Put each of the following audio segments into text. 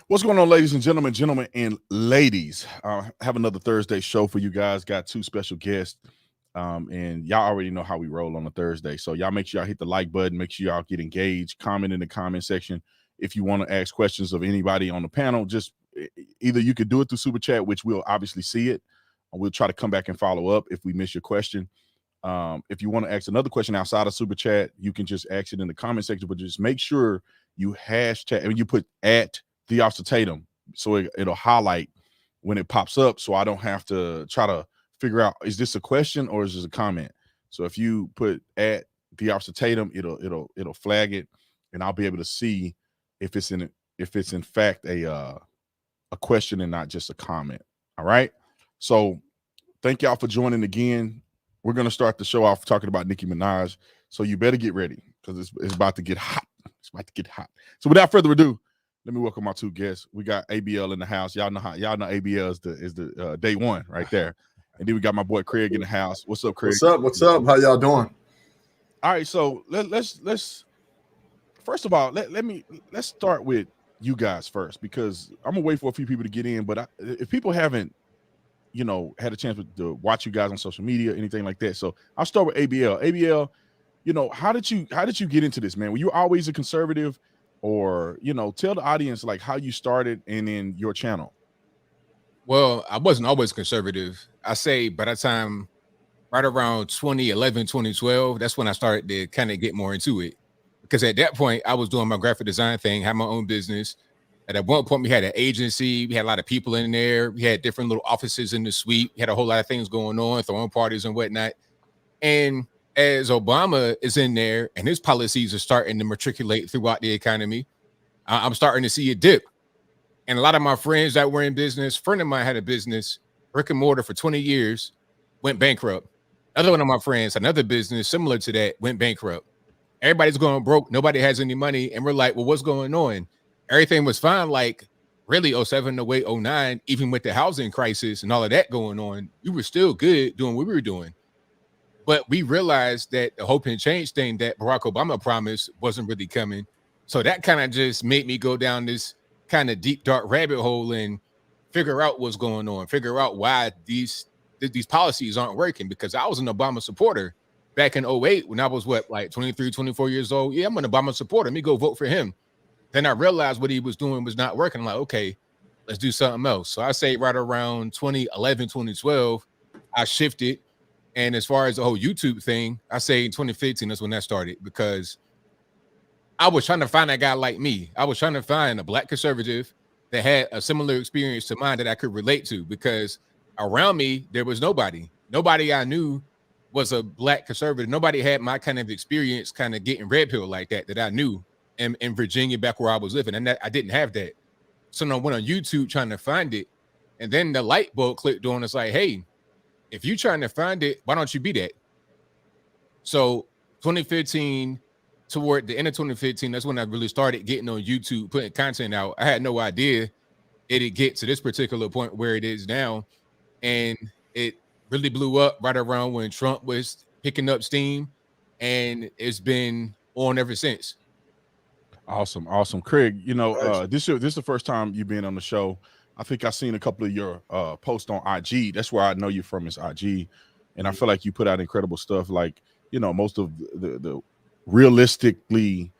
What's going on, ladies and gentlemen and ladies? Have another Thursday show for you guys. Got two special guests, and y'all already know how we roll on a Thursday. So y'all make sure y'all hit the like button. Make sure y'all get engaged. Comment in the comment section if you want to ask questions of anybody on the panel. Just either you could do it through Super Chat, which we'll obviously see it, or we'll try to come back and follow up if we miss your question. If you want to ask another question outside of Super Chat, you can just ask it in the comment section, but just make sure you hashtag and you put at the Officer Tatum, so it'll highlight when it pops up, so I don't have to try to figure out, is this a question or is this a comment? So if you put at the Officer Tatum, it'll flag it, and I'll be able to see if it's in fact a question and not just a comment. All right. So thank y'all for joining again. We're gonna start the show off talking about Nicki Minaj, so you better get ready because it's about to get hot. It's about to get hot. So without further ado, let me welcome my two guests. We got ABL in the house. Y'all know ABL is the day one right there. And then we got my boy Craig in the house. What's up, Craig? What's up? What's up? How y'all doing? All right, so let's first of all let's start with you guys first, because I'm gonna wait for a few people to get in. But if people haven't, had a chance to watch you guys on social media, anything like that, so I'll start with ABL. ABL, how did you get into this, man? Were you always a conservative? Or, tell the audience like how you started and in your channel. Well, I wasn't always conservative. I say by the time right around 2011, 2012, that's when I started to kind of get more into it. Because at that point, I was doing my graphic design thing, had my own business. And at one point, we had an agency. We had a lot of people in there. We had different little offices in the suite. We had a whole lot of things going on, throwing parties and whatnot. And as Obama is in there and his policies are starting to matriculate throughout the economy, I'm starting to see a dip. And a lot of my friends that were in business, friend of mine had a business, brick and mortar for 20 years, went bankrupt. Another one of my friends, another business similar to that, went bankrupt. Everybody's going broke. Nobody has any money. And we're like, well, what's going on? Everything was fine. Like really 07, 08, 09, even with the housing crisis and all of that going on, we were still good doing what we were doing. But we realized that the hope and change thing that Barack Obama promised wasn't really coming. So that kind of just made me go down this kind of deep, dark rabbit hole and figure out what's going on, figure out why these policies aren't working. Because I was an Obama supporter back in 08 when I was, 23, 24 years old. Yeah, I'm an Obama supporter. Let me go vote for him. Then I realized what he was doing was not working. I'm like, okay, let's do something else. So I say right around 2011, 2012, I shifted. And as far as the whole YouTube thing, I say in 2015, that's when that started, because I was trying to find a guy like me. I was trying to find a black conservative that had a similar experience to mine that I could relate to, because around me, there was nobody. Nobody I knew was a black conservative. Nobody had my kind of experience kind of getting red pill like that I knew in Virginia back where I was living. And I didn't have that. So I went on YouTube trying to find it. And then the light bulb clicked on. It's like, hey, if you're trying to find it, why don't you be that? So 2015, toward the end of 2015, that's when I really started getting on YouTube, putting content out. I had no idea it'd get to this particular point where it is now. And it really blew up right around when Trump was picking up steam. And it's been on ever since. Awesome. Craig, this is the first time you've been on the show. I think I've seen a couple of your posts on IG. That's where I know you from, is IG. And I feel like you put out incredible stuff, like, most of the realistically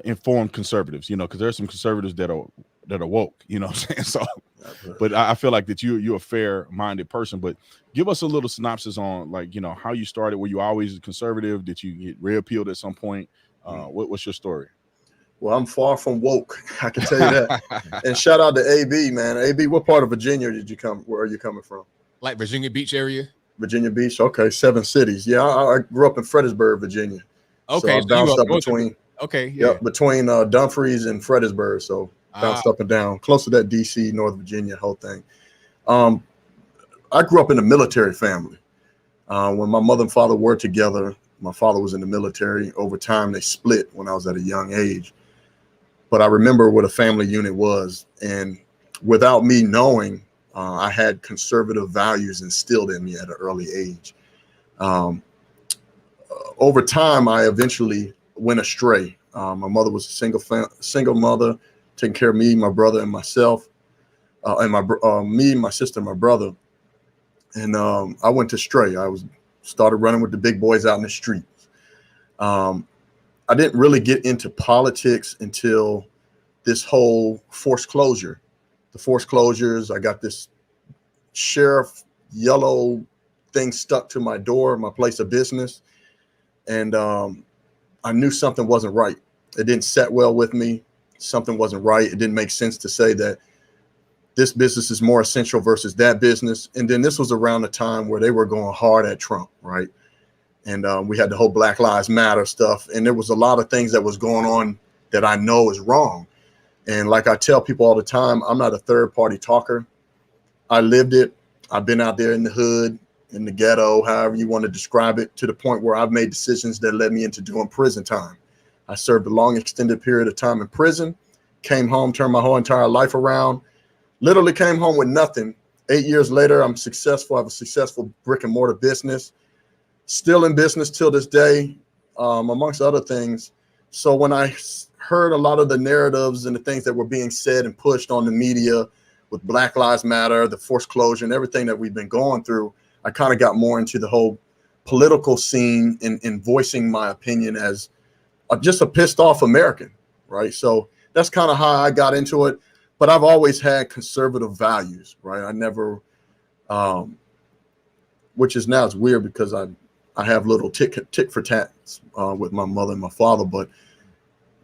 informed conservatives, because there are some conservatives that are woke, what I'm saying? So, but I feel like that you're a fair-minded person. But give us a little synopsis on, like, how you started. Were you always a conservative? Did you get red pilled at some point? What's your story? Well, I'm far from woke, I can tell you that. And shout out to AB, man. AB, what part of Virginia where are you coming from? Like Virginia Beach area. Virginia Beach, okay, 7 cities. Yeah, I grew up in Fredericksburg, Virginia. Okay, so I bounced up between. Okay, yeah, between Dumfries and Fredericksburg. So bounced up and down, close to that DC, North Virginia whole thing. I grew up in a military family. When my mother and father were together, my father was in the military. Over time, they split when I was at a young age. But I remember what a family unit was. And without me knowing, I had conservative values instilled in me at an early age. Over time, I eventually went astray. My mother was a single mother. taking care of me, my brother, and myself, and me, my sister, and my brother. And I went astray. I started running with the big boys out in the streets. I didn't really get into politics until this whole forced closure. The forced closures, I got this sheriff yellow thing stuck to my door, my place of business. And I knew something wasn't right. It didn't set well with me. Something wasn't right. It didn't make sense to say that this business is more essential versus that business. And then this was around the time where they were going hard at Trump, right? And we had the whole Black Lives Matter stuff. And there was a lot of things that was going on that I know is wrong. And like I tell people all the time, I'm not a third party talker. I lived it. I've been out there in the hood, in the ghetto, however you want to describe it, to the point where I've made decisions that led me into doing prison time. I served a long extended period of time in prison, came home, turned my whole entire life around, literally came home with nothing. 8 years later, I'm successful. I have a successful brick and mortar business, still in business till this day, amongst other things. So when I heard a lot of the narratives and the things that were being said and pushed on the media with Black Lives Matter, the forced closure, and everything that we've been going through, I kind of got more into the whole political scene and voicing my opinion as just a pissed off American, right? So that's kind of how I got into it. But I've always had conservative values, right? I never, which is now it's weird because I have little tick for tats with my mother and my father, but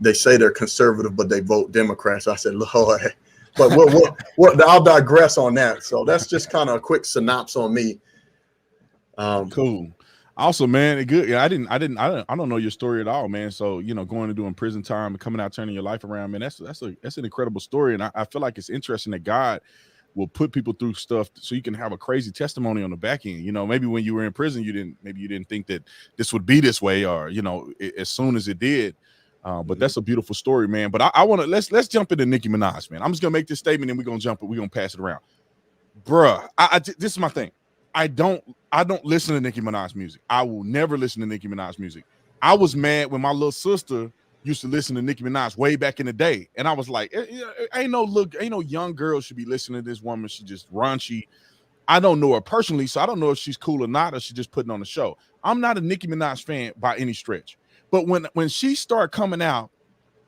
they say they're conservative, but they vote Democrats. I said, Lord, but I'll digress on that. So that's just kind of a quick synopsis on me. Cool. Also, man, good. Yeah, I don't know your story at all, man. So, you know, going and doing prison time and coming out, turning your life around, man, that's an incredible story. And I feel like it's interesting that God will put people through stuff so you can have a crazy testimony on the back end. You know, maybe when you were in prison, you didn't think that this would be this way, or, you know, as soon as it did. But that's a beautiful story, man. But I want to let's jump into Nicki Minaj, man. I'm just gonna make this statement and we're gonna pass it around. Bruh, this is my thing. I don't listen to Nicki Minaj music. I will never listen to Nicki Minaj music. I was mad when my little sister used to listen to Nicki Minaj way back in the day. And I was like, ain't no young girl should be listening to this woman. She just raunchy. I don't know her personally, so I don't know if she's cool or not, or she's just putting on a show. I'm not a Nicki Minaj fan by any stretch. But when she started coming out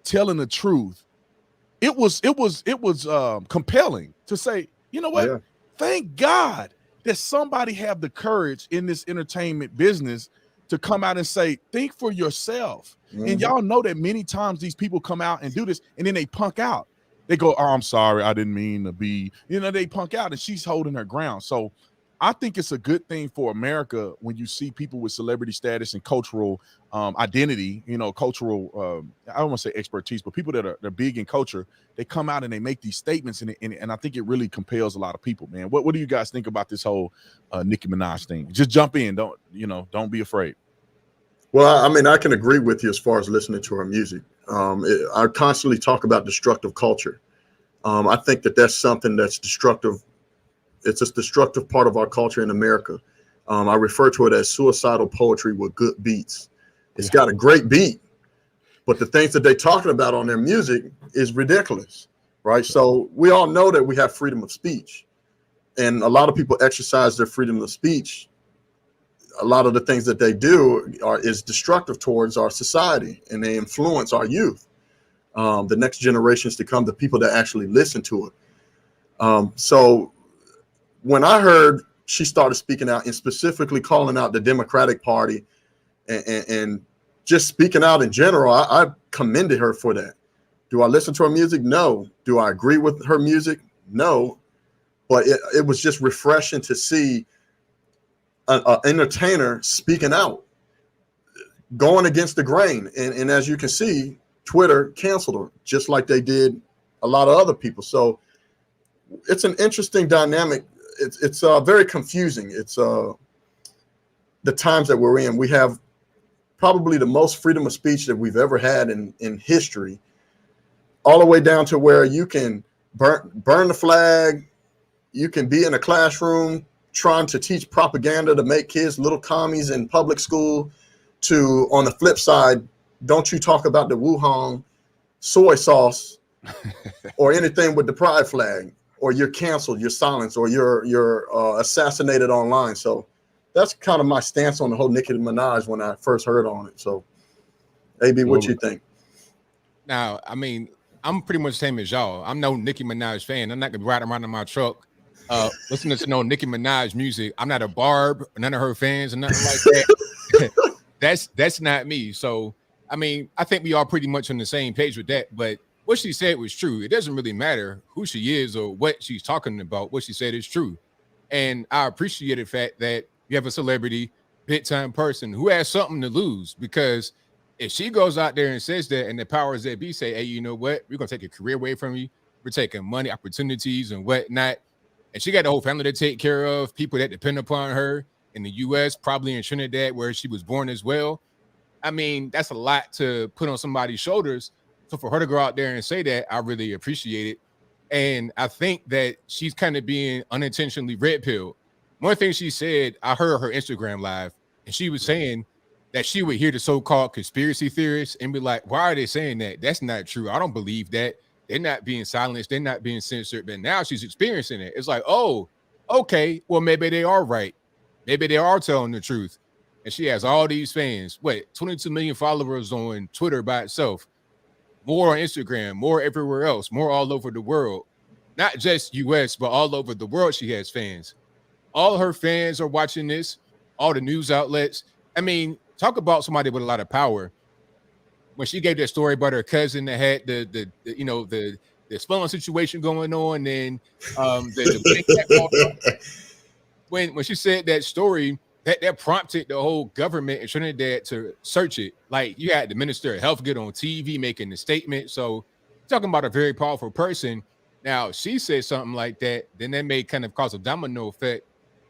telling the truth, it was compelling to say, you know what? Yeah. Thank God that somebody have the courage in this entertainment business to come out and say, think for yourself. Mm-hmm. And y'all know that many times these people come out and do this and then they punk out. They go, oh, I'm sorry, I didn't mean to be, you know, they punk out, and she's holding her ground. So I think it's a good thing for America when you see people with celebrity status and cultural identity, you know, cultural, I don't want to say expertise, but people that are big in culture, they come out and they make these statements, and I think it really compels a lot of people, man. What do you guys think about this whole Nicki Minaj thing? Just jump in. Don't be afraid. Well, I mean, I can agree with you as far as listening to her music. I constantly talk about destructive culture. I think that that's something that's destructive. It's a destructive part of our culture in America. I refer to it as suicidal poetry with good beats. It's got a great beat, but the things that they're talking about on their music is ridiculous, right? So we all know that we have freedom of speech, and a lot of people exercise their freedom of speech. A lot of the things that they do is destructive towards our society, and they influence our youth, the next generations to come, the people that actually listen to it. So when I heard she started speaking out and specifically calling out the Democratic Party and just speaking out in general, I commended her for that. Do I listen to her music? No. Do I agree with her music? No. But it was just refreshing to see an entertainer speaking out, going against the grain. And as you can see, Twitter canceled her just like they did a lot of other people. So it's an interesting dynamic. It's very confusing. It's the times that we're in. We have probably the most freedom of speech that we've ever had in history, all the way down to where you can burn the flag. You can be in a classroom trying to teach propaganda to make kids little commies in public school, to, on the flip side, don't you talk about the Wuhan soy sauce or anything with the pride flag, or you're canceled, you're silenced, or you're assassinated online. So that's kind of my stance on the whole Nicki Minaj when I first heard on it. So, AB, what you think? Now, I mean, I'm pretty much the same as y'all. I'm no Nicki Minaj fan. I'm not gonna be riding around in my truck listening to no Nicki Minaj music. I'm not a Barb, none of her fans, or nothing like that. That's not me. So, I mean, I think we all pretty much on the same page with that. But what she said was true. It doesn't really matter who she is or what she's talking about. What she said is true. And I appreciate the fact that you have a celebrity, big time person who has something to lose, because if she goes out there and says that, and the powers that be say, hey, you know what? We're going to take your career away from you. We're taking money, opportunities, and whatnot. And she got the whole family to take care of, people that depend upon her in the U.S., probably in Trinidad, where she was born as well. I mean, that's a lot to put on somebody's shoulders. So for her to go out there and say that, I really appreciate it. And I think that she's kind of being unintentionally red-pilled. One thing she said, I heard her Instagram live, and she was saying that she would hear the so-called conspiracy theorists and be like, why are they saying that? That's not true. I don't believe that. They're not being silenced. They're not being censored. But now she's experiencing it. It's like, oh, okay, well, maybe they are right. Maybe they are telling the truth. And she has all these fans. 22 million followers on Twitter by itself. More on Instagram, more everywhere else, more all over the world. Not just US, but all over the world she has fans. All her fans are watching this, all the news outlets. I mean, talk about somebody with a lot of power. When she gave that story about her cousin that had the spelling situation going on, and when she said that story, that prompted the whole government in Trinidad to search it. Like, you had the Minister of Health get on TV making the statement. So talking about a very powerful person. Now, she said something like that, then that may kind of cause a domino effect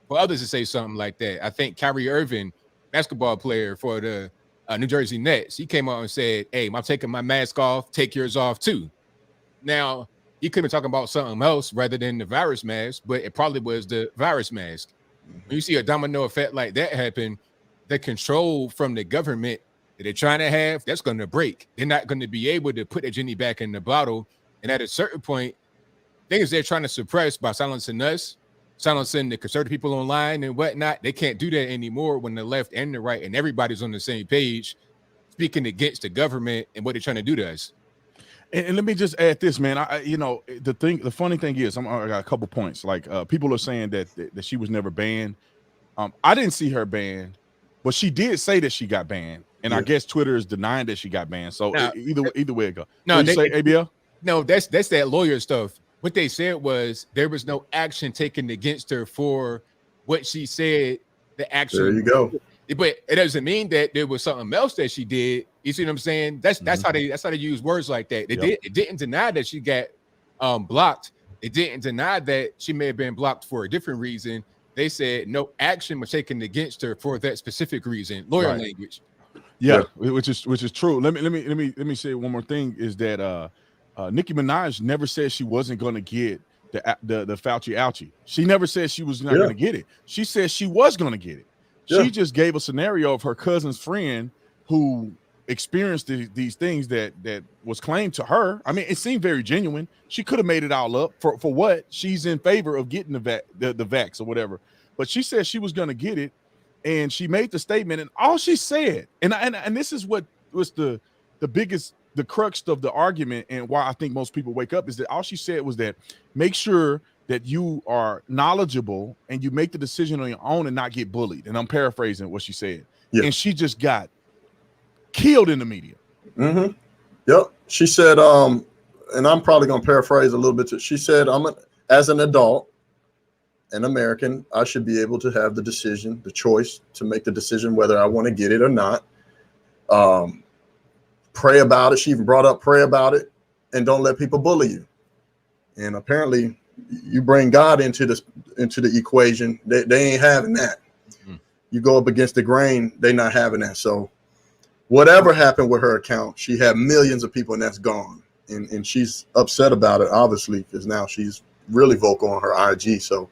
for others to say something like that. I think Kyrie Irving, basketball player for the New Jersey Nets, he came out and said, hey, I'm taking my mask off, take yours off too. Now, he could be talking about something else rather than the virus mask, but it probably was the virus mask. When you see a domino effect like that happen, the control from the government that they're trying to have, that's going to break. They're not going to be able to put that genie back in the bottle. And at a certain point, things they're trying to suppress by silencing us, silencing the conservative people online and whatnot, they can't do that anymore when the left and the right and everybody's on the same page speaking against the government and what they're trying to do to us. And let me just add this, man. The funny thing is, I got a couple points. Like, people are saying that she was never banned. I didn't see her banned, but she did say that she got banned, and I guess Twitter is denying that she got banned. So now, either way it go. No, you say, ABL? No, that's that lawyer stuff. What they said was there was no action taken against her for what she said. The action. There you go. But it doesn't mean that there was something else that she did. You see what I'm saying? That's how they use words like that. It didn't deny that she got blocked. It didn't deny that she may have been blocked for a different reason. They said no action was taken against her for that specific reason. Lawyer language. Yeah, which is true. Let me say one more thing is that Nicki Minaj never said she wasn't going to get the Fauci Ouchi. She never said she was not going to get it. She said she was going to get it. She just gave a scenario of her cousin's friend who experienced these things that was claimed to her. I mean, it seemed very genuine. She could have made it all up for what she's in favor of getting the vax or whatever. But she said she was going to get it, and she made the statement. And all she said, and this is what was the biggest, the crux of the argument, and why I think most people wake up, is that all she said was that make sure that you are knowledgeable and you make the decision on your own and not get bullied. And I'm paraphrasing what she said. And she just got killed in the media. Yep. She said, and I'm probably going to paraphrase a little bit. She said, as an adult, an American, I should be able to have the choice to make the decision whether I want to get it or not. Pray about it. She even brought up pray about it, and don't let people bully you. And apparently you bring God into the equation, they ain't having that. You go up against the grain, they not having that. So whatever happened with her account, she had millions of people, and that's gone. And she's upset about it, obviously, because now she's really vocal on her IG. So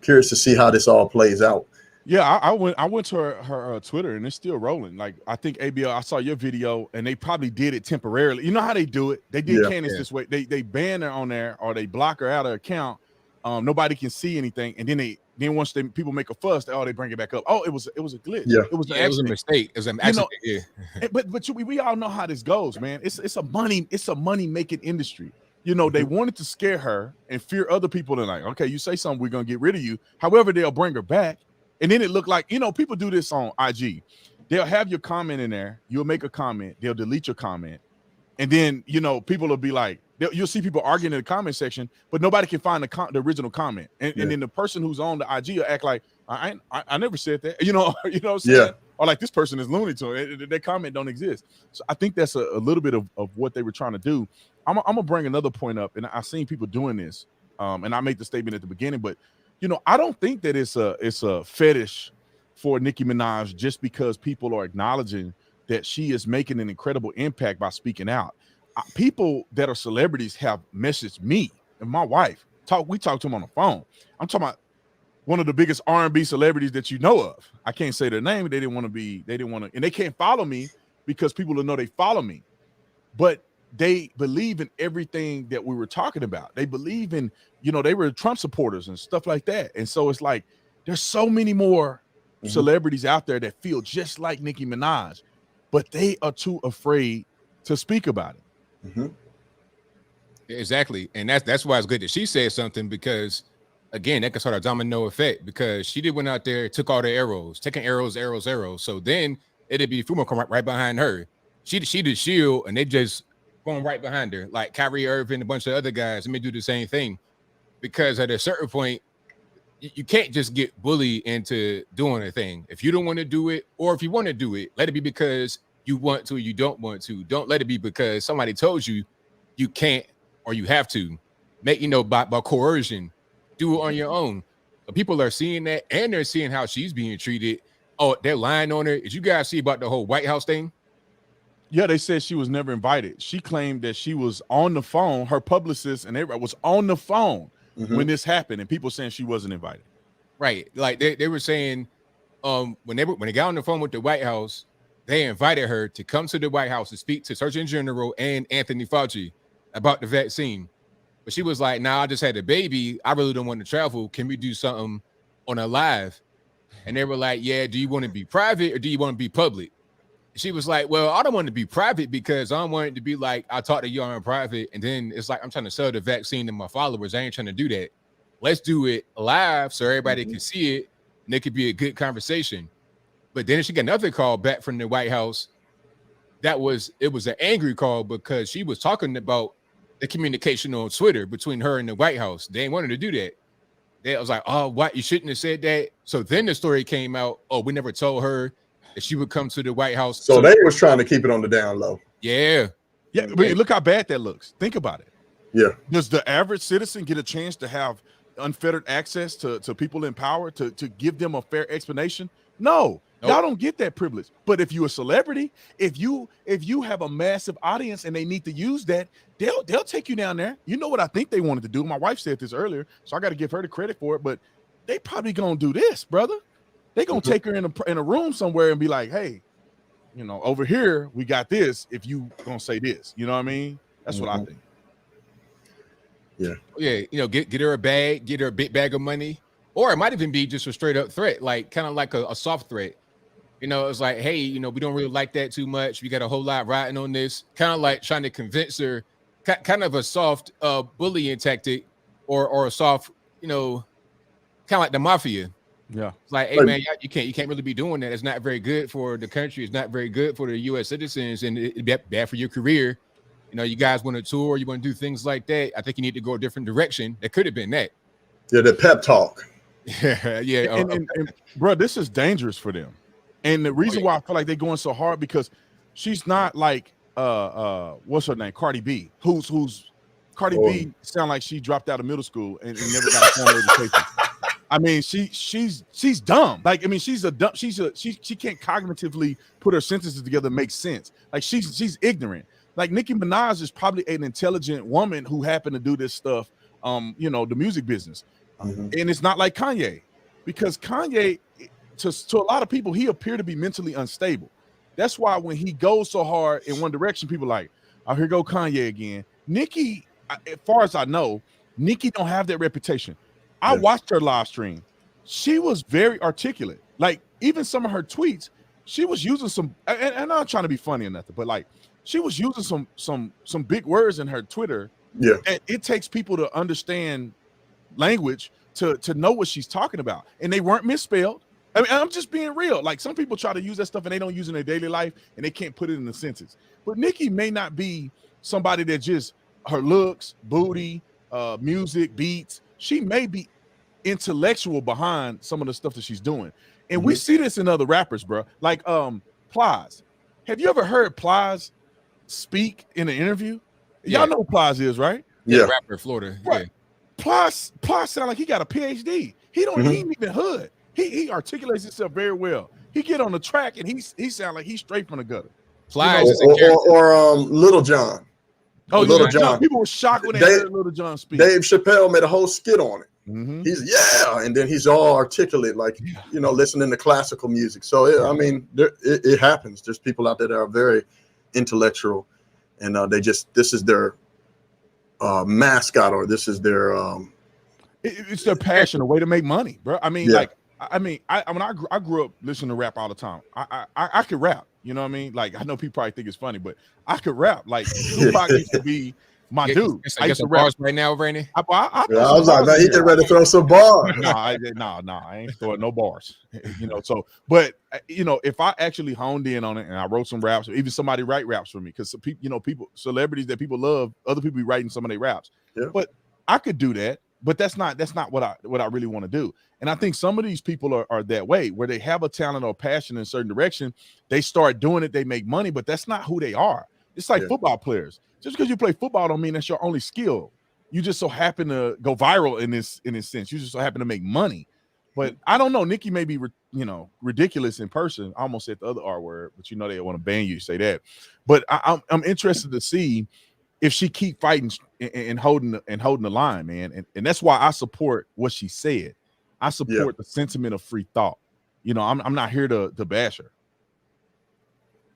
curious to see how this all plays out. Yeah, I went to her Twitter and it's still rolling. Like I think ABL, I saw your video and they probably did it temporarily. You know how they do it? They did Candace this way. They ban her on there or they block her out of her account. Nobody can see anything, and then once people make a fuss, they bring it back up. Oh, it was a glitch. Yeah, it was a mistake. It was an accident. But we all know how this goes, man. It's a money making industry. You know, they wanted to scare her and fear other people. And like, okay, you say something, we're gonna get rid of you. However, they'll bring her back. And then it looked like, you know, people do this on IG. They'll have your comment in there. You'll make a comment. They'll delete your comment. And then, you know, people will be like, you'll see people arguing in the comment section, but nobody can find the original comment. And then the person who's on the IG will act like, I never said that. You know what I'm saying? Yeah. Or like, this person is loony to it. Their comment don't exist. So I think that's a little bit of what they were trying to do. I'm going to bring another point up. And I've seen people doing this. And I made the statement at the beginning, but you know, I don't think that it's a fetish for Nicki Minaj just because people are acknowledging that she is making an incredible impact by speaking out. People that are celebrities have messaged me and my wife. We talk to them on the phone. I'm talking about one of the biggest R&B celebrities that you know of. I can't say their name. They didn't want to, and they can't follow me because people will know they follow me. But they believe in everything that we were talking about. They believe in, you know, they were Trump supporters and stuff like that. And so it's like, there's so many more celebrities out there that feel just like Nicki Minaj, but they are too afraid to speak about it. Exactly. And that's why it's good that she said something, because again, that could start a domino effect, because she did went out there, took all the arrows, taking arrows. So then it'd be Fuma come right behind her. She did shield, and they just going right behind her, like Kyrie Irving, a bunch of other guys. Let me do the same thing, because at a certain point, you can't just get bullied into doing a thing. If you don't want to do it, or if you want to do it, let it be because you want to or you don't want to. Don't let it be because somebody told you you can't or you have to. Make, you know, by coercion. Do it on your own. But people are seeing that, and they're seeing how she's being treated. Oh, they're lying on her. Did you guys see about the whole White House thing? Yeah, they said she was never invited. She claimed that she was on the phone, her publicist and everybody was on the phone when this happened, and people saying she wasn't invited. Right. Like they were saying when they got on the phone with the White House, they invited her to come to the White House to speak to Surgeon General and Anthony Fauci about the vaccine. But she was like, nah, I just had a baby. I really don't want to travel. Can we do something on a live? And they were like, yeah, do you want to be private or do you want to be public? She was like, well, I don't want to be private because I don't want it to be like I talk to you in private, and then it's like I'm trying to sell the vaccine to my followers. I ain't trying to do that. Let's do it live so everybody can see it, and it could be a good conversation. But then she got another call back from the White House. It was an angry call because she was talking about the communication on Twitter between her and the White House. They ain't wanted to do that. They was like, oh, what? You shouldn't have said that. So then the story came out. Oh, we never told her that she would come to the White House. So they was trying to keep it on the down low. Yeah. But look how bad that looks. Think about it. Yeah. Does the average citizen get a chance to have unfettered access to people in power to give them a fair explanation? No. Nope. Y'all don't get that privilege. But if you're a celebrity, if you have a massive audience and they need to use that, they'll take you down there. You know what I think they wanted to do? My wife said this earlier, so I got to give her the credit for it. But they probably gonna do this, brother. They gonna take her in a room somewhere and be like, hey, you know, over here we got this. If you gonna say this, you know what I mean? That's what I think. Yeah. You know, get her a bag, get her a big bag of money, or it might even be just a straight up threat, like kind of like a soft threat. You know, it's like, hey, you know, we don't really like that too much. We got a whole lot riding on this. Kind of like trying to convince her, kind of a soft bullying tactic, or a soft, you know, kind of like the mafia. Yeah, it's like, hey man, you can't really be doing that. It's not very good for the country. It's not very good for the U.S. citizens, and it'd be bad for your career. You know, you guys want to tour, you want to do things like that. I think you need to go a different direction. That could have been that. Yeah, the pep talk. Yeah. And bro, this is dangerous for them. And the reason why I feel like they're going so hard, because she's not like what's her name, Cardi B, who's Cardi B sound like she dropped out of middle school and never got a formal education. I mean, she's dumb. Like, I mean, she can't cognitively put her sentences together and make sense. Like she's ignorant. Like Nicki Minaj is probably an intelligent woman who happened to do this stuff, you know, the music business. And it's not like Kanye, because Kanye, to a lot of people, he appeared to be mentally unstable. That's why when he goes so hard in one direction, people like, oh, here go Kanye again. Nicki, as far as I know, Nicki don't have that reputation. I watched her live stream. She was very articulate. Like, even some of her tweets, she was using some, and I'm not trying to be funny or nothing, but like, she was using some big words in her Twitter. Yeah. And it takes people to understand language to know what she's talking about. And they weren't misspelled. I mean, I'm just being real. Like, some people try to use that stuff and they don't use it in their daily life and they can't put it in the sentence. But Nicki may not be somebody that just her looks, booty, music, beats. She may be intellectual behind some of the stuff that she's doing. And we see this in other rappers, bro. Like Plies. Have you ever heard Plies speak in an interview? Y'all know who Plies is, right? Yeah, rapper in Florida. Right. Yeah. Plies sound like he got a PhD. He ain't even hood. He articulates himself very well. He get on the track and he sound like he's straight from the gutter. Plies or Little John. Oh, Little John. People were shocked when they heard Little John speak. Dave Chappelle made a whole skit on it. He's and then he's all articulate, like listening to classical music. So I mean, it happens. There's people out there that are very intellectual, and this is their mascot, or this is their it's their passion, a way to make money, bro. I mean, when I grew up listening to rap all the time. I could rap. You know what I mean? Like, I know people probably think it's funny, but I could rap. Like, Tupac used to be my dude. I used to rap right now, Randy. I was like, man, he get ready to throw some bars. I ain't throwing no bars. But if I actually honed in on it and I wrote some raps, or even somebody write raps for me, because people, celebrities that people love, other people be writing some of their raps. Yeah. But I could do that. But that's not what I really want to do. And I think some of these people are that way, where they have a talent or passion in a certain direction. They start doing it, they make money, but that's not who they are. It's like football players. Just because you play football don't mean that's your only skill. You just so happen to go viral in this sense. You just so happen to make money. But I don't know. Nicki may be ridiculous in person. I almost said the other R word, but they want to ban you say that. But I'm interested to see if she keep fighting and holding the line, man. And that's why I support what she said. I support the sentiment of free thought. I'm not here to bash her.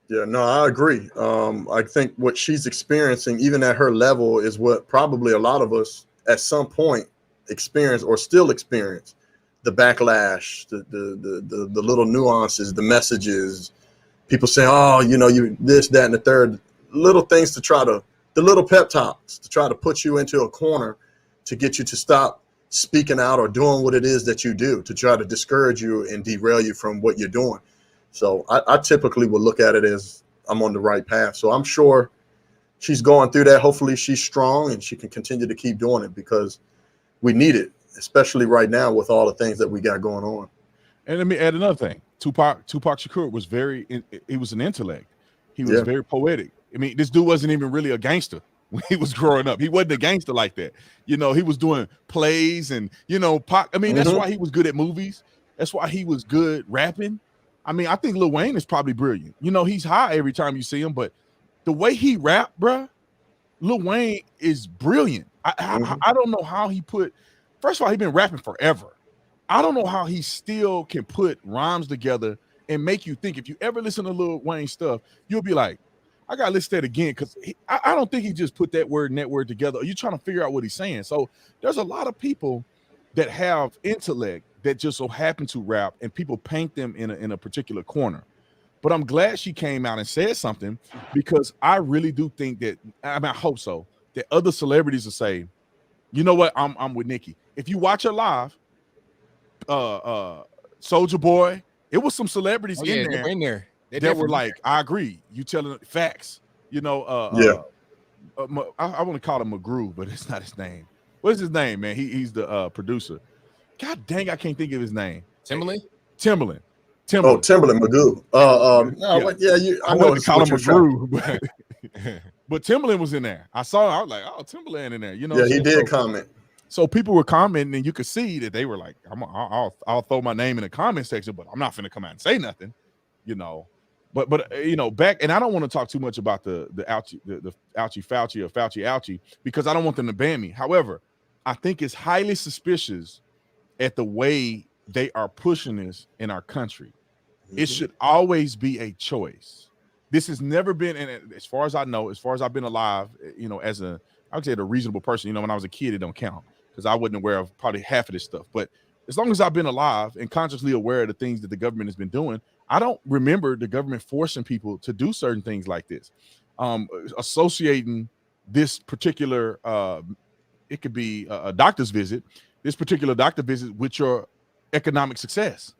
Yeah, no, I agree. I think what she's experiencing, even at her level, is what probably a lot of us at some point experience or still experience: the backlash, the little nuances, the messages, people saying, "Oh, you this, that, and the third," little things the little pep talks to try to put you into a corner to get you to stop speaking out or doing what it is that you do, to try to discourage you and derail you from what you're doing. So I typically would look at it as I'm on the right path. So I'm sure she's going through that. Hopefully she's strong and she can continue to keep doing it, because we need it, especially right now with all the things that we got going on. And let me add another thing. Tupac Shakur was he was an intellect. He was very poetic. I mean, this dude wasn't even really a gangster when he was growing up. He wasn't a gangster like that. He was doing plays and, Pac. I mean, that's why he was good at movies. That's why he was good rapping. I mean, I think Lil Wayne is probably brilliant. He's high every time you see him, but the way he rap, bruh, Lil Wayne is brilliant. I don't know how first of all, he's been rapping forever. I don't know how he still can put rhymes together and make you think. If you ever listen to Lil Wayne stuff, you'll be like, I gotta listen to that again, because I don't think he just put that word and that word together. You're trying to figure out what he's saying. So there's a lot of people that have intellect that just so happen to rap, and people paint them in a particular corner. But I'm glad she came out and said something, because I really do think that, I hope so, that other celebrities will say, you know what, I'm with Nicki. If you watch her live, Soulja Boy, it was some celebrities in there. They were like, I agree. You telling facts, I want to call him McGrew, but it's not his name. What's his name, man? He's the producer. God dang, I can't think of his name. Timberland. Oh, Timberland Magoo. I know to call him McGrew, but Timberland was in there. I saw him. I was like, oh, Timberland in there. Yeah, he did comment. So people were commenting, and you could see that they were like, I'll throw my name in the comment section, but I'm not finna come out and say nothing, But back, and I don't want to talk too much about the Ouchi, the Ouchi Fauci or Fauci Ouchi, because I don't want them to ban me. However, I think it's highly suspicious at the way they are pushing this in our country. It should always be a choice. This has never been, and as far as I know, as far as I've been alive, as I would say a reasonable person, when I was a kid, it don't count because I wasn't aware of probably half of this stuff. But as long as I've been alive and consciously aware of the things that the government has been doing, I don't remember the government forcing people to do certain things like this. Associating this particular, it could be a doctor's visit, this particular doctor visit with your economic success,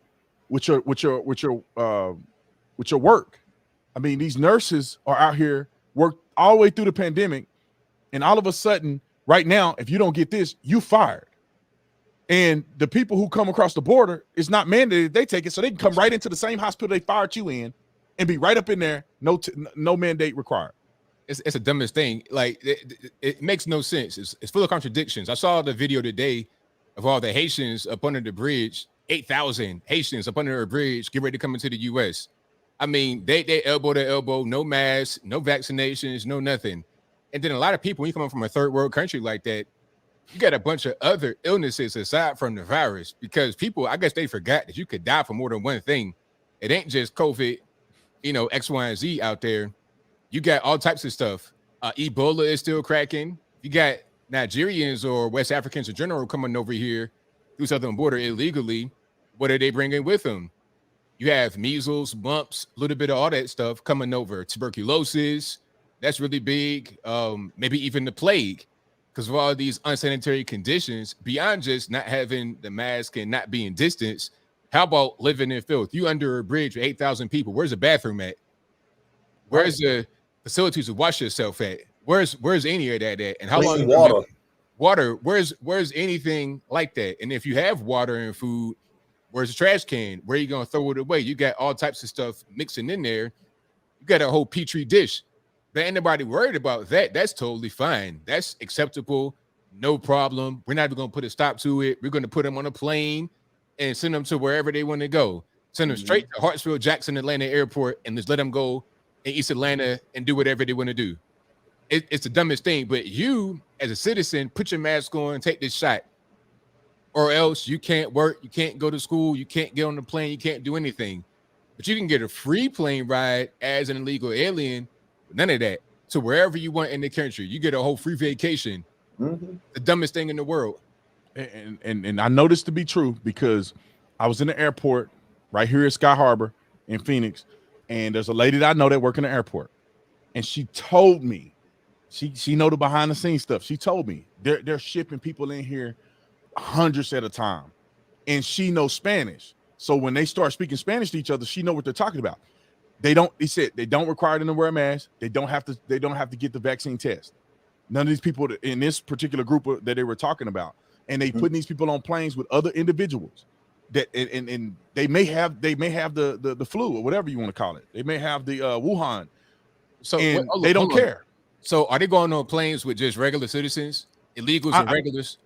with your work. I mean, these nurses are out here, worked all the way through the pandemic, and all of a sudden, right now, if you don't get this, you fired. And the people who come across the border, it's not mandated they take it, so they can come right into the same hospital they fired you in and be right up in there, no mandate required. It's the dumbest thing. Like it makes no sense. It's full of contradictions. I saw the video today of all the Haitians up under the bridge. 8,000 Haitians up under a bridge, get ready to come into the U.S. I mean, they elbow to elbow, no masks, no vaccinations, no nothing. And then a lot of people, when you come from a third world country like that, you got a bunch of other illnesses aside from the virus, because people, I guess they forgot that you could die from more than one thing. It ain't just COVID, X, Y, and Z out there. You got all types of stuff. Ebola is still cracking. You got Nigerians or West Africans in general coming over here through southern border illegally. What are they bringing with them? You have measles, mumps, a little bit of all that stuff coming over. Tuberculosis, that's really big. Maybe even the plague, because of all these unsanitary conditions, beyond just not having the mask and not being distanced. How about living in filth? You under a bridge with 8,000 people. Where's the bathroom at? Where's the facilities to wash yourself at? Where's any of that at? And how long water? Where's anything like that? And if you have water and food, where's the trash can? Where are you gonna throw it away? You got all types of stuff mixing in there. You got a whole petri dish. But ain't nobody worried about that. That's totally fine. That's acceptable. No problem. We're not even gonna put a stop to it. We're gonna put them on a plane and send them to wherever they want to go. Send them straight to Hartsfield Jackson Atlanta Airport and just let them go in East Atlanta and do whatever they want to do. It's the dumbest thing. But you, as a citizen, put your mask on, take this shot, or else you can't work, you can't go to school, you can't get on the plane, you can't do anything. But you can get a free plane ride as an illegal alien. None of that. To wherever you want in the country, you get a whole free vacation. The dumbest thing in the world. And I know this to be true because I was in the airport right here at Sky Harbor in Phoenix, and there's a lady that I know that work in the airport, and she told me, she know the behind the scenes stuff. She told me they're shipping people in here hundreds at a time, and she knows Spanish. So when they start speaking Spanish to each other, she know what they're talking about. They said they don't require them to wear a mask. They don't have to get the vaccine test. None of these people in this particular group that they were talking about, and they putting these people on planes with other individuals that and they may have the flu or whatever you want to call it. They may have the Wuhan. So they don't care. So are they going on planes with just regular citizens, illegals and regulars?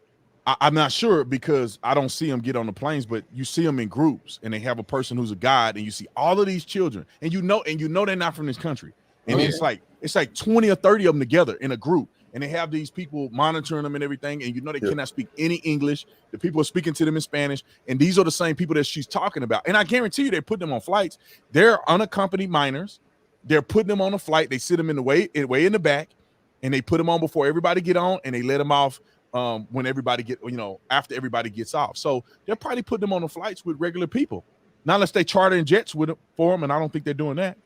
I'm not sure because I don't see them get on the planes, but you see them in groups, and they have a person who's a guide, and you see all of these children, and you know they're not from this country, and it's like 20 or 30 of them together in a group, and they have these people monitoring them and everything, and they cannot speak any English. The people are speaking to them in Spanish, and these are the same people that she's talking about. And I guarantee you, they put them on flights. They're unaccompanied minors. They're putting them on a flight. They sit them in the way in the back, and they put them on before everybody get on, and they let them off. When everybody after everybody gets off. So they're probably putting them on the flights with regular people, not unless they chartering jets for them, and I don't think they're doing that.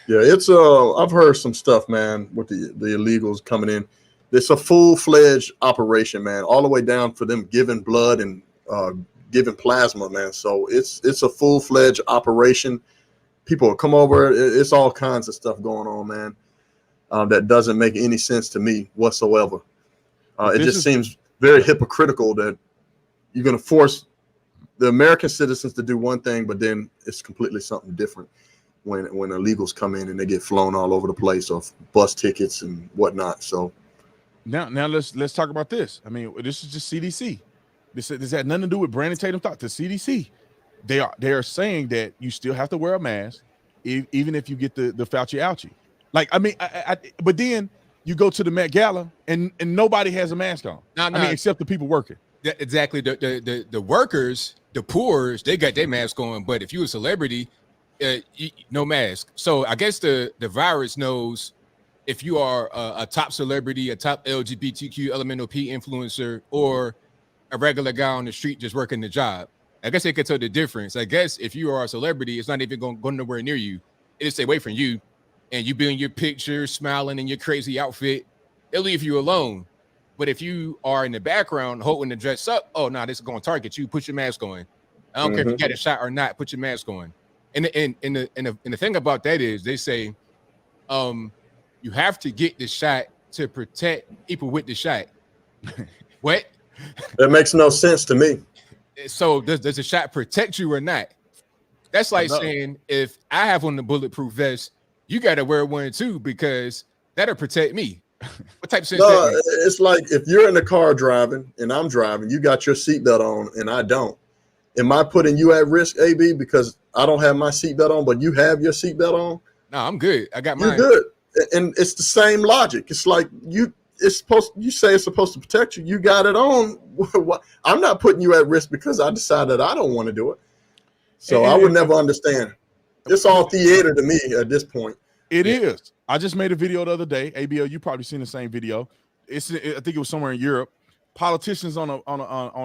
Yeah, it's I've heard some stuff, man, with the illegals coming in. It's a full-fledged operation, man, all the way down for them giving blood and giving plasma, man. So it's a full-fledged operation. People will come over. It's all kinds of stuff going on, man, that doesn't make any sense to me whatsoever. It just seems very hypocritical that you're going to force the American citizens to do one thing, but then it's completely something different when illegals come in and they get flown all over the place off bus tickets and whatnot. So now let's talk about this. I mean, this is just CDC. This had nothing to do with Brandon Tatum thought. The CDC, they are saying that you still have to wear a mask even if you get the Fauci Ouchi. Like, I mean, but then you go to the Met Gala and nobody has a mask on. I mean, except the people working. Exactly. The workers, the poors, they got their mask on. But if you're a celebrity, no mask. So I guess the virus knows if you are a top celebrity, a top LGBTQ elemental P influencer, or a regular guy on the street just working the job. I guess they can tell the difference. I guess if you are a celebrity, it's not even going nowhere near you. It'll stay away from you, and you be in your picture, smiling in your crazy outfit. It'll leave you alone. But if you are in the background holding the dress up, oh no, this is going to target you. Put your mask on. I don't care if you got a shot or not. Put your mask on. And the thing about that is they say, you have to get the shot to protect people with the shot. What? That makes no sense to me. So does the shot protect you or not? That's like saying if I have on the bulletproof vest, you got to wear one too because that'll protect me. What type of sense? No, it's like if you're in the car driving and I'm driving, you got your seatbelt on and I don't. Am I putting you at risk, AB, because I don't have my seatbelt on, but you have your seatbelt on? No, I'm good. I got mine. You're good. And it's the same logic. It's like you say it's supposed to protect you. You got it on. I'm not putting you at risk because I decided I don't want to do it. So I would never understand. It's all theater to me at this point. It is. I just made a video the other day. ABL, you probably seen the same video. I think it was somewhere in Europe. Politicians on a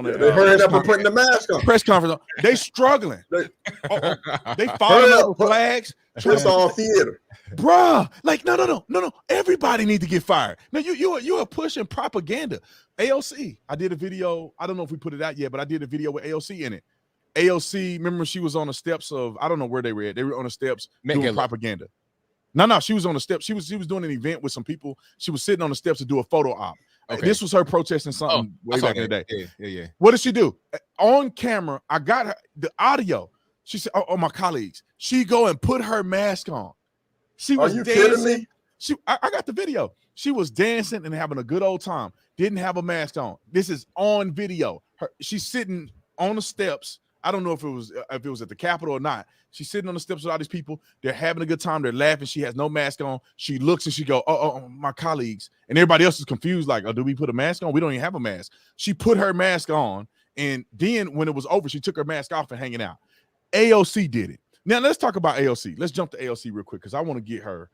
they hurried up and putting the mask on. Press conference. They struggling. They firing up flags. It's all theater, bruh. Like no. Everybody need to get fired. No, you are pushing propaganda. AOC. I did a video. I don't know if we put it out yet, but I did a video with AOC in it. AOC. Remember, she was on the steps of. I don't know where they were at. They were on the steps doing propaganda. No. She was on the steps. She was doing an event with some people. She was sitting on the steps to do a photo op. Okay. This was her protesting something way back in the day. Yeah. What did she do? On camera, I got her the audio. She said, "Oh, my colleagues." She go and put her mask on. She was dancing. Kidding me? I got the video. She was dancing and having a good old time. Didn't have a mask on. This is on video. She's sitting on the steps. I don't know if it was at the Capitol or not. She's sitting on the steps with all these people. They're having a good time. They're laughing. She has no mask on. She looks and she go, oh, my colleagues. And everybody else is confused. Like, oh, do we put a mask on? We don't even have a mask. She put her mask on. And then when it was over, she took her mask off and hanging out. AOC did it. Now, let's talk about AOC. Let's jump to AOC real quick because I want to get her.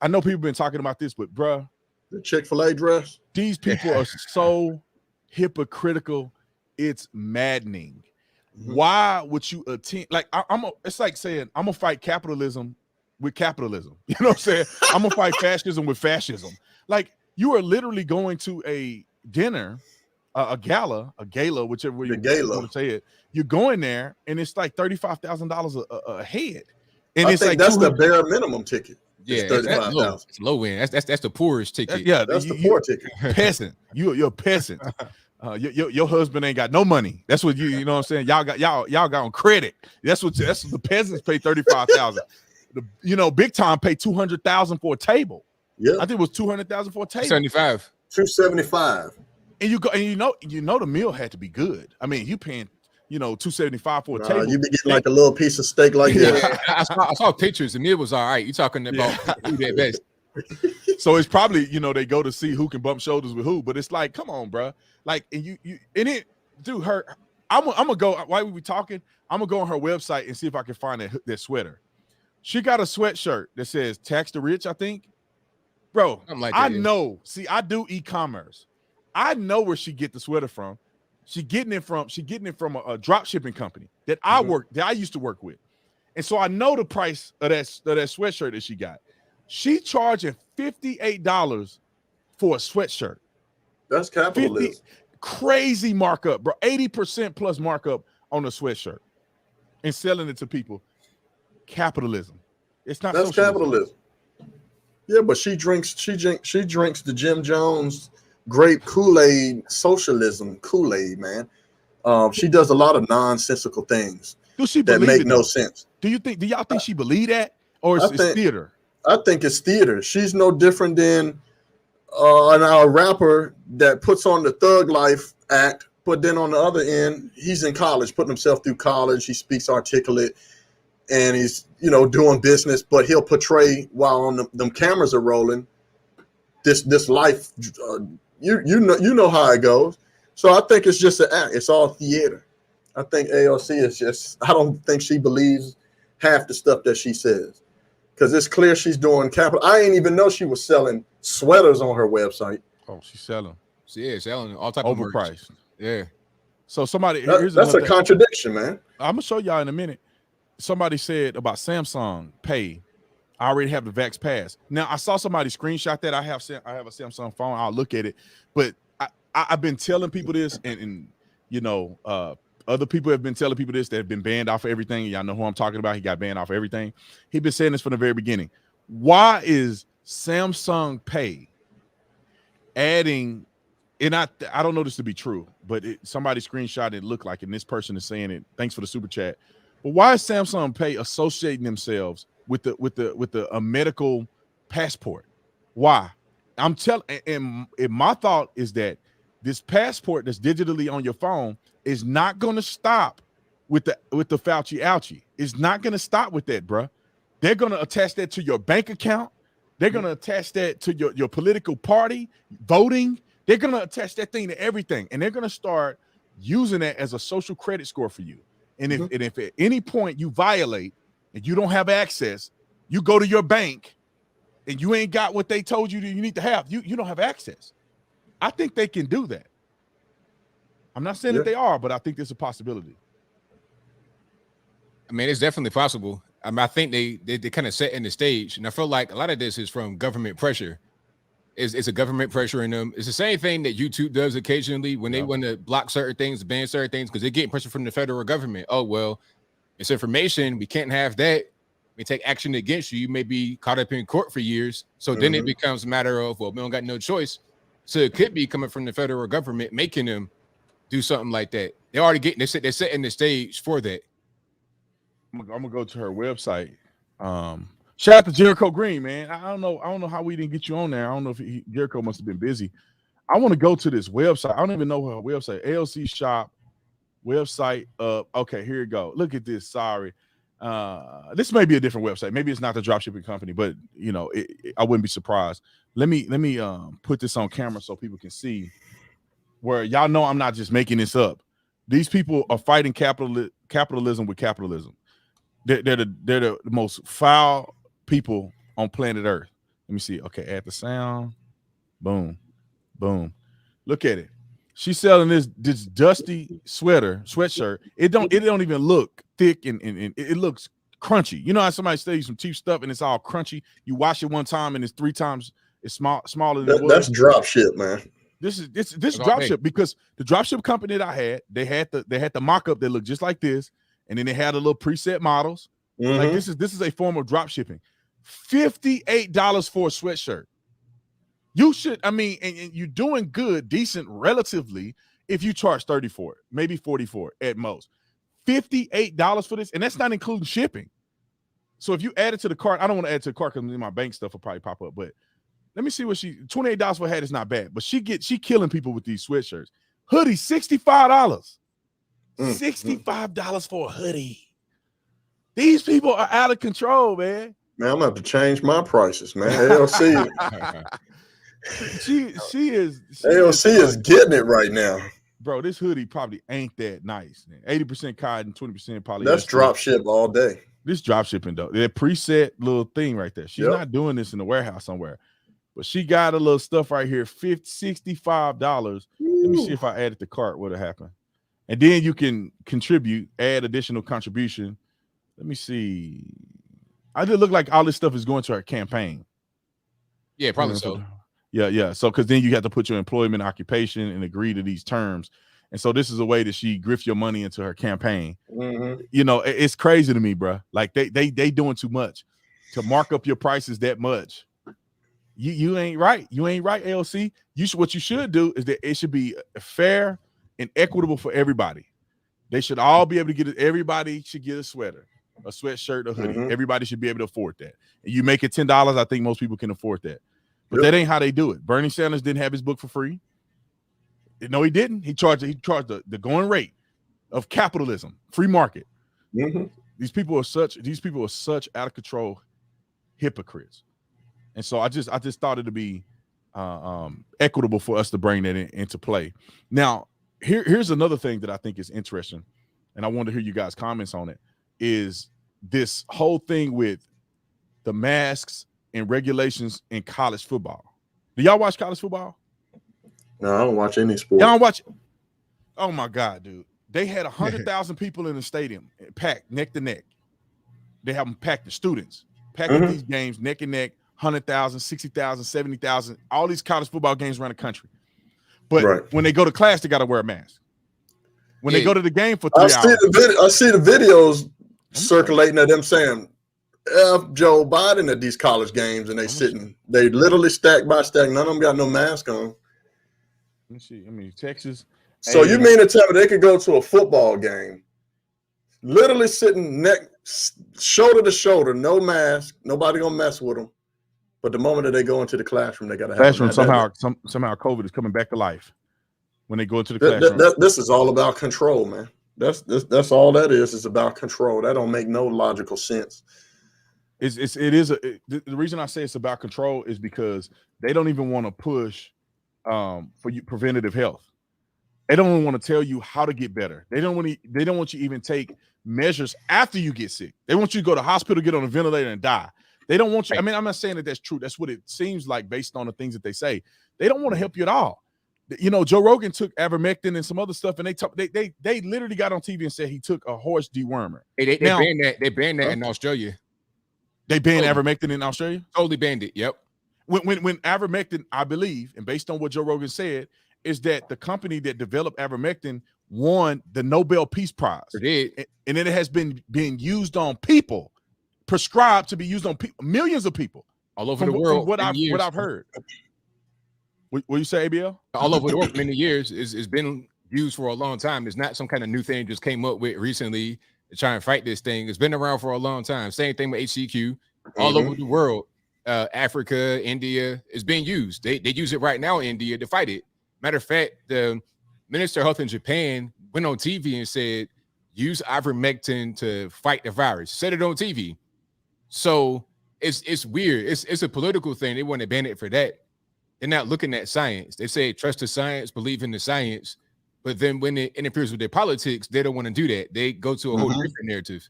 I know people have been talking about this, but bruh. The Chick-fil-A dress. These people are so hypocritical. It's maddening. Why would you attend? Like, it's like saying, I'm going to fight capitalism with capitalism. You know what I'm saying? I'm going to fight fascism with fascism. Like, you are literally going to a dinner, a gala, whichever way you want to say it. You're going there, and it's like $35,000 a head. And I think that's the bare minimum ticket. Yeah, it's low end. That's the poorest ticket. That's the poor ticket. Peasant. You're a peasant. Your husband ain't got no money. That's what you know what I'm saying. Y'all got on credit. That's what the peasants pay $35,000. Big time pay $200,000 for a table. Yeah, I think it was $200,000 for a table. $275. And you know the meal had to be good. I mean, you paying $275 for a table. You be getting like a little piece of steak like that. I saw pictures. The meal was all right. You talking about who that best? So it's probably they go to see who can bump shoulders with who, but it's like, come on, bro. Like, and you and it, dude. I'm gonna go while we were talking. I'm gonna go on her website and see if I can find that sweater. She got a sweatshirt that says "Tax the Rich," I think, bro. I know. See, I do e-commerce. I know where she get the sweater from. She getting it from a drop shipping company that I used to work with, and so I know the price of that sweatshirt that she got. She charging $58 for a sweatshirt. That's capitalism. Crazy markup, bro. 80% plus markup on a sweatshirt and selling it to people. Capitalism. It's not. That's capitalism. Yeah, but she drinks the Jim Jones grape Kool-Aid socialism Kool-Aid, man. She does a lot of nonsensical things that make no sense. Do y'all think she believe that, or is it theater? I think it's theater. She's no different than a rapper that puts on the thug life act, but then on the other end, he's in college, putting himself through college. He speaks articulate, and he's doing business, but he'll portray while on them cameras are rolling this life. You know how it goes. So I think it's just an act. It's all theater. I think AOC is just. I don't think she believes half the stuff that she says, because it's clear she's doing capital. I didn't even know she was selling sweaters on her website. Oh, she's selling. Yeah, selling all type overpriced. Of yeah. So somebody that's a contradiction, man. I'm gonna show y'all in a minute. Somebody said about Samsung Pay. I already have the Vaxx Pass. Now I saw somebody screenshot that. I have a Samsung phone. I'll look at it. But I've been telling people this, and you know, other people have been telling people this that have been banned off of everything. Y'all know who I'm talking about. He got banned off of everything. He's been saying this from the very beginning. Why is Samsung Pay adding? And I don't know this to be true, but somebody screenshot it, looked like it, and this person is saying it. Thanks for the super chat. But why is Samsung Pay associating themselves with a medical passport? Why? I'm telling, and my thought is that this passport that's digitally on your phone is not going to stop with the Fauci Ouchi. It's not going to stop with that, bruh. They're going to attach that to your bank account. They're going to attach that to your political party voting. They're going to attach that thing to everything, and they're going to start using that as a social credit score for you. And if at any point you violate and you don't have access, you go to your bank and you ain't got what they told you you need to have, you don't have access. I think they can do that. I'm not saying that they are, but I think there's a possibility. I mean, it's definitely possible. I mean, I think they kind of set in the stage, and I feel like a lot of this is from government pressure. It's a government pressure in them. It's the same thing that YouTube does occasionally when they want to block certain things, ban certain things, because they're getting pressure from the federal government. Oh, well, it's information. We can't have that. We take action against you. You may be caught up in court for years. So then it becomes a matter of, well, we don't got no choice. So it could be coming from the federal government, making them do something like that. They're already getting, they're setting the stage for that. I'm gonna go to her website. Shout out to Jericho Green, man. I don't know how we didn't get you on there. I don't know if Jericho must have been busy. I want to go to this website. I don't even know her website. AOC shop website. Okay, here you go. Look at this. Sorry. This may be a different website. Maybe it's not the dropshipping company, but you know, I wouldn't be surprised. Let me put this on camera so people can see where y'all know I'm not just making this up. These people are fighting capitalism with capitalism. They're the most foul people on planet Earth. Let me see. Okay, add the sound. Boom, boom. Look at it. She's selling this dusty sweatshirt. It don't even look thick and it looks crunchy. You know how somebody sells you some cheap stuff and it's all crunchy. You wash it one time and it's 3 times it's smaller than it was. That's drop shit, man. This drop ship, because the drop ship company that I had, they had the mock-up that looked just like this, and then they had a little preset models. Like this is a form of drop shipping. $58 for a sweatshirt. You should, I mean, and you're doing good, decent, relatively, if you charge 30 for it, maybe 40 for it at most. $58 for this, and that's not including shipping. So if you add it to the cart, I don't want to add to the cart because my bank stuff will probably pop up, but let me see what $28 for a hat is not bad, but she killing people with these sweatshirts. Hoodie, $65. $65 for a hoodie. These people are out of control, man. Man, I'm gonna have to change my prices, man. AOC. AOC is getting it right now. Bro, this hoodie probably ain't that nice. 80% cotton, 20% polyester. That's drop ship all day. This drop shipping though. That preset little thing right there. She's not doing this in the warehouse somewhere. But she got a little stuff right here, $65. Let me see if I added the cart, what'll happen. And then you can contribute, add additional contribution. Let me see. I did look like all this stuff is going to her campaign. Yeah, probably so. Yeah. So because then you have to put your employment, occupation, and agree to these terms. And so this is a way that she grifts your money into her campaign. You know, it's crazy to me, bro. Like they doing too much to mark up your prices that much. You ain't right. You ain't right, AOC. What you should do is that it should be fair and equitable for everybody. They should all be able to get it. Everybody should get a sweater, a sweatshirt, a hoodie. Everybody should be able to afford that. And you make it $10, I think most people can afford that. But that ain't how they do it. Bernie Sanders didn't have his book for free. No, he didn't. He charged the going rate of capitalism, free market. These people are such out of control hypocrites. And so I just thought it'd be equitable for us to bring that into play. Now, here's another thing that I think is interesting, and I want to hear you guys' comments on it, is this whole thing with the masks and regulations in college football. Do y'all watch college football? No, I don't watch any sport. Y'all don't watch it? Oh my God, dude. They had 100,000 people in the stadium, packed neck to neck. They have them packed, the students packed at these games neck and neck, 100,000, 60,000, 70,000, all these college football games around the country. But when they go to class, they got to wear a mask. When they go to the game for 3 hours. I see the videos circulating of them saying, F Joe Biden at these college games, and they literally stack by stack. None of them got no mask on. Let me see. I mean, Texas. So you mean to tell me they could go to a football game, literally sitting shoulder to shoulder, no mask, nobody gonna mess with them. But the moment that they go into the classroom, they gotta have somehow COVID is coming back to life when they go into the classroom. This is all about control, man. That's all that is. It's about control. That don't make no logical sense. The reason I say it's about control is because they don't even want to push for you preventative health. They don't want to tell you how to get better. They don't want you to even take measures after you get sick. They want you to go to the hospital, get on a ventilator, and die. They don't want you. I mean, I'm not saying that that's true. That's what it seems like based on the things that they say. They don't want to help you at all. You know, Joe Rogan took Ivermectin and some other stuff, and they literally got on TV and said he took a horse dewormer. They banned that in Australia. They banned Ivermectin in Australia? Totally banned it. Yep. When Ivermectin, I believe, and based on what Joe Rogan said, is that the company that developed Ivermectin won the Nobel Peace Prize. It did. And it has been being used on people, prescribed to be used on millions of people all over the world. What I've heard. What you say, ABL? All over the world, many years. It's been used for a long time. It's not some kind of new thing just came up with recently to try and fight this thing. It's been around for a long time. Same thing with HCQ. All over the world. Africa, India, is being used. They use it right now in India to fight it. Matter of fact, the Minister of Health in Japan went on TV and said, use ivermectin to fight the virus. Said it on TV. So it's weird. It's a political thing. They want to ban it for that. They're not looking at science. They say trust the science, believe in the science. But then when it interferes with their politics, they don't want to do that. They go to a whole different narrative.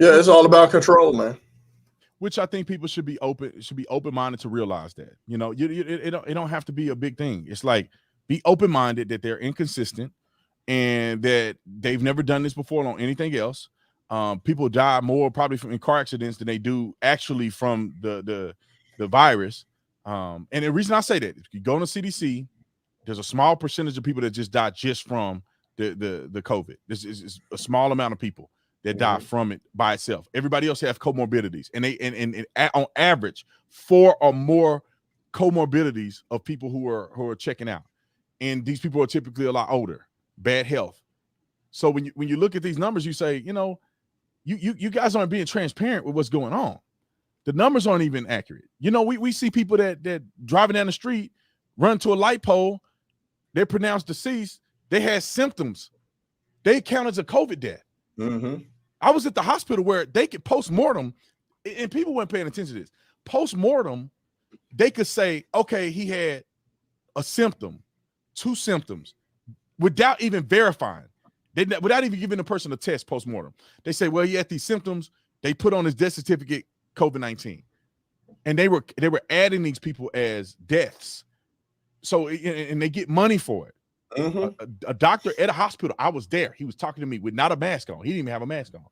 Yeah, it's all about control, man. Which I think people should be open-minded to realize that. You know, it don't have to be a big thing. It's like, be open-minded that they're inconsistent and that they've never done this before on anything else. People die more probably in car accidents than they do actually from the virus. And the reason I say that, if you go on the CDC, there's a small percentage of people that just die just from the COVID. This is a small amount of people that die from it by itself. Everybody else have comorbidities, and on average, 4 or more comorbidities of people who are checking out, and these people are typically a lot older, bad health. So when you look at these numbers, you say, you know, you guys aren't being transparent with what's going on. The numbers aren't even accurate. You know, we see people that driving down the street, run to a light pole, they're pronounced deceased. They had symptoms. They count as a COVID death. I was at the hospital where they could post-mortem, and people weren't paying attention to this. Post-mortem, they could say, okay, he had a symptom, 2 symptoms, without even verifying. Without even giving the person a test post-mortem. They say, well, he had these symptoms. They put on his death certificate COVID-19. And they were adding these people as deaths. So, and they get money for it. A doctor at a hospital, I was there. He was talking to me with not a mask on. He didn't even have a mask on.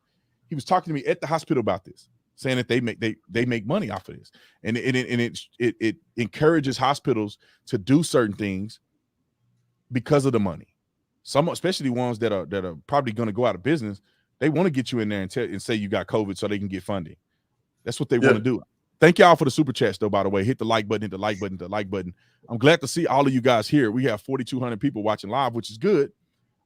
He was talking to me at the hospital about this, saying that they make money off of this, and it encourages hospitals to do certain things because of the money. Some, especially ones that are probably going to go out of business, they want to get you in there and say you got COVID so they can get funding. That's what they want to do. Thank y'all for the super chats, though, by the way. Hit the like button, hit the like button, hit the like button. I'm glad to see all of you guys here. We have 4,200 people watching live, which is good.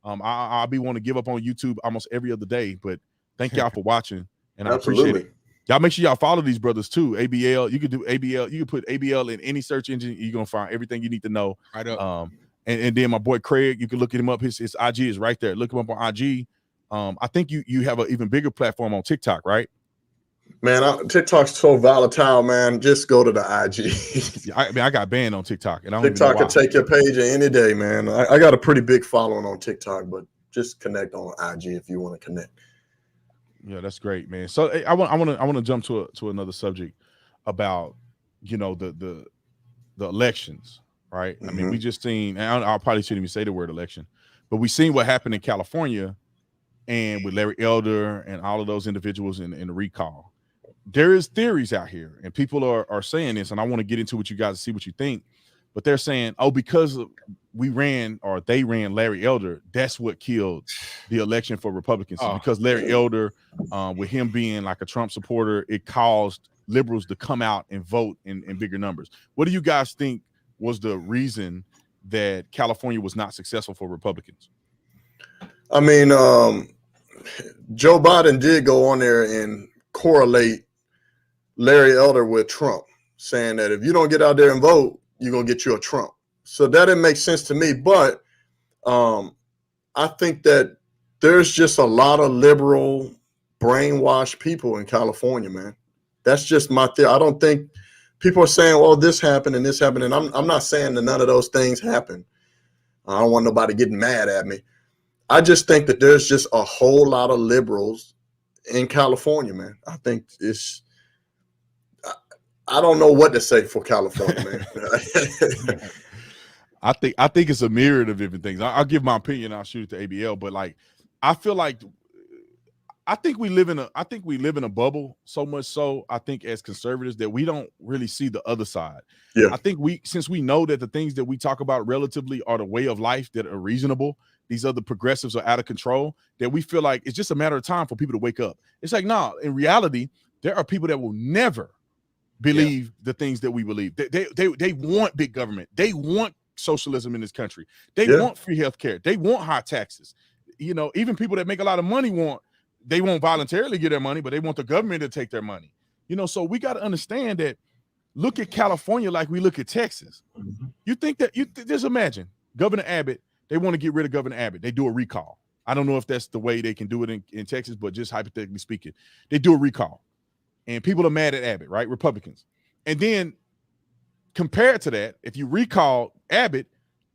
I'll be wanting to give up on YouTube almost every other day, but thank y'all for watching, and I appreciate it. Y'all make sure y'all follow these brothers, too. ABL, you can do ABL. You can put ABL in any search engine. You're going to find everything you need to know. Right up. And then my boy Craig, you can look at him up. His IG is right there. Look him up on IG. I think you have an even bigger platform on TikTok, right? Man, TikTok's so volatile, man. Just go to the IG. Yeah, I mean, I got banned on TikTok, and I don't TikTok even know can take your page any day, man. I got a pretty big following on TikTok, but just connect on IG if you want to connect. Yeah, that's great, man. So I want to jump to another subject about, you know, the elections, right? I mean, we just seen, and I probably shouldn't even say the word election, but we seen what happened in California and with Larry Elder and all of those individuals in the recall. There is theories out here, and people are saying this, and I want to get into what you guys see what you think. But they're saying, oh, because we ran or they ran Larry Elder, that's what killed the election for Republicans. Because Larry Elder, with him being like a Trump supporter, it caused liberals to come out and vote in bigger numbers. What do you guys think was the reason that California was not successful for Republicans? I mean, Joe Biden did go on there and correlate Larry Elder with Trump, saying that if you don't get out there and vote, you're going to get you a Trump. So that didn't make sense to me. But I think that there's just a lot of liberal brainwashed people in California, man. That's just my theory. I don't think people are saying, well, this happened and this happened. And I'm not saying that none of those things happen. I don't want nobody getting mad at me. I just think that there's just a whole lot of liberals in California, man. I think I don't know what to say for California, man. I think it's a myriad of different things. I'll give my opinion. I'll shoot it to ABL, but like, I feel like I think we live in a bubble so much so I think as conservatives that we don't really see the other side. Yeah. I think since we know that the things that we talk about relatively are the way of life that are reasonable, these other progressives are out of control, that we feel like it's just a matter of time for people to wake up. It's like, no, in reality, there are people that will never believe the things that we believe. They want big government. They want socialism in this country. They want free healthcare. They want high taxes. You know, even people that make a lot of money they won't voluntarily get their money, but they want the government to take their money. You know, so we got to understand that. Look at California like we look at Texas. You think that just imagine Governor Abbott, they want to get rid of Governor Abbott. They do a recall. I don't know if that's the way they can do it in Texas, but just hypothetically speaking, they do a recall. And people are mad at Abbott, right? Republicans. And then compared to that, if you recall Abbott,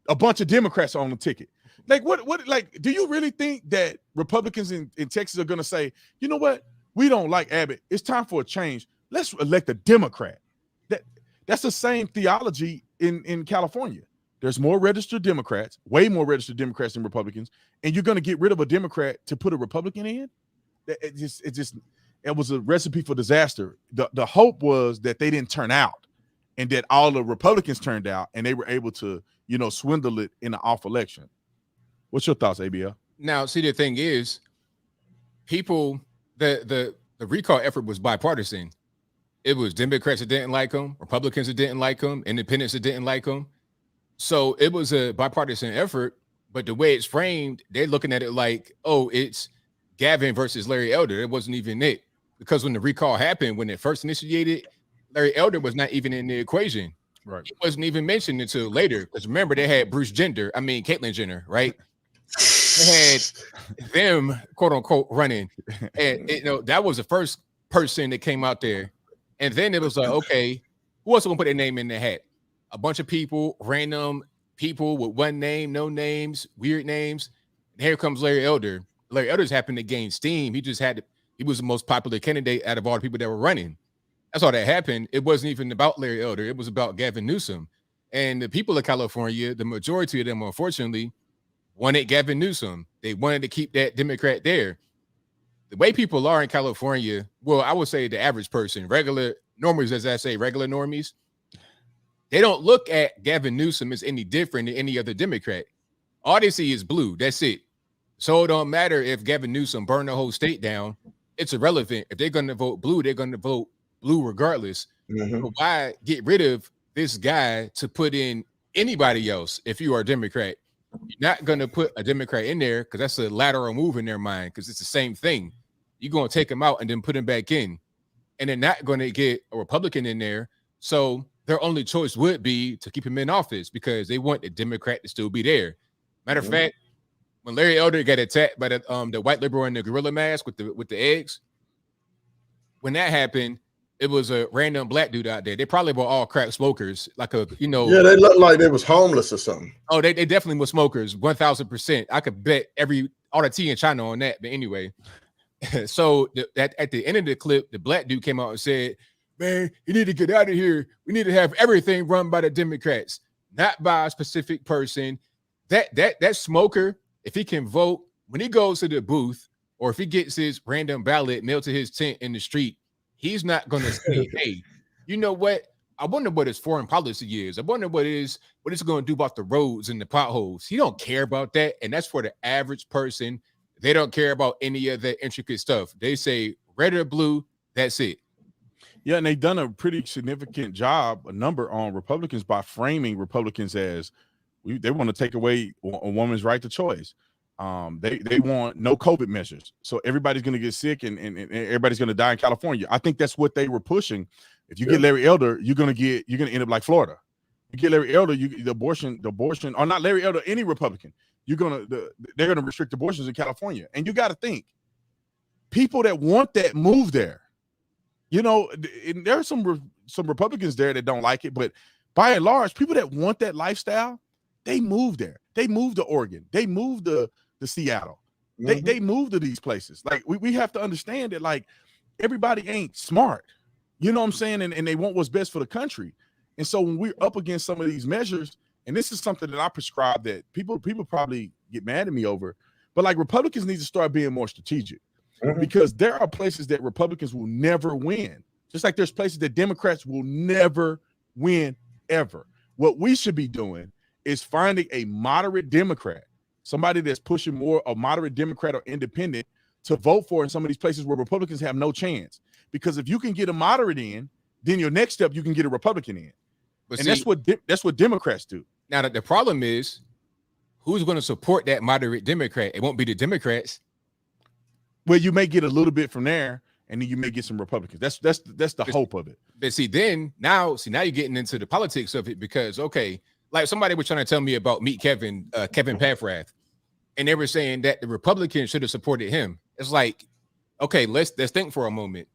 a bunch of Democrats are on the ticket. Like like, do you really think that Republicans in Texas are going to say, you know what? We don't like Abbott. It's time for a change. Let's elect a Democrat. That's the same theology in California. There's more registered Democrats, way more registered Democrats than Republicans. And you're going to get rid of a Democrat to put a Republican in? It was a recipe for disaster. The hope was that they didn't turn out and that all the Republicans turned out and they were able to, you know, swindle it in an off election. What's your thoughts, ABL? Now, see, the thing is, people, the recall effort was bipartisan. It was Democrats that didn't like him, Republicans that didn't like him, independents that didn't like him. So it was a bipartisan effort, but the way it's framed, they're looking at it like, oh, it's Gavin versus Larry Elder. It wasn't even it. Because when the recall happened, when it first initiated, Larry Elder was not even in the equation. Right. He wasn't even mentioned until later. Because remember, they had Caitlyn Jenner, right? They had them, quote unquote, running. And that was the first person that came out there. And then it was like, okay, who else gonna put their name in the hat? A bunch of people, random people with one name, no names, weird names. And here comes Larry Elder. Larry Elder's happened to gain steam. He was the most popular candidate out of all the people that were running. That's all that happened. It wasn't even about Larry Elder. It was about Gavin Newsom. And the people of California, the majority of them, unfortunately, wanted Gavin Newsom. They wanted to keep that Democrat there. The way people are in California, well, I would say the average person, regular normies, as I say, regular normies, they don't look at Gavin Newsom as any different than any other Democrat. All they see is blue. That's it. So it don't matter if Gavin Newsom burned the whole state down. It's irrelevant. If they're going to vote blue, they're going to vote blue regardless. So why get rid of this guy to put in anybody else if you are a Democrat? You're not going to put a Democrat in there because that's a lateral move in their mind because it's the same thing. You're going to take him out and then put him back in. And they're not going to get a Republican in there. So their only choice would be to keep him in office because they want the Democrat to still be there. Matter of fact, when Larry Elder got attacked by the white liberal in the gorilla mask with the eggs, when that happened, it was a random black dude out there. They probably were all crack smokers, like a Yeah, they looked like they was homeless or something. Oh, they definitely were smokers, 1,000%. I could bet all the tea in China on that. But anyway, so at the end of the clip, the black dude came out and said, "Man, you need to get out of here. We need to have everything run by the Democrats, not by a specific person." That smoker, if he can vote, when he goes to the booth, or if he gets his random ballot mailed to his tent in the street, he's not going to say, "Hey, you know what? I wonder what his foreign policy is. I wonder what it's going to do about the roads and the potholes." He don't care about that, and that's for the average person. They don't care about any of that intricate stuff. They say red or blue, that's it. Yeah, and they've done a pretty significant job, a number on Republicans by framing Republicans as they want to take away a woman's right to choice. They want no COVID measures, so everybody's going to get sick and everybody's going to die in California. I think that's what they were pushing. If you get Larry Elder, you're going to end up like Florida. You get Larry Elder, the abortion, or not Larry Elder, any Republican, they're going to restrict abortions in California. And you got to think, people that want that move there. You know, and there are some Republicans there that don't like it, but by and large, people that want that lifestyle, they move there. They move to Oregon. They move to Seattle. Mm-hmm. They move to these places. Like we have to understand that like everybody ain't smart. You know what I'm saying? And they want what's best for the country. And so when we're up against some of these measures, and this is something that I prescribe that people probably get mad at me over, but like Republicans need to start being more strategic. Mm-hmm. Because there are places that Republicans will never win. Just like there's places that Democrats will never win ever. What we should be doing is finding a moderate Democrat, somebody that's pushing more a moderate Democrat or independent to vote for in some of these places where Republicans have no chance. Because if you can get a moderate in, then your next step, you can get a Republican in. But and see, that's what Democrats do. Now, the problem is, who's going to support that moderate Democrat? It won't be the Democrats. Well, you may get a little bit from there, and then you may get some Republicans. That's the hope of it. But now you're getting into the politics of it because, okay, like somebody was trying to tell me about Meet Kevin Paffrath, and they were saying that the Republicans should have supported him. It's like, okay, let's think for a moment.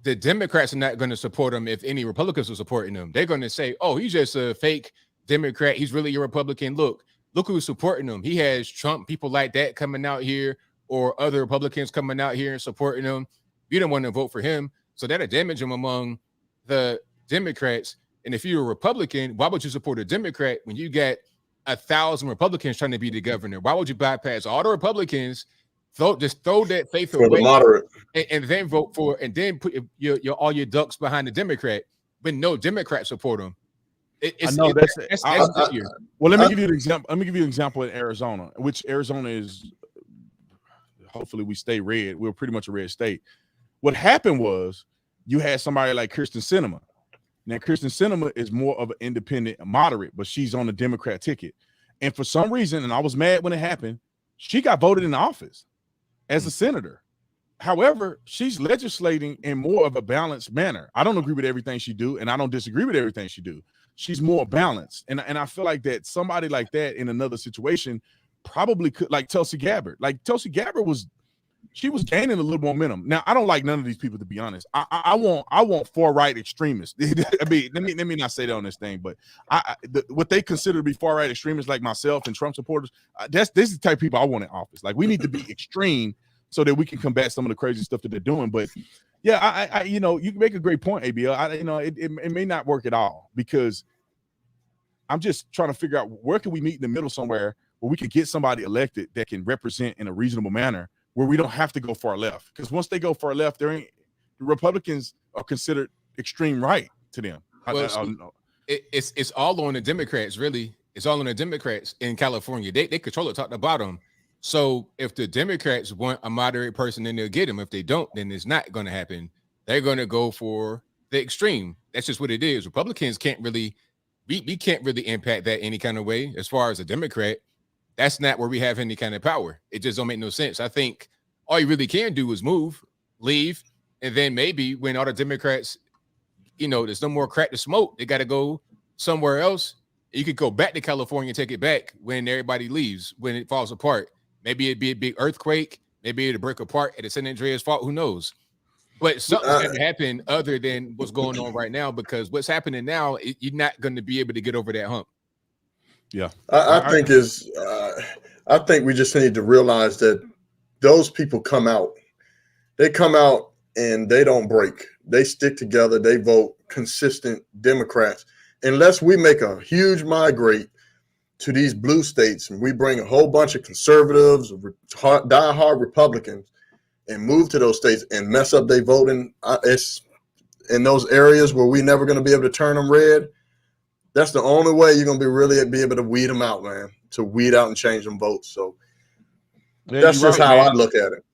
The Democrats are not going to support him if any Republicans are supporting him. They're going to say, oh, he's just a fake Democrat. He's really a Republican. Look who's supporting him. He has Trump, people like that coming out here, or other Republicans coming out here and supporting him. You don't want to vote for him. So that'll damage him among the Democrats. And if you're a Republican, why would you support a Democrat when you got 1,000 Republicans trying to be the governor? Why would you bypass all the Republicans, just throw that faith for away the moderate and then vote for, and then put all your ducks behind the Democrat, but no Democrat support him? Well, let me give you an example. Let me give you an example in Arizona, which Arizona is. Hopefully we stay red. We're pretty much a red state. What happened was you had somebody like Kirsten Sinema. Now, Kirsten Sinema is more of an independent moderate, but she's on the Democrat ticket. And for some reason, and I was mad when it happened, she got voted in office as a senator. However, she's legislating in more of a balanced manner. I don't agree with everything she do, and I don't disagree with everything she do. She's more balanced. And I feel like that somebody like that in another situation probably could, like Tulsi Gabbard. Like Tulsi Gabbard was gaining a little momentum. Now, I don't like none of these people, to be honest. I want far right extremists. I mean, let me not say that on this thing, but what they consider to be far right extremists, like myself and Trump supporters, this is the type of people I want in office. Like we need to be extreme so that we can combat some of the crazy stuff that they're doing. But yeah, I you know, you make a great point, ABL. It may not work at all because I'm just trying to figure out where can we meet in the middle somewhere where we can get somebody elected that can represent in a reasonable manner where we don't have to go far left. Because once they go far left, the Republicans are considered extreme right to them. Well, it's all on the Democrats, really. It's all on the Democrats in California. They control it top to bottom. So if the Democrats want a moderate person, then they'll get him. If they don't, then it's not going to happen. They're going to go for the extreme. That's just what it is. Republicans can't really, we can't really impact that any kind of way. As far as a Democrat, that's not where we have any kind of power. It just don't make no sense. I think all you really can do is move, leave, and then maybe when all the Democrats, there's no more crack to smoke, they got to go somewhere else. You could go back to California and take it back when everybody leaves, when it falls apart. Maybe it'd be a big earthquake. Maybe it'd break apart at the San Andreas fault. Who knows? But something's going to happen other than what's going on right now, because what's happening now, you're not going to be able to get over that hump. Yeah, I think we just need to realize that those people come out. They come out and they don't break. They stick together. They vote consistent Democrats. Unless we make a huge migrate to these blue states and we bring a whole bunch of conservatives, diehard Republicans, and move to those states and mess up their voting, it's in those areas where we're never going to be able to turn them red. That's the only way you're going to really be able to weed them out, man, to weed out and change them votes. So that's just how I look at it.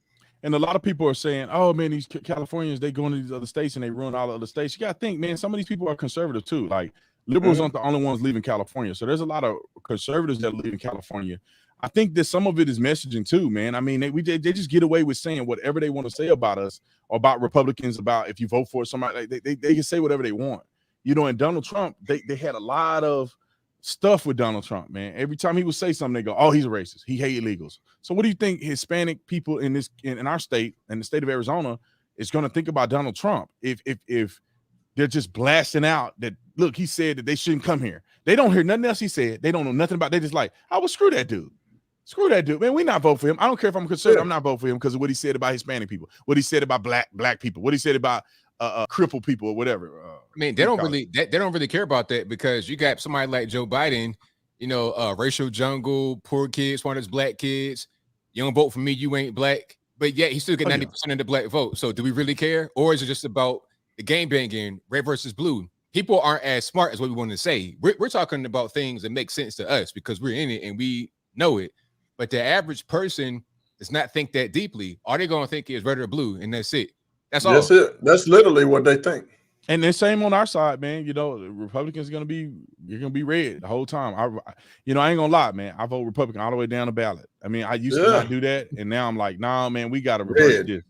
And a lot of people are saying, oh, man, these Californians, they go into these other states and they ruin all the other states. You got to think, man, some of these people are conservative too. Like, liberals aren't the only ones leaving California. So there's a lot of conservatives that are leaving California. I think that some of it is messaging too, man. I mean, they just get away with saying whatever they want to say about us or about Republicans, about if you vote for somebody, they can say whatever they want. You know, and Donald Trump, they had a lot of stuff with Donald Trump, man. Every time he would say something, they go, oh, he's a racist. He hates illegals. So what do you think Hispanic people in our state, in the state of Arizona, is going to think about Donald Trump if they're just blasting out that, look, he said that they shouldn't come here. They don't hear nothing else he said. They don't know nothing about it. They just like, I will screw that dude. Screw that dude, man. We not vote for him. I don't care if I'm conservative. I'm not voting for him because of what he said about Hispanic people, what he said about black people, what he said about crippled people or whatever. I mean, they don't really care about that, because you got somebody like Joe Biden, you know, racial jungle, poor kids, one of his black kids. You don't vote for me, you ain't black. But yet he still get 90% of the black vote. So do we really care, or is it just about the game banging, red versus blue? People aren't as smart as what we want to say. We're talking about things that make sense to us because we're in it and we know it. But the average person does not think that deeply. All they're going to think is red or blue, and that's it. That's all. That's it. That's literally what they think. And the same on our side, man. You know, the Republicans you're gonna be red the whole time. I ain't gonna lie, man. I vote Republican all the way down the ballot. I mean, I used to not do that, and now I'm like, nah, man, we gotta reverse this.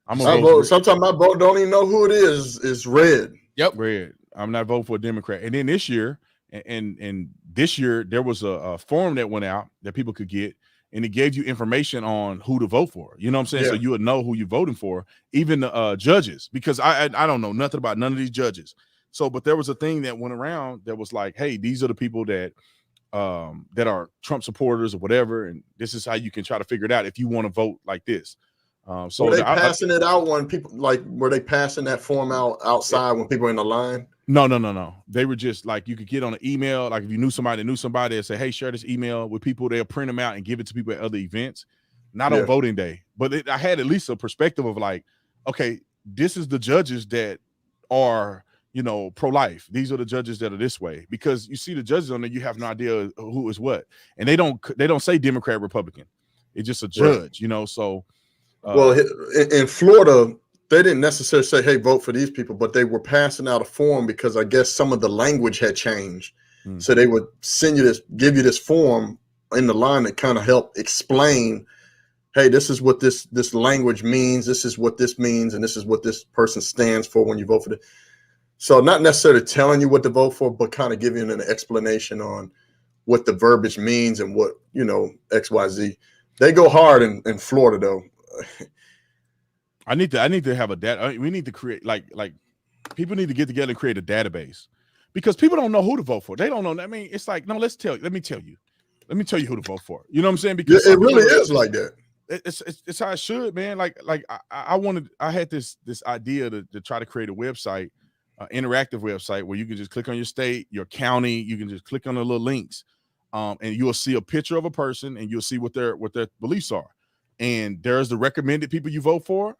I'm gonna vote. Sometimes my vote don't even know who it is. It's red. Yep, red. I'm not voting for a Democrat. And then this year, and this year there was a form that went out that people could get, and it gave you information on who to vote for. You know what I'm saying? Yeah. So you would know who you're voting for, even the judges, because I don't know nothing about none of these judges. So, but there was a thing that went around that was like, hey, these are the people that are Trump supporters or whatever, and this is how you can try to figure it out if you want to vote like this. So were they passing it out when people were they passing that form out outside when people were in the line? No. They were just like, you could get on an email. Like if you knew somebody and say, hey, share this email with people. They'll print them out and give it to people at other events, not on voting day. But I had at least a perspective of like, okay, this is the judges that are, you know, pro-life. These are the judges that are this way, because you see the judges on there, you have no idea who is what. And they don't say Democrat, Republican. It's just a judge, you know, so. Well, in Florida, they didn't necessarily say, hey, vote for these people, but they were passing out a form because I guess some of the language had changed. So they would give you this form in the line that kind of help explain, hey, this is what this language means. This is what this means. And this is what this person stands for when you vote for them. So not necessarily telling you what to vote for, but kind of giving an explanation on what the verbiage means and what, you know, X, Y, Z. They go hard in Florida, though. I need to have a data. We need to create like people need to get together and create a database, because people don't know who to vote for. They don't know. I mean, it's like, no, let me tell you who to vote for. You know what I'm saying? Because it really is like that. It's how it should, man. Like I had this idea to try to create a website, interactive website where you can just click on your state, your county. You can just click on the little links, and you'll see a picture of a person, and you'll see what their beliefs are. And there's the recommended people you vote for,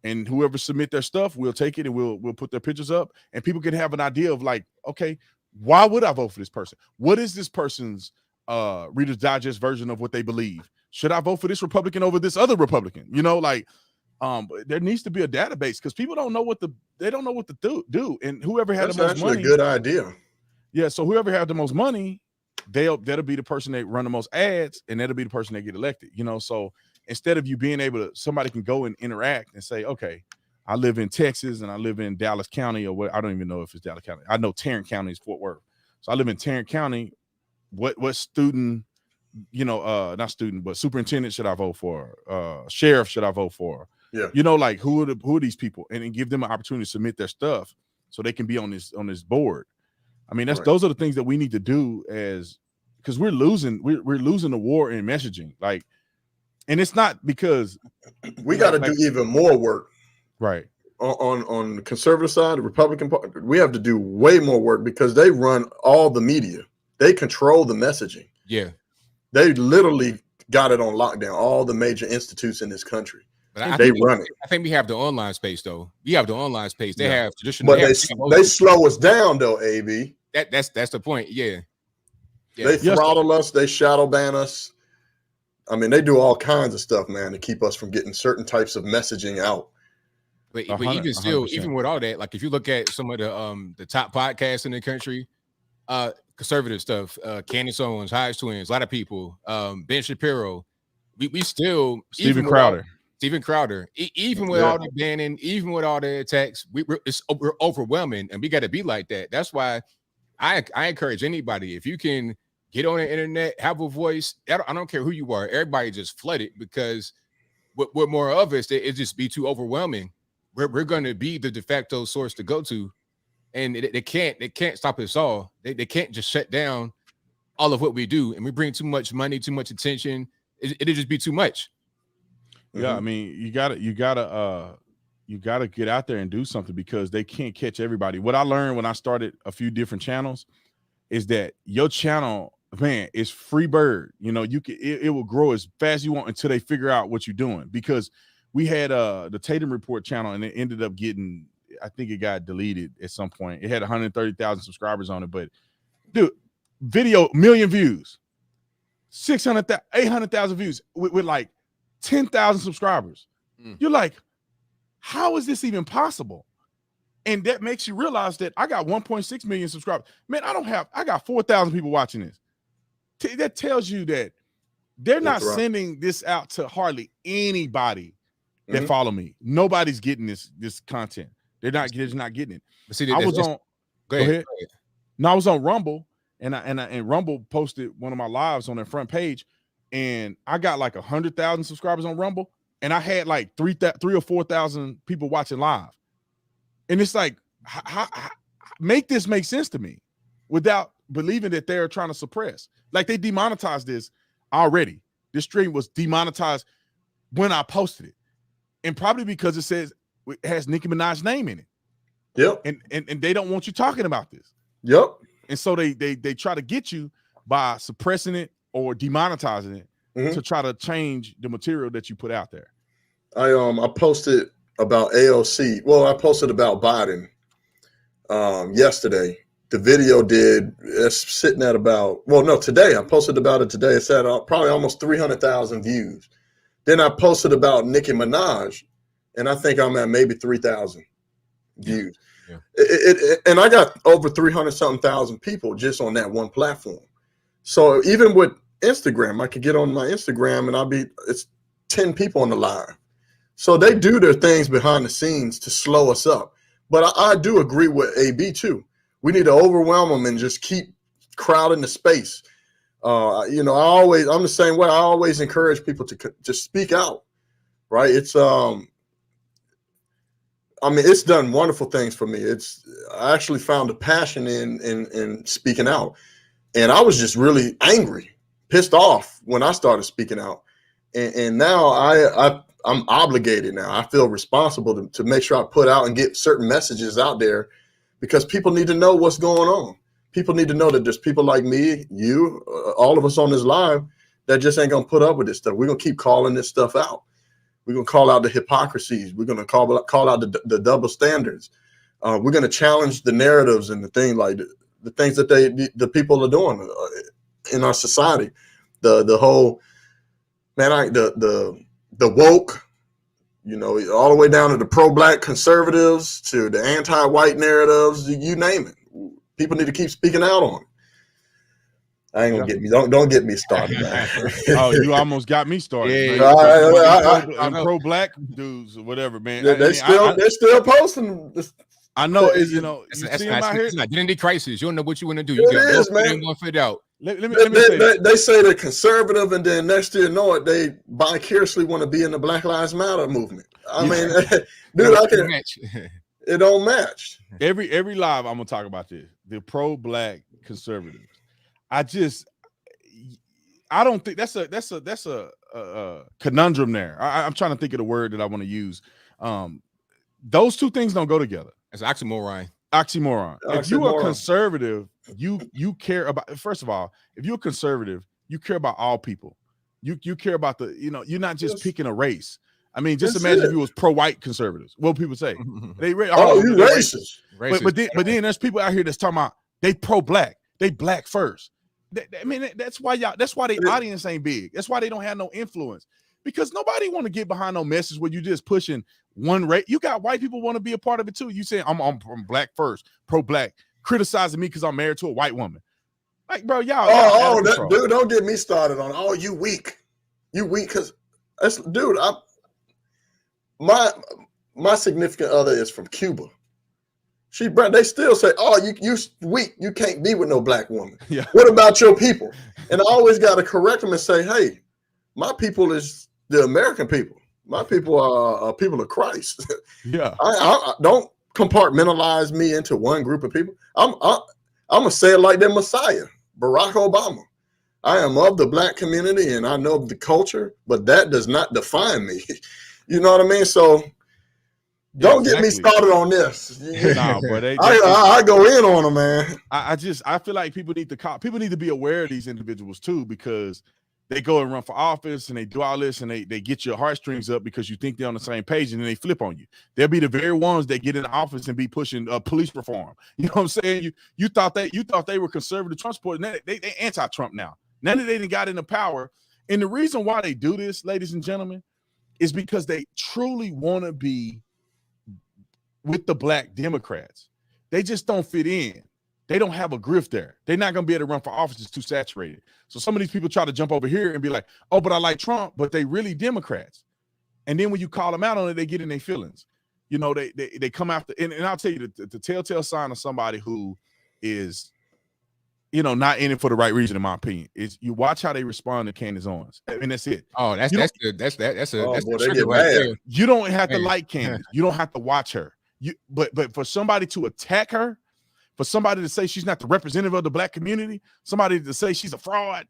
and whoever submit their stuff, we'll take it and we'll put their pictures up, and people can have an idea of like, okay, why would I vote for this person? What is this person's Reader's Digest version of what they believe? Should I vote for this Republican over this other Republican? You know, like there needs to be a database, because people don't know what to do. And whoever had the most money, a good idea. Yeah, so whoever had the most money, that'll be the person that run the most ads, and that'll be the person that get elected. You know, so instead of you being able to, somebody can go and interact and say, okay, I live in Texas and I live in Dallas County, or what, I don't even know if it's Dallas County. I know Tarrant County is Fort Worth. So I live in Tarrant County. What student, you know, not student, but superintendent should I vote for? Sheriff should I vote for? Yeah. You know, like who are these people, and then give them an opportunity to submit their stuff so they can be on this board. I mean, those are the things that we need to do because we're losing the war in messaging. Like, and it's not because we got to do even more work. Right. On the conservative side, the Republican Party, we have to do way more work because they run all the media. They control the messaging. Yeah. They literally got it on lockdown, all the major institutes in this country. But they run it. I think we have the online space, though. We have the online space. They have traditional. But they slow us down, though, AB. That's the point. Yeah. They throttle us. They shadow ban us. I mean, they do all kinds of stuff, man, to keep us from getting certain types of messaging out. But even still, 100%. Even with all that, like if you look at some of the top podcasts in the country, conservative stuff, Candace Owens, Hodge Twins, a lot of people, Ben Shapiro, we still Steven Crowder, even with all the banning, even with all the attacks, we're overwhelming, and we got to be like that. That's why I encourage anybody, if you can get on the internet, have a voice. I don't care who you are. Everybody just flood it, because with more of us, it just be too overwhelming. We're going to be the de facto source to go to, and they can't stop us all. They can't just shut down all of what we do, and we bring too much money, too much attention. It'll just be too much. Yeah, I mean, you gotta get out there and do something, because they can't catch everybody. What I learned when I started a few different channels is that your channel, man, is free bird. You know, it will grow as fast as you want until they figure out what you're doing. Because we had the Tatum Report channel, and it ended up getting, I think it got deleted at some point. It had 130,000 subscribers on it, but dude, video, 1 million views, 600,000, 800,000 views with like 10,000 subscribers. You're like, how is this even possible? And that makes you realize that I got 1.6 million subscribers. Man, I got 4,000 people watching this. That tells you that they're not sending this out to hardly anybody that follow me. Nobody's getting this content. They're not getting it. But see, I was on. Go ahead. No, I was on Rumble, and Rumble posted one of my lives on their front page, and I got like 100,000 subscribers on Rumble, and I had like 3,000 or 4,000 people watching live. And it's like, make this make sense to me without believing that they're trying to suppress. Like, they demonetized this already. This stream was demonetized when I posted it, and probably because it has Nicki Minaj's name in it. Yep. And they don't want you talking about this. Yep. And so they try to get you by suppressing it or demonetizing it to try to change the material that you put out there. I posted about AOC. Well, I posted about Biden yesterday. The video it's sitting at about, today. I posted about it today. It's at probably almost 300,000 views. Then I posted about Nicki Minaj, and I think I'm at maybe 3,000 views. Yeah. And I got over 300-something thousand people just on that one platform. So even with Instagram, I could get on my Instagram and it's 10 people on the live. So they do their things behind the scenes to slow us up. But I do agree with AB too. We need to overwhelm them and just keep crowding the space. I'm the same way. I always encourage people to just speak out, right? It's it's done wonderful things for me. I actually found a passion in speaking out, and I was just really angry, pissed off when I started speaking out, and now I'm obligated now. I feel responsible to make sure I put out and get certain messages out there, because people need to know what's going on. People need to know that there's people like me, you, all of us on this live that just ain't gonna put up with this stuff. We're gonna keep calling this stuff out. We're gonna call out the hypocrisies. We're gonna call out the double standards. We're gonna challenge the narratives and the things that the people are doing in our society. The whole the woke, all the way down to the pro-black conservatives, to the anti-white narratives, you name it. People need to keep speaking out on it. I ain't gonna get me. Don't get me started. Oh, you almost got me started. Yeah. Pro-black dudes or whatever, man. They're still posting. I know. It's an identity crisis. You don't know what you want to do. You got to fit out. Let me say this. They say they're conservative, and then next year, know it, they vicariously want to be in the Black Lives Matter movement. I mean, dude, it don't match. Every live, I'm gonna talk about this. The pro-black conservatives. I don't think that's a conundrum there. I'm trying to think of the word that I want to use. Those two things don't go together. It's oxymoron. If you are conservative, you care about, first of all, if you're conservative, you care about all people. You care about you're not just picking a race. I mean, just imagine if you was pro-white conservatives. What would people say? You racist. But then there's people out here that's talking about they pro-black. They black first. I mean, that's why their audience ain't big. That's why they don't have no influence. Because nobody want to get behind no message where you just pushing one race. You got white people want to be a part of it too. You saying I'm black first, pro-black, criticizing me because I'm married to a white woman. Like, bro, y'all. Dude, don't get me started on. Oh, you weak, because that's, dude. My significant other is from Cuba. They still say, oh, you weak, you can't be with no black woman. Yeah. What about your people? And I always got to correct them and say, hey, my people is the American people. My people are people of Christ. Yeah. I don't compartmentalize me into one group of people. I'm gonna say it like the Messiah, Barack Obama. I am of the black community and I know the culture, but that does not define me. You know what I mean? So don't get me started on this. Nah, but I go in on them, man. I feel like people need to be aware of these individuals too, because they go and run for office and they do all this and they get your heartstrings up because you think they're on the same page, and then they flip on you. They'll be the very ones that get in the office and be pushing police reform. You know what I'm saying? You thought they were conservative Trump supporters. They anti-Trump now. Now that they done got into power. And the reason why they do this, ladies and gentlemen, is because they truly want to be with the black Democrats. They just don't fit in. They don't have a grift there. They're not going to be able to run for office. It's too saturated. So some of these people try to jump over here and be like, oh, but I like Trump, but they really Democrats. And then when you call them out on it, they get in their feelings. You know, they come after, and I'll tell you the telltale sign of somebody who is, not in it for the right reason, in my opinion, is you watch how they respond to Candace Owens. I mean, that's it. Oh, that's the trigger right there. You don't have to like Candace. You don't have to watch her. But for somebody to attack her, for somebody to say she's not the representative of the black community, somebody to say she's a fraud,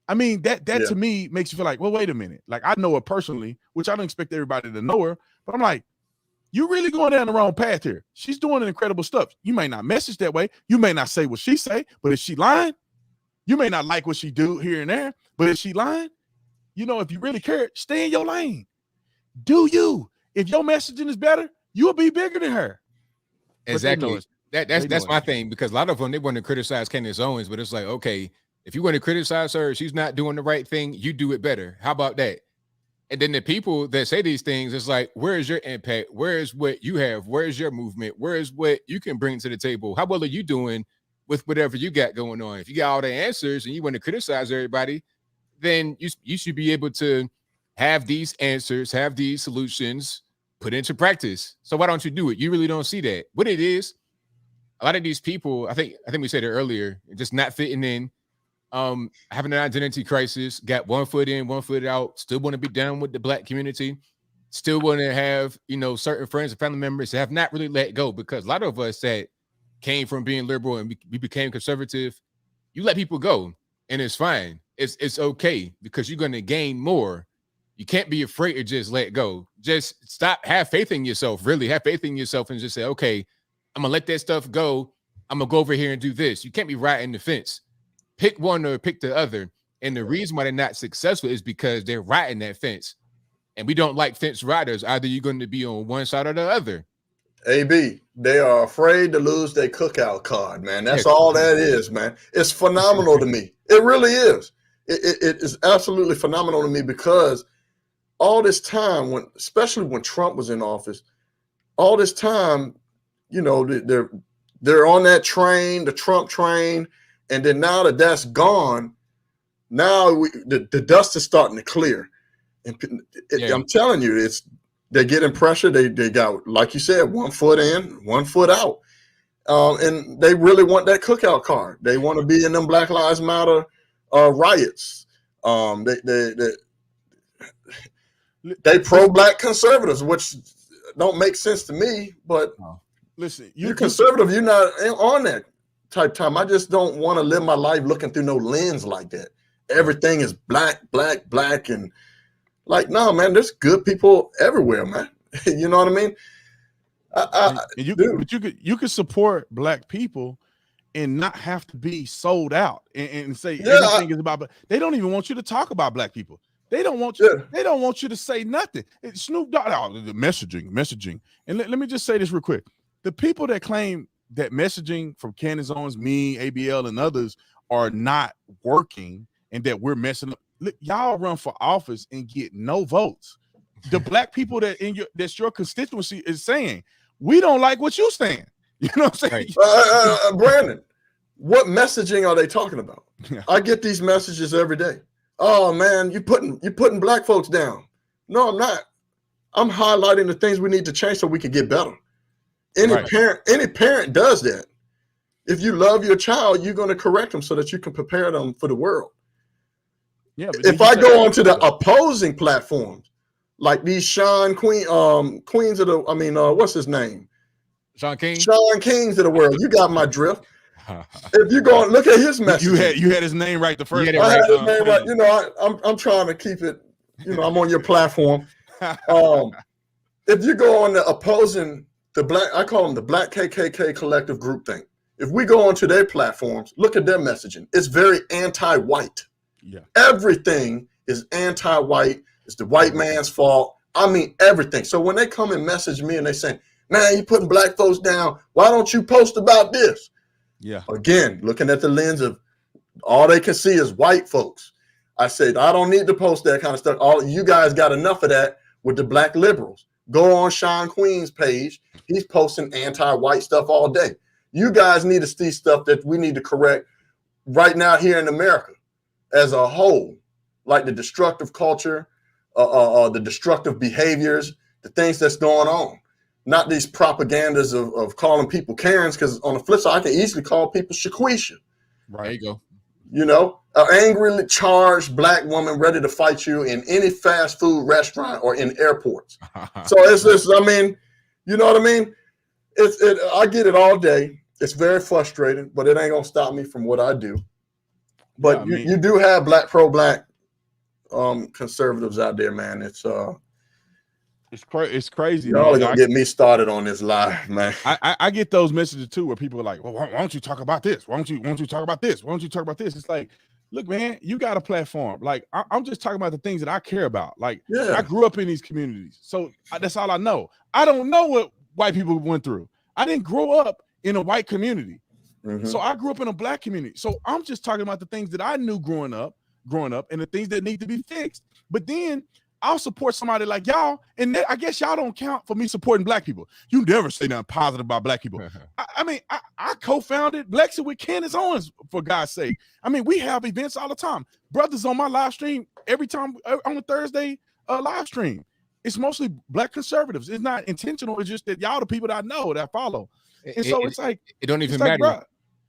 I mean, that to me makes you feel like, well, wait a minute. Like, I know her personally, which I don't expect everybody to know her, but I'm like, you really going down the wrong path here. She's doing incredible stuff. You may not message that way. You may not say what she say, but if she lying, you may not like what she do here and there, but if she lying, if you really care, stay in your lane. Do you? If your messaging is better, you'll be bigger than her. Exactly. That's my thing, because a lot of them, they want to criticize Candace Owens, but it's like, okay, if you want to criticize her, she's not doing the right thing, you do it better. How about that? And then the people that say these things, it's like, where is your impact? Where is what you have? Where is your movement? Where is what you can bring to the table? How well are you doing with whatever you got going on? If you got all the answers and you want to criticize everybody, then you should be able to have these answers, have these solutions put into practice. So why don't you do it? You really don't see that. What it is, a lot of these people, I think we said it earlier, just not fitting in, having an identity crisis, got one foot in, one foot out, still want to be down with the black community, still want to have, certain friends and family members that have not really let go, because a lot of us that came from being liberal and we became conservative, you let people go and it's fine. It's okay, because you're going to gain more. You can't be afraid to just let go. Just stop, have faith in yourself, really have faith in yourself, and just say, okay, I'm going to let that stuff go. I'm going to go over here and do this. You can't be riding the fence. Pick one or pick the other. And the reason why they're not successful is because they're riding that fence. And we don't like fence riders. Either you're going to be on one side or the other. AB, they are afraid to lose their cookout card, man. That's all that is, man. It's phenomenal to me. It really is. It is absolutely phenomenal to me, because all this time, especially when Trump was in office, all this time, they're on that train, the Trump train, and then now that that's gone, now the dust is starting to clear. And I'm telling you, they're getting pressure. They got, like you said, 1 foot in, 1 foot out, and they really want that cookout card. They want to be in them Black Lives Matter riots. They pro-black conservatives, which don't make sense to me. But listen, you're conservative. You're not on that type time. I just don't want to live my life looking through no lens like that. Everything is black, and like, no, man. There's good people everywhere, man. You know what I mean? You could support black people and not have to be sold out and say everything is about. But they don't even want you to talk about black people. They don't want you. They don't want you to say nothing. It's Snoop Dogg, the messaging. And let me just say this real quick: the people that claim that messaging from Candace Owens, me, ABL, and others are not working and that we're messing up. Look, y'all run for office and get no votes. The black people that's your constituency is saying, we don't like what you're saying. You know what I'm saying? Right. Brandon, what messaging are they talking about? Yeah. I get these messages every day. Oh man, you're putting black folks down. No, I'm not. I'm highlighting the things we need to change so we can get better. Any parent does that. If you love your child, you're going to correct them so that you can prepare them for the world. Yeah. If I go onto the opposing platforms, like these queens of the, what's his name? Sean Kings of the world. You got my drift. If you go and look at his message, you had his name right the first time. I had his name right. You know, I'm trying to keep it. You know, I'm on your platform. If you go on the opposing, I call them the Black KKK collective group thing. If we go onto their platforms, look at their messaging. It's very anti-white. Yeah, everything is anti-white. It's the white man's fault. I mean, everything. So when they come and message me and they say, "Man, you putting black folks down. Why don't you post about this?" Yeah. Again, looking at the lens of all they can see is white folks. I said, I don't need to post that kind of stuff. All you guys got enough of that with the black liberals. Go on Sean Queen's page. He's posting anti-white stuff all day. You guys need to see stuff that we need to correct right now here in America as a whole, like the destructive culture, the destructive behaviors, the things that's going on. Not these propagandas of calling people Karens, because on the flip side, I can easily call people Shaquisha. Right. There you go. You know, an angrily charged black woman ready to fight you in any fast food restaurant or in airports. So it's just, I mean, you know what I mean? I get it all day. It's very frustrating, but it ain't gonna stop me from what I do. But you do have pro-black conservatives out there, man. It's crazy. Y'all are gonna get me started on this live, man. I get those messages too, where people are like, "Well, why don't you talk about this? Why don't you talk about this? Why don't you talk about this?" It's like, look, man, you got a platform. Like, I'm just talking about the things that I care about. Like, I grew up in these communities, so that's all I know. I don't know what white people went through. I didn't grow up in a white community, so I grew up in a black community. So I'm just talking about the things that I knew growing up, and the things that need to be fixed. But then I'll support somebody like y'all, and I guess y'all don't count for me supporting black people. You never say nothing positive about black people. I mean, I co-founded Blexit with Candace Owens, for God's sake. I mean, we have events all the time. Brothers on my live stream every time on a Thursday live stream. It's mostly black conservatives. It's not intentional. It's just that y'all the people that I know, that I follow. And so it's like, it don't even matter.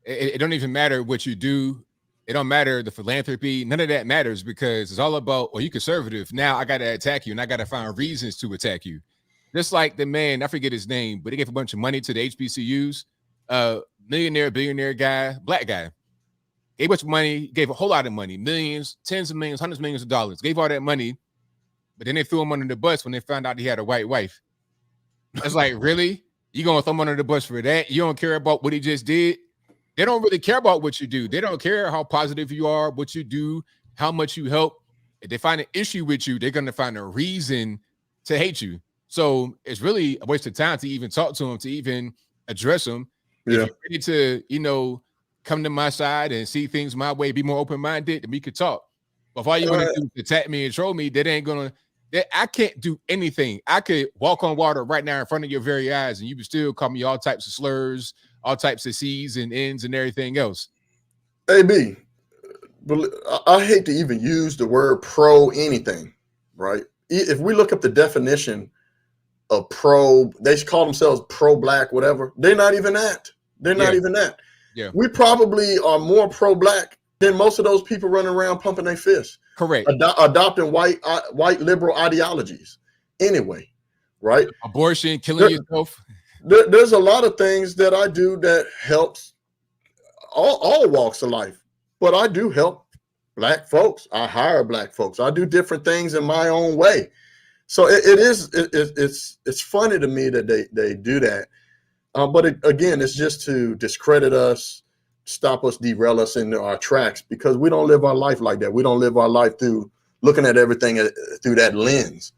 It don't even matter what you do. It don't matter the philanthropy. None of that matters, because it's all about, well, you conservative. Now I got to attack you, and I got to find reasons to attack you. Just like the man, I forget his name, but he gave a bunch of money to the HBCUs. Billionaire guy, black guy. Gave a bunch of money, gave a whole lot of money, millions, tens of millions, hundreds of millions of dollars. Gave all that money, but then they threw him under the bus when they found out he had a white wife. It's like, really? You going to throw him under the bus for that? You don't care about what he just did? They don't really care about what you do. They don't care how positive you are, what you do, how much you help. If they find an issue with you, they're going to find a reason to hate you. So it's really a waste of time to even talk to them, to even address them. Yeah. If you're ready to, come to my side and see things my way, be more open-minded, then we could talk. But if all you want to do is attack me and troll me, that ain't going to, I can't do anything. I could walk on water right now in front of your very eyes, and you would still call me all types of slurs, all types of C's and N's and everything else. AB, I hate to even use the word pro anything, right? If we look up the definition of pro, they call themselves pro-black, whatever. They're not even that. They're not even that. Yeah. We probably are more pro-black then most of those people running around pumping their fists. Correct. Adopting white liberal ideologies. Anyway, right? Abortion, killing yourself. There's a lot of things that I do that helps all walks of life, but I do help Black folks. I hire Black folks. I do different things in my own way. So it's funny to me that they do that. But again, it's just to discredit us, stop us, derail us in our tracks, because we don't live our life like that. We don't live our life through looking at everything through that lens.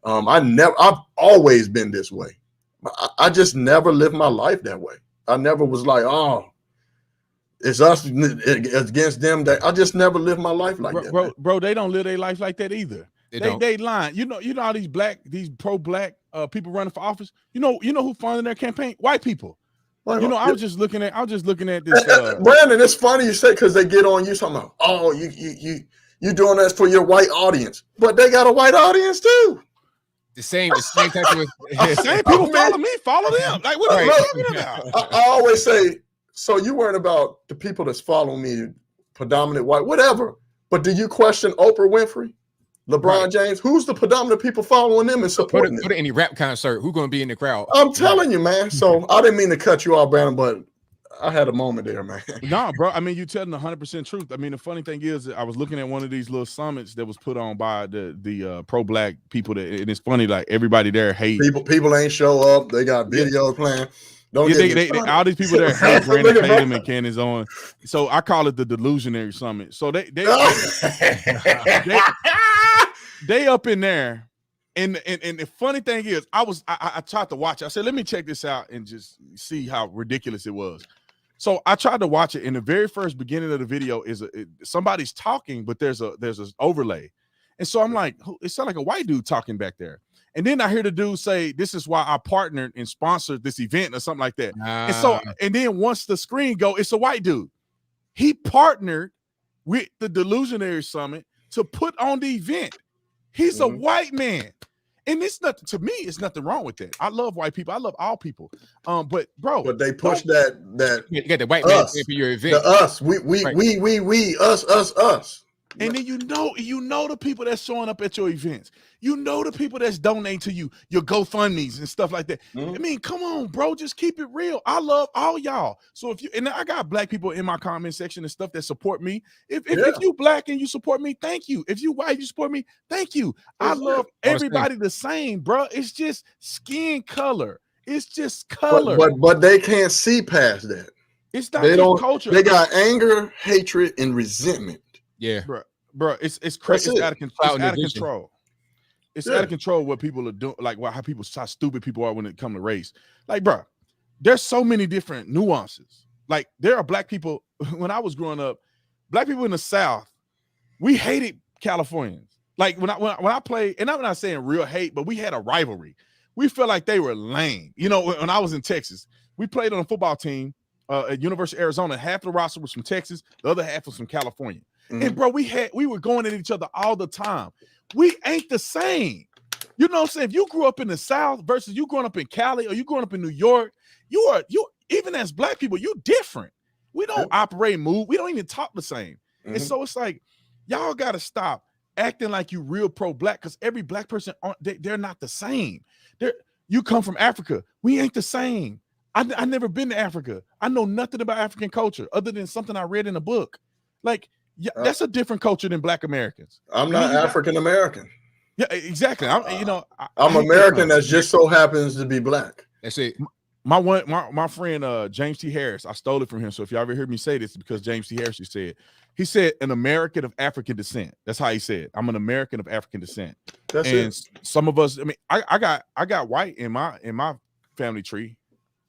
I've always been this way. I just never lived my life that way. I never was like, oh, it's us against them. That I just never lived my life like that. Bro, they don't live their life like that either. They lying. You know all these pro-black people running for office. You know who funded their campaign? White people. I was just looking at this. Brandon, it's funny you say, because they get on you talking about, oh, you doing this for your white audience, but they got a white audience too. The same type of same people follow me, follow them. Like what are you talking about? I always say, so you weren't about the people that's following me, predominant white, whatever. But do you question Oprah Winfrey, LeBron James? Who's the predominant people following them and supporting them? Go to any rap concert. Who's going to be in the crowd? I'm telling you, man. So I didn't mean to cut you off, Brandon, but I had a moment there, man. No, bro. I mean, you're telling the 100% truth. I mean, the funny thing is, I was looking at one of these little summits that was put on by the pro-black people, and it's funny, like everybody there hate people ain't show up. They got videos playing. Don't all these people there hate Brandon Tatum and Candace on. So I call it the delusionary summit. So they up in there. And the funny thing is, I tried to watch it. I said, let me check this out and just see how ridiculous it was. So I tried to watch it. In the very first beginning of the video is somebody's talking, but there's an overlay. And so I'm like, it sounds like a white dude talking back there. And then I hear the dude say, this is why I partnered and sponsored this event or something like that. And then once the screen go, it's a white dude. He partnered with the Delusionary Summit to put on the event. He's a white man. And it's nothing, to me, it's nothing wrong with that. I love white people. I love all people. But they push that you got the white man for your event. The us. We, us. And then you know the people that's showing up at your events. You know the people that's donating to you, your GoFundMes and stuff like that. I mean, come on, bro, just keep it real. I love all y'all. So and I got Black people in my comment section and stuff that support me. If you Black and you support me, thank you. If you white, you support me, thank you. I love everybody the same, bro. It's just skin color. It's just color. But they can't see past that. It's not just culture. They got anger, hatred, and resentment. Yeah, bro, it's crazy. It's out of control. It's out of control what people are doing, like how stupid people are when it comes to race. Like, bro, there's so many different nuances. Like, there are Black people. When I was growing up, Black people in the South, we hated Californians. Like when I played, and I'm not saying real hate, but we had a rivalry. We felt like they were lame. You know, when I was in Texas, we played on a football team at University of Arizona. Half the roster was from Texas, the other half was from California. And bro, we were going at each other all the time. We ain't the same. You know what I'm saying? If you grew up in the South versus you growing up in Cali or you growing up in New York, you even as Black people, you different. We don't operate, move. We don't even talk the same. And so it's like, y'all got to stop acting like you real pro-Black, because every Black person, they're not the same. You come from Africa. We ain't the same. I never been to Africa. I know nothing about African culture other than something I read in a book. Like, yeah, that's a different culture than Black Americans. I'm not African American. Yeah, exactly. I'm American that just so happens to be Black. That's it. My friend James T. Harris, I stole it from him. So if y'all ever hear me say this, it's because James T. Harris he said an American of African descent. That's how he said. I'm an American of African descent. Some of us, I mean, I got white in my family tree.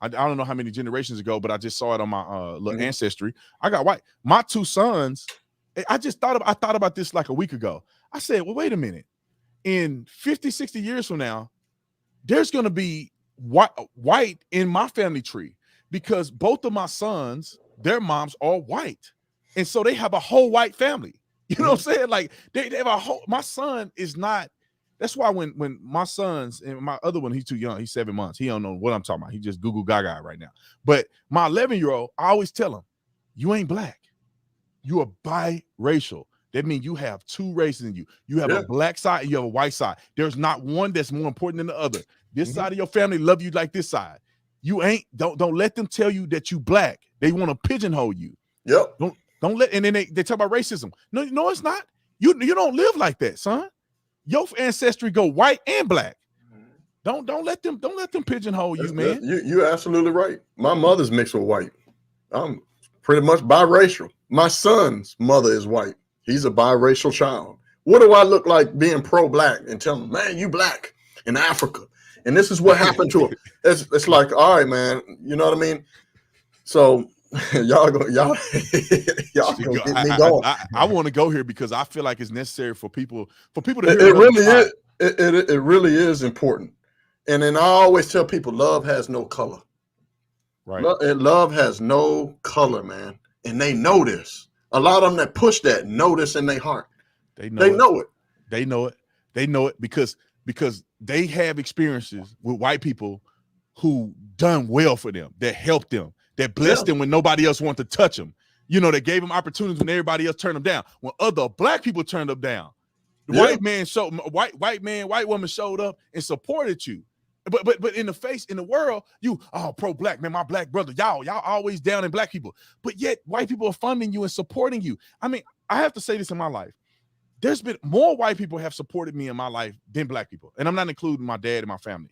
I don't know how many generations ago, but I just saw it on my little ancestry. I got white. My two sons. I thought about this like a week ago. I said, well, wait a minute. In 50, 60 years from now, there's going to be white in my family tree, because both of my sons, their moms are white. And so they have a whole white family. You know what I'm saying? Like they have a whole, my son is not, that's why when my sons, and my other one, he's too young, he's 7 months. He don't know what I'm talking about. He just Google Gaga right now. But my 11-year-old, I always tell him, you ain't Black. You are biracial. That means you have two races in you. You have a black side and you have a white side. There's not one that's more important than the other. This side of your family love you like this side. You ain't. Don't let them tell you that you black. They want to pigeonhole you. Yep. Don't let. And then they talk about racism. No, it's not. You don't live like that, son. Your ancestry go white and black. Don't let them pigeonhole you, man. You're absolutely right. My mother's mixed with white. I'm pretty much biracial. My son's mother is white. He's a biracial child. What do I look like being pro-black and tell him, man, you black in Africa? And this is what happened to him. It's like, all right, man. You know what I mean? So y'all gonna get me going. I want to go here because I feel like it's necessary for people to hear. It really is. It really is important. And then I always tell people, love has no color. Right. Love has no color, man. And they know this. A lot of them that push that know this in their heart. They know it. They know it because they have experiences with white people who done well for them, that helped them, that blessed them when nobody else wanted to touch them. You know, they gave them opportunities when everybody else turned them down. When other black people turned them down, the white woman showed up and supported you. But in the world, you pro-black, man, my black brother, y'all always down in black people. But yet white people are funding you and supporting you. I mean, I have to say this in my life. There's been more white people have supported me in my life than black people. And I'm not including my dad and my family.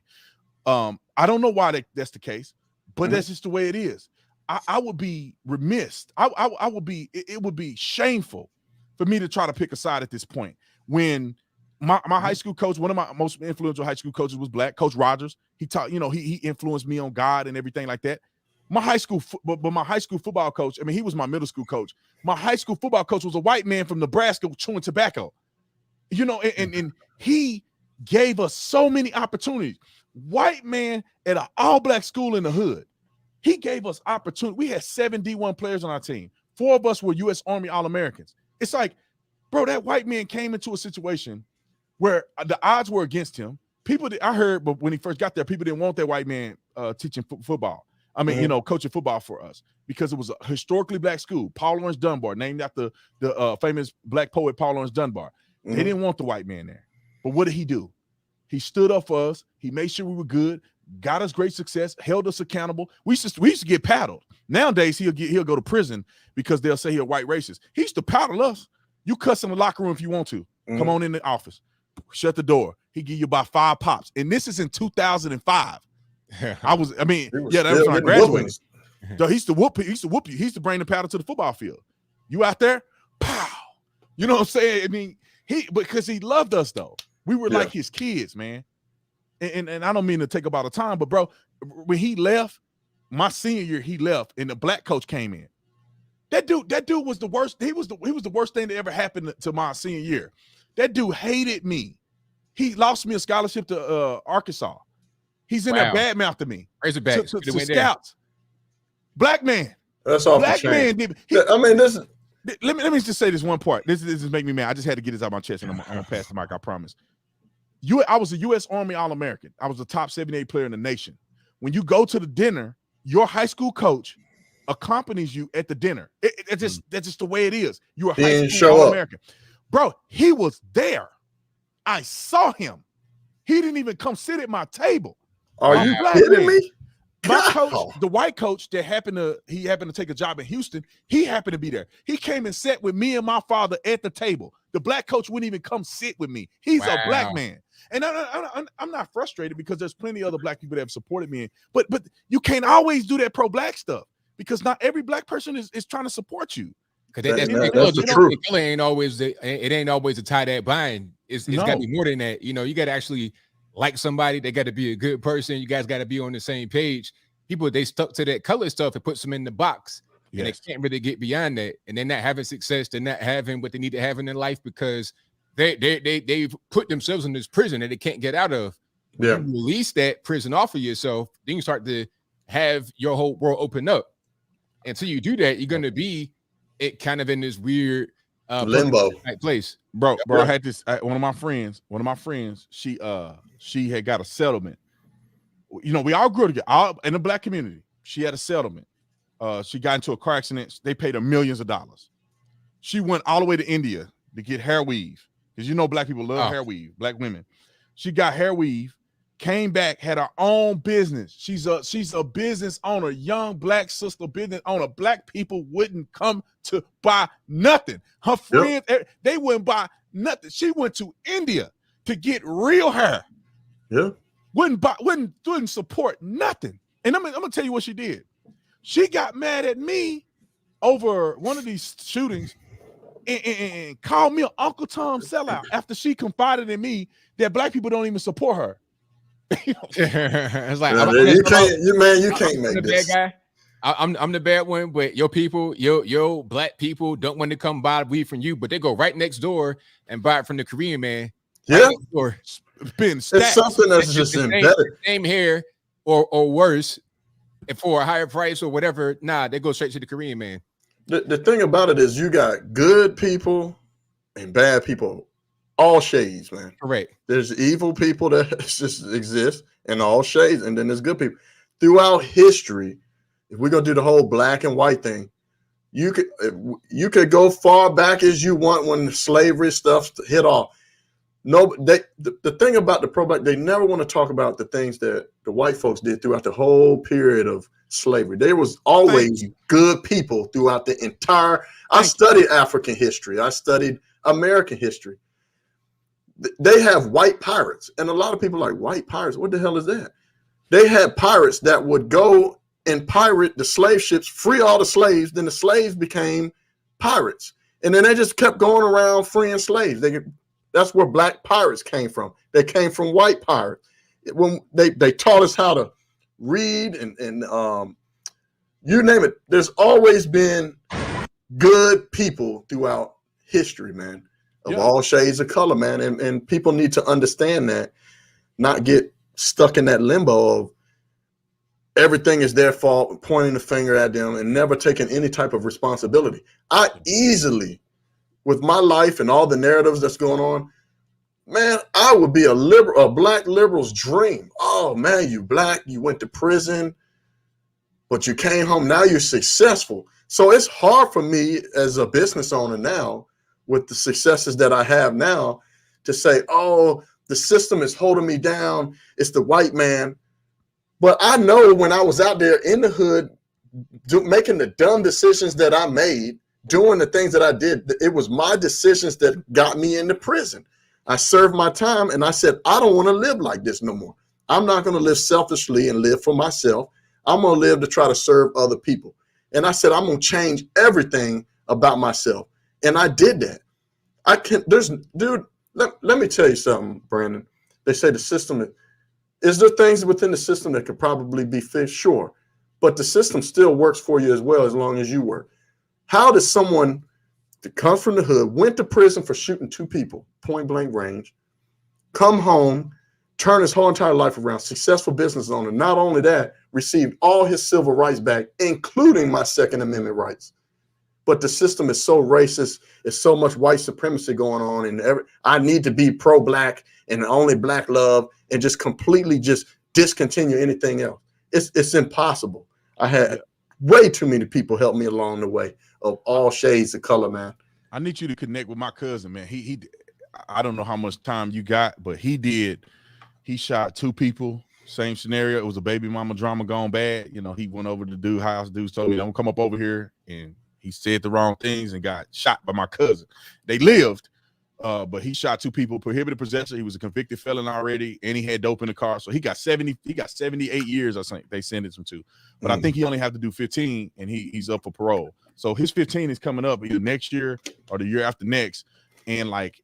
I don't know why that's the case, but that's just the way it is. I would be remiss. It would be shameful for me to try to pick a side at this point. When my high school coach, one of my most influential high school coaches was black, Coach Rogers. He taught, he influenced me on God and everything like that. My high school football coach, I mean, he was my middle school coach. My high school football coach was a white man from Nebraska chewing tobacco. And he gave us so many opportunities. White man at an all-black school in the hood. He gave us opportunity. We had 7 D1 players on our team. 4 of us were U.S. Army All-Americans. It's like, bro, that white man came into a situation where the odds were against him. I heard, but when he first got there, people didn't want that white man teaching football. I mean, coaching football for us because it was a historically black school. Paul Laurence Dunbar, named after the famous black poet Paul Laurence Dunbar. They didn't want the white man there. But what did he do? He stood up for us. He made sure we were good, got us great success, held us accountable. We used to get paddled. Nowadays, he'll go to prison because they'll say he's a white racist. He used to paddle us. You cuss in the locker room if you want to. Come on in the office. Shut the door. He give you about 5 pops. And this is in 2005. That was when I graduated. So he used to whoop you. He used to bring the paddle to the football field. You out there? Pow. You know what I'm saying? I mean, because he loved us though. We were like his kids, man. And I don't mean to take up all the time, but bro, when he left, my senior year, he left, and the black coach came in. That dude was the worst. He was the worst thing that ever happened to my senior year. That dude hated me. He lost me a scholarship to Arkansas. He's in there bad mouthing me. Razorback to scouts. Black man. That's all. Black man did. This is. Let me just say this one part. This is making me mad. I just had to get this out of my chest, and I'm gonna pass the mic. I promise. I was a U.S. Army All-American. I was the top 78 player in the nation. When you go to the dinner, your high school coach accompanies you at the dinner. That's just the way it is. You're a high school All-American. Bro, he was there. I saw him. He didn't even come sit at my table. Are you kidding me? My coach, the white coach that happened to take a job in Houston, he happened to be there. He came and sat with me and my father at the table. The black coach wouldn't even come sit with me. He's a black man. And I'm not frustrated because there's plenty of other black people that have supported me. But you can't always do that pro-black stuff because not every black person is trying to support you. Because that's the truth. It ain't always the tie that bind. It's got to be more than that. You got to actually like somebody. They got to be a good person. You guys got to be on the same page. People, they stuck to that color stuff and puts them in the box. Yes. And they can't really get beyond that. And they're not having success. They're not having what they need to have in their life because they've put themselves in this prison that they can't get out of. Yeah. You release that prison off of yourself, then you start to have your whole world open up. Until you do that, you're going to be kind of in this weird limbo place. Bro, I had this one of my friends, she had got a settlement. We all grew together, all in the black community. She had a settlement. She got into a car accident. They paid her millions of dollars. She went all the way to India to get hair weave because you know black people love hair weave, black women. She got hair weave, came back, had her own business. She's a business owner, young black sister business owner. Black people wouldn't come to buy nothing. Her friends, they wouldn't buy nothing. She went to India to get real hair. Yeah. Wouldn't support nothing. And I'm gonna tell you what she did. She got mad at me over one of these shootings and called me an Uncle Tom sellout after she confided in me that black people don't even support her. It's like you can't make this. Bad guy. I'm the bad one, but your people, your black people don't want to come buy weed from you, but they go right next door and buy it from the Korean man. Yeah, or it's something that's just embedded. Same hair or worse, and for a higher price or whatever. Nah, they go straight to the Korean man. The thing about it is you got good people and bad people, all shades, man. Correct. There's evil people that just exist in all shades, and then there's good people. Throughout history, if we're gonna do the whole black and white thing, you could go far back as you want when slavery stuff hit off. No, the thing about the pro-black, they never want to talk about the things that the white folks did throughout the whole period of slavery. There was always good people throughout the entire. I studied African history. I studied American history. They have white pirates, and a lot of people are like, white pirates, what the hell is that? They had pirates that would go and pirate the slave ships, free all the slaves. Then the slaves became pirates, and then they just kept going around freeing slaves. That's where black pirates came from. They came from white pirates. When they taught us how to read and you name it. There's always been good people throughout history, man, of all shades of color, man. And people need to understand that, not get stuck in that limbo of everything is their fault, pointing the finger at them and never taking any type of responsibility. I easily, with my life and all the narratives that's going on, man, I would be a black liberal's dream. Oh man, you black, you went to prison, but you came home, now you're successful. So it's hard for me as a business owner now, with the successes that I have now, to say, oh, the system is holding me down, it's the white man. But I know when I was out there in the hood, making the dumb decisions that I made, doing the things that I did, it was my decisions that got me into prison. I served my time and I said, I don't want to live like this no more. I'm not going to live selfishly and live for myself. I'm going to live to try to serve other people. And I said, I'm going to change everything about myself. And I did that. Let me tell you something, Brandon. They say the system, is there things within the system that could probably be fixed? Sure. But the system still works for you as well, as long as you work. How does someone that comes from the hood, went to prison for shooting 2 people, point blank range, come home, turn his whole entire life around, successful business owner, not only that, received all his civil rights back, including my Second Amendment rights. But the system is so racist, it's so much white supremacy going on, and I need to be pro-black and only black love and just completely just discontinue anything else. It's impossible. I had way too many people help me along the way of all shades of color, man. I need you to connect with my cousin, man. He I don't know how much time you got, but he shot 2 people, same scenario. It was a baby mama drama gone bad. You know, he went over to dude's house. Dude told me, don't come up over here. And he said the wrong things and got shot by my cousin. They lived, but he shot 2 people, prohibited possession. He was a convicted felon already, and he had dope in the car. So he got 78 years, I think they sentenced him to. But I think he only have to do 15, and he's up for parole. So his 15 is coming up either next year or the year after next. And like,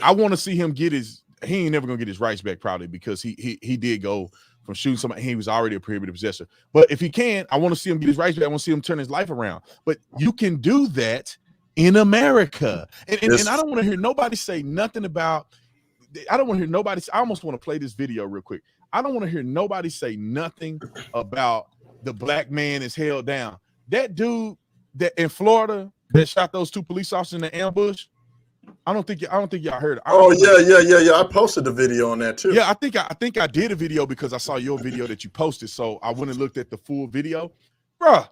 I want to see him get he ain't never gonna get his rights back probably, because he did go from shooting somebody. He was already a prohibited possessor. But if he can, I want to see him get his rights back. I want to see him turn his life around. But you can do that in America. And I don't want to hear nobody say nothing about, I don't want to hear nobody, I almost want to play this video real quick. I don't want to hear nobody say nothing about the black man is held down. That dude that in Florida that shot those 2 police officers in the ambush, I don't think y'all heard it. Yeah. I posted the video on that too. Yeah, I think I did a video because I saw your video that you posted. So I went and looked at the full video. Bruh,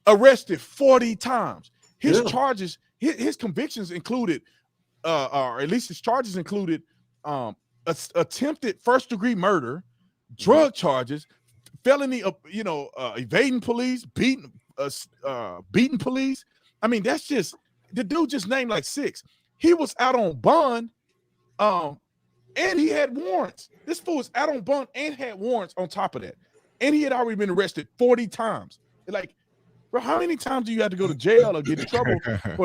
arrested 40 times. His charges, his convictions included, or at least his charges included, attempted first-degree murder, drug charges, felony, evading police, beating police. I mean, that's just, the dude just named like 6. He was out on bond, and he had warrants. This fool was out on bond and had warrants on top of that. And he had already been arrested 40 times. Like, bro, how many times do you have to go to jail or get in trouble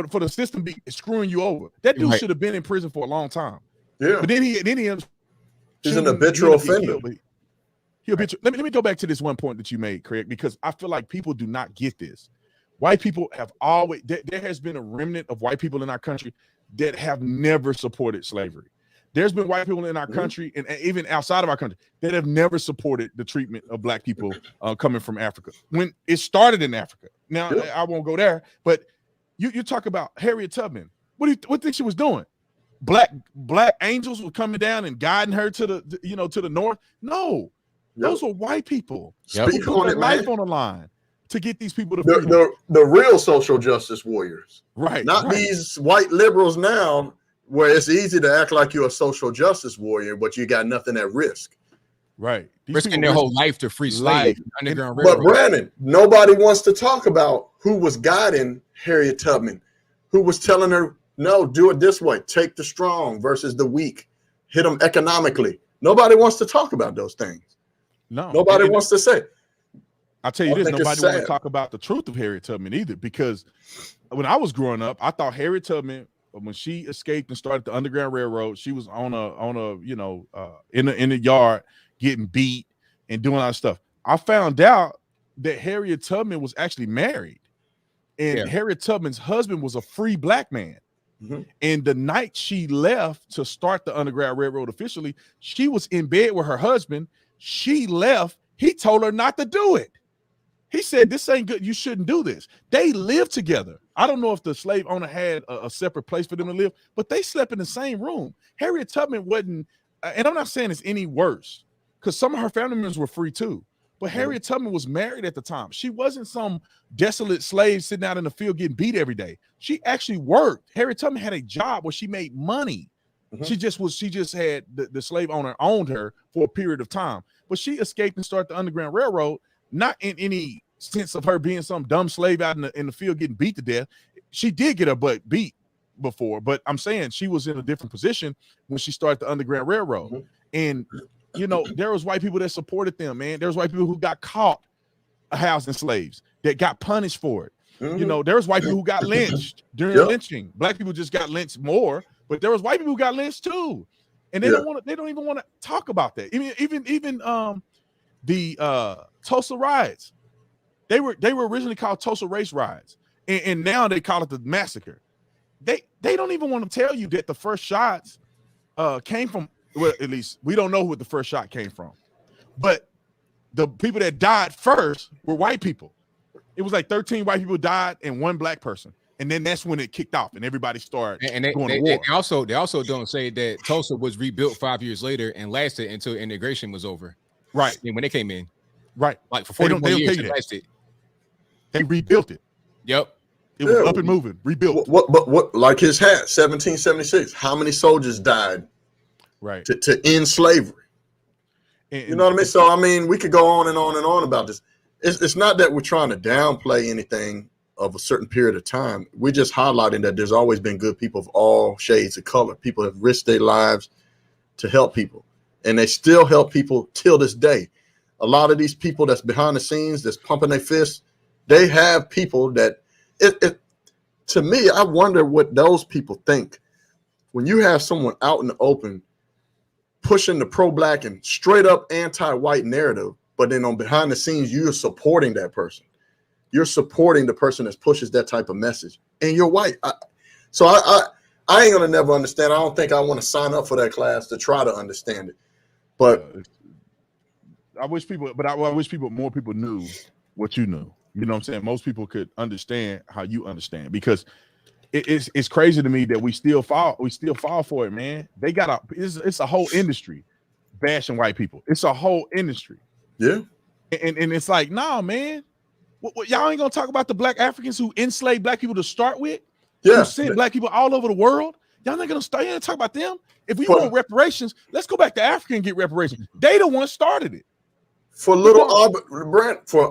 for the system be screwing you over? That dude should have been in prison for a long time. Yeah. But then he's an habitual offender. Let me go back to this one point that you made, Craig, because I feel like people do not get this. White people have always, there has been a remnant of white people in our country that have never supported slavery. There's been white people in our country and even outside of our country that have never supported the treatment of black people coming from Africa when it started in Africa. Now, I won't go there, but you talk about Harriet Tubman. What do you think she was doing? Black angels were coming down and guiding her to the north. No, those were white people. Speak on it, life man. on the line to get these people to freedom. The real social justice warriors, right? Not these white liberals now, where it's easy to act like you're a social justice warrior, but you got nothing at risk. Right, risking their whole life to free slaves. But Brandon, nobody wants to talk about who was guiding Harriet Tubman, who was telling her, no, do it this way. Take the strong versus the weak. Hit them economically. Nobody wants to talk about those things. No, nobody wants to say. I'll tell you this: nobody wants to talk about the truth of Harriet Tubman either, because when I was growing up, I thought Harriet Tubman, when she escaped and started the Underground Railroad, she was on a in the yard getting beat and doing all that stuff. I found out that Harriet Tubman was actually married, and Harriet Tubman's husband was a free black man. And the night she left to start the Underground Railroad officially, she was in bed with her husband. She left. He told her not to do it. He said, this ain't good. You shouldn't do this. They lived together. I don't know if the slave owner had a separate place for them to live, but they slept in the same room. Harriet Tubman wasn't, and I'm not saying it's any worse, because some of her family members were free too. But Harriet Tubman was married at the time. She wasn't some desolate slave sitting out in the field getting beat every day. She actually worked. Harriet Tubman had a job where she made money. She just had the slave owner owned her for a period of time. But she escaped and started the Underground Railroad, not in any sense of her being some dumb slave out in the field getting beat to death. She did get her butt beat before, but I'm saying she was in a different position when she started the Underground Railroad. And there was white people that supported them, man. There was white people who got caught housing slaves that got punished for it. There was white people who got lynched during lynching. Black people just got lynched more, but there was white people who got lynched too. And they don't even want to talk about that. Even the Tulsa riots, they were originally called Tulsa race riots, and now they call it the massacre. They don't even want to tell you that the first shots came from, well, at least we don't know who the first shot came from, but the people that died first were white people. It was like 13 white people died and 1 black person. And then that's when it kicked off and everybody started going to war. They also don't say that Tulsa was rebuilt 5 years later and lasted until integration was over. Right. And when they came in. Right. Like for 40 years it lasted. They rebuilt it. Yep. It was up and moving, rebuilt. What like his hat, 1776. How many soldiers died to end slavery? You know what I mean? So, I mean, we could go on and on and on about this. It's not that we're trying to downplay anything of a certain period of time. We're just highlighting that there's always been good people of all shades of color. People have risked their lives to help people, and they still help people till this day. A lot of these people that's behind the scenes, that's pumping their fists, they have people that to me, I wonder what those people think when you have someone out in the open pushing the pro-black and straight up anti-white narrative, but then on behind the scenes, you're supporting that person. You're supporting the person that pushes that type of message, and you're white. So I ain't gonna never understand. I don't think I want to sign up for that class to try to understand it. But I wish more people knew what you knew. You know what I'm saying? Most people could understand how you understand, because it's crazy to me that we still fall for it, man. They got it's a whole industry bashing white people. It's a whole industry. Yeah. And it's like, nah, man. What, y'all ain't gonna talk about the black Africans who enslaved black people to start with? Yeah. who sent black people all over the world. Y'all not gonna stay here and talk about them. If we want reparations, let's go back to Africa and get reparations. They the ones started it. For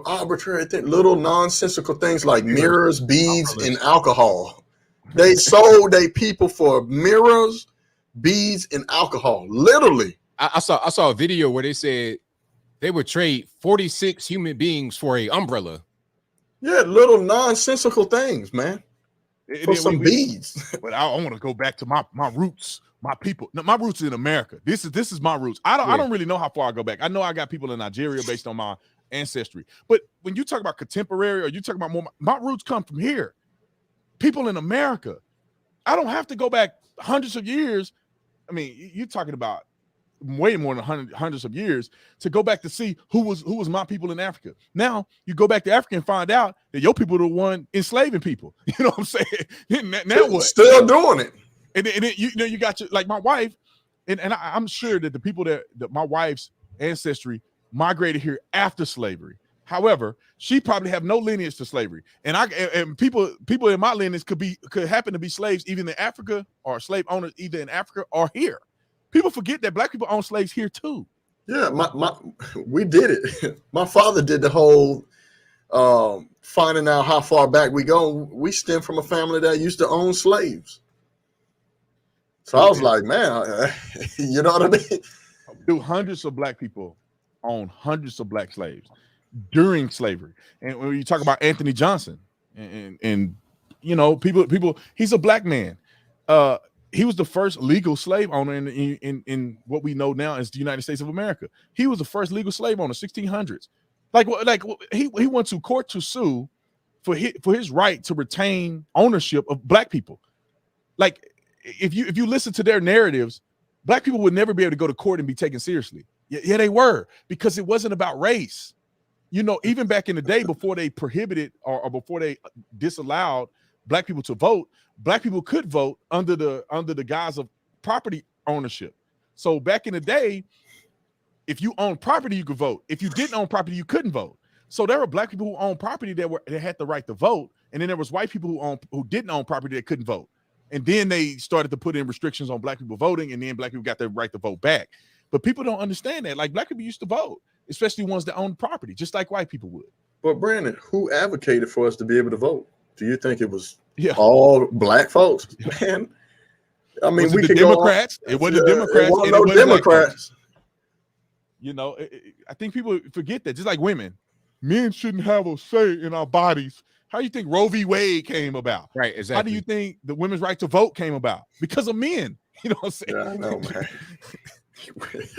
arbitrary things, little nonsensical things like mirrors, beads, and alcohol. They sold their people for mirrors, beads, and alcohol. Literally. I saw a video where they said they would trade 46 human beings for a umbrella. Yeah, little nonsensical things, man. For some beads. But I want to go back to my roots, my people. No, my roots in America. This is my roots. I don't really know how far I go back. I know I got people in Nigeria based on my ancestry. But when you talk about contemporary or you talk about more, my roots come from here. People in America. I don't have to go back hundreds of years. I mean, you're talking about way more than hundreds of years to go back to see who was my people in Africa. Now you go back to Africa and find out that your people are the one enslaving people. You know what I'm saying? Now what? Still doing it. And then you got your, like my wife, and I'm sure that the people that my wife's ancestry migrated here after slavery. However, she probably have no lineage to slavery, and people in my lineage could happen to be slaves either in Africa or slave owners either in Africa or here. People forget that black people own slaves here too. Yeah, we did it. My father did the whole finding out how far back we go. We stem from a family that used to own slaves. So I was like, man, you know what I mean? Dude, hundreds of black people own hundreds of black slaves during slavery. And when you talk about Anthony Johnson and you know, people, he's a black man. He was the first legal slave owner in what we know now as the United States of America. He was the first legal slave owner, 1600s. Like he went to court to sue for his right to retain ownership of black people. Like if you listen to their narratives, black people would never be able to go to court and be taken seriously. Yeah, they were, because it wasn't about race. You know, even back in the day before they prohibited or before they disallowed black people to vote, black people could vote under the guise of property ownership. So back in the day, if you owned property, you could vote. If you didn't own property, you couldn't vote. So there were black people who owned property that had the right to vote, and then there was white people who didn't own property that couldn't vote. And then they started to put in restrictions on black people voting, and then black people got their right to vote back. But people don't understand that. Like, black people used to vote, especially ones that owned property, just like white people would. But Brandon, who advocated for us to be able to vote? Do you think it was all black folks? Man, I mean, we could Democrats. It wasn't the Democrats. It wasn't no Democrats. You know, I think people forget that. Just like women, men shouldn't have a say in our bodies. How do you think Roe v. Wade came about? Right, exactly. How do you think the women's right to vote came about? Because of men. You know what I'm saying? Yeah, I know, man. What is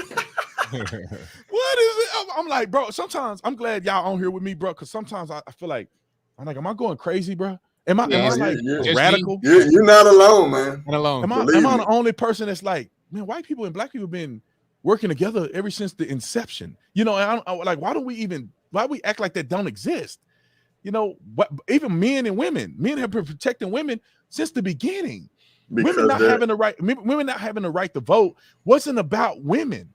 it? I'm like, bro, sometimes I'm glad y'all on here with me, bro, because sometimes I feel like, I'm like, am I going crazy, bro? Am I like radical? You're not alone, man. Not alone. Am I the only person that's like, man, white people and black people have been working together ever since the inception? You know, I like, why do we act like that don't exist? You know, even men and women have been protecting women since the beginning. Women not having the right to vote wasn't about women.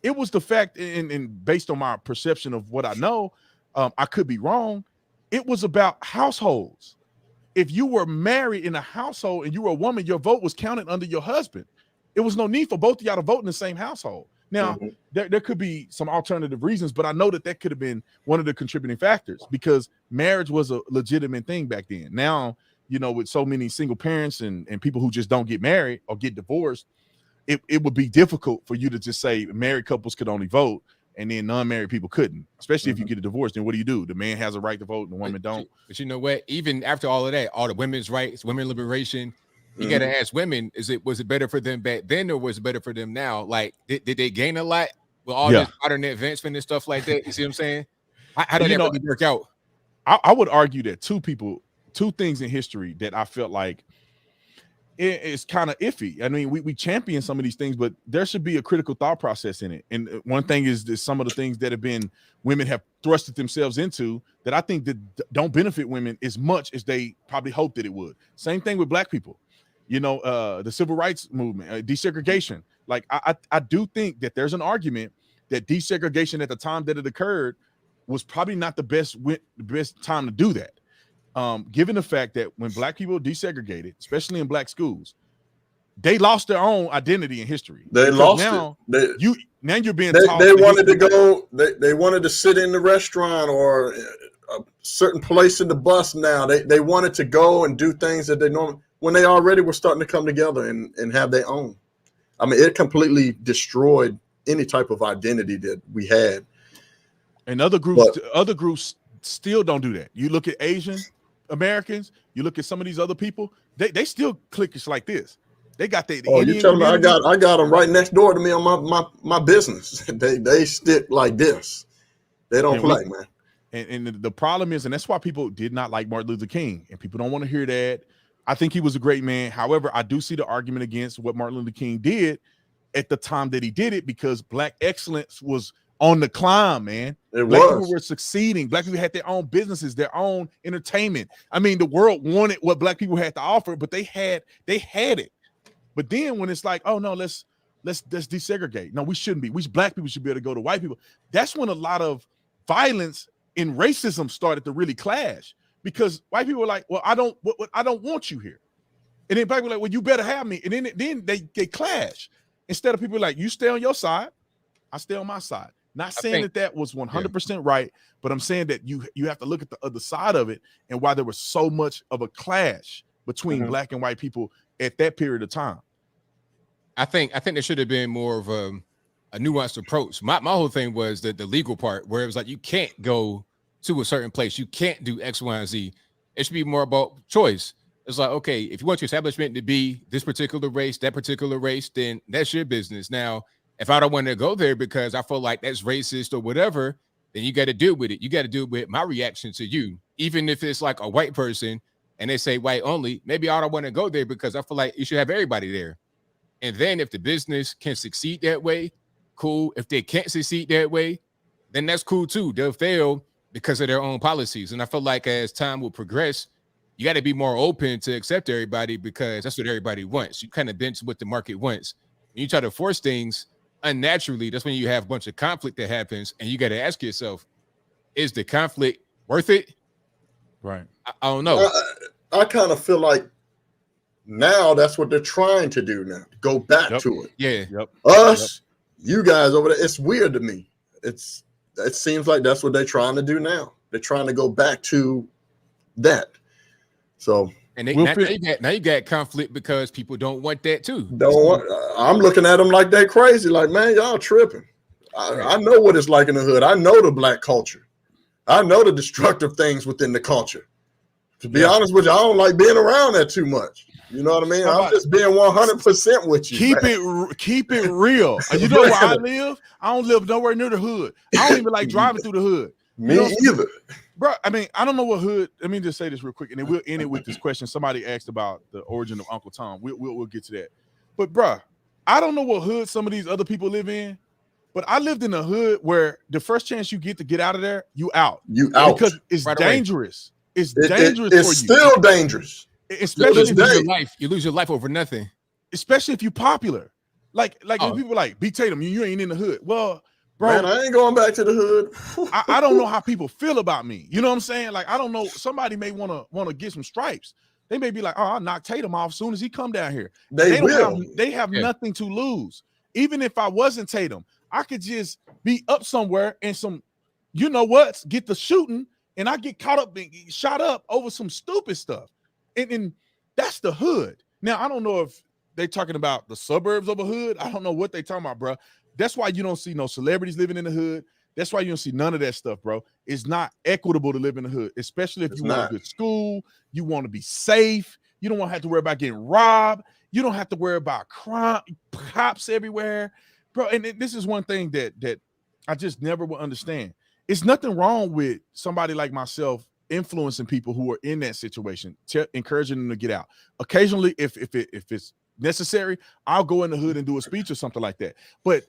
It was the fact, and based on my perception of what I know, I could be wrong. It was about households. If you were married in a household and you were a woman, your vote was counted under your husband. It was no need for both of y'all to vote in the same household. Now, there could be some alternative reasons, but I know that could have been one of the contributing factors, because marriage was a legitimate thing back then. Now, you know, with so many single parents and people who just don't get married or get divorced, it would be difficult for you to just say married couples could only vote and then non-married people couldn't, especially if you get a divorce. Then what do? The man has a right to vote and the woman don't. But you know what? Even after all of that, all the women's rights, women liberation, you got to ask women, was it better for them back then or was it better for them now? Like, did they gain a lot with all this modern advancement and stuff like that? You see what I'm saying? How did that really work out? I would argue that two things in history that I felt like it's kind of iffy. I mean, we champion some of these things, but there should be a critical thought process in it. And one thing is that some of the things that women have thrusted themselves into that I think that don't benefit women as much as they probably hoped that it would. Same thing with black people. You know, the civil rights movement, desegregation. Like, I do think that there's an argument that desegregation at the time that it occurred was probably not the best time to do that. given the fact that when black people desegregated, especially in black schools, they lost their own identity in history. They lost it. You're being taught. They wanted to go. They wanted to sit in the restaurant or a certain place in the bus. Now they wanted to go and do things that they normally, when they already were starting to come together and have their own. I mean, it completely destroyed any type of identity that we had. And other groups still don't do that. You look at Asian Americans, you look at some of these other people, they still cliquish like this. They got the Indian you tell me I got them right next door to me on my business. They stick like this. They don't play, man. And the problem is, and that's why people did not like Martin Luther King, and people don't want to hear that. I think he was a great man. However, I do see the argument against what Martin Luther King did at the time that he did it, because black excellence was on the climb, man. Black people were succeeding. Black people had their own businesses, their own entertainment. I mean, the world wanted what black people had to offer, but they had it. But then when it's like, oh no, let's desegregate. No, we shouldn't be. We black people should be able to go to white people. That's when a lot of violence and racism started to really clash, because white people were like, well, I don't want you here. And then black people were like, well, you better have me. And then they clash. Instead of people like, you stay on your side, I stay on my side. Not saying that was 100% right, but I'm saying that you have to look at the other side of it, and why there was so much of a clash between black and white people at that period of time. I think there should have been more of a nuanced approach. My whole thing was the legal part, where it was like, you can't go to a certain place, you can't do X, Y, and Z. It should be more about choice. It's like, okay, if you want your establishment to be this particular race, that particular race, then that's your business. Now, if I don't want to go there because I feel like that's racist or whatever, then you got to deal with it. You got to deal with my reaction to you. Even if it's like a white person and they say white only, maybe I don't want to go there because I feel like you should have everybody there. And then if the business can succeed that way, cool. If they can't succeed that way, then that's cool too. They'll fail because of their own policies. And I feel like as time will progress, you got to be more open to accept everybody, because that's what everybody wants. You kind of bend to what the market wants. When you try to force things unnaturally, that's when you have a bunch of conflict that happens, and you got to ask yourself, is the conflict worth it? Right. I don't know. I kind of feel like now that's what they're trying to do now. Go back to it. Yeah. You guys over there. It's weird to me. It seems like that's what they're trying to do now. They're trying to go back to that. So, and now you got conflict because people don't want that too. I'm looking at them like they crazy. Like, man, y'all tripping. I know what it's like in the hood. I know the black culture. I know the destructive things within the culture. To be honest with you, I don't like being around that too much. You know what I mean? I'm just being 100% with you. Keep it real. You know where I live? I don't live nowhere near the hood. I don't even like driving through the hood. Me either. Bro, I mean, I don't know what hood. Let me just say this real quick, and then we'll end it with this question. Somebody asked about the origin of Uncle Tom. We'll get to that. But bro, I don't know what hood some of these other people live in, but I lived in a hood where the first chance you get to get out of there, you out. Because it's dangerous. It's dangerous for you. It's still dangerous. Especially if you lose your life over nothing. Especially if you're popular. Like when people like, B. Tatum, you ain't in the hood. Well, bro, man, I ain't going back to the hood. I don't know how people feel about me. You know what I'm saying? Like, I don't know. Somebody may want to get some stripes. They may be like, oh, I'll knock Tatum off as soon as he come down here. They will. They have nothing to lose. Even if I wasn't Tatum, I could just be up somewhere and some, you know what, get the shooting, and I get caught up and shot up over some stupid stuff. And that's the hood. Now, I don't know if they're talking about the suburbs of a hood. I don't know what they're talking about, bro. That's why you don't see no celebrities living in the hood. That's why you don't see none of that stuff, bro. It's not equitable to live in the hood, especially if you want a good school, you want to be safe, you don't want to have to worry about getting robbed, you don't have to worry about crime, cops everywhere, bro. And this is one thing that I just never will understand. It's nothing wrong with somebody like myself influencing people who are in that situation, encouraging them to get out. Occasionally, if it's necessary, I'll go in the hood and do a speech or something like that. But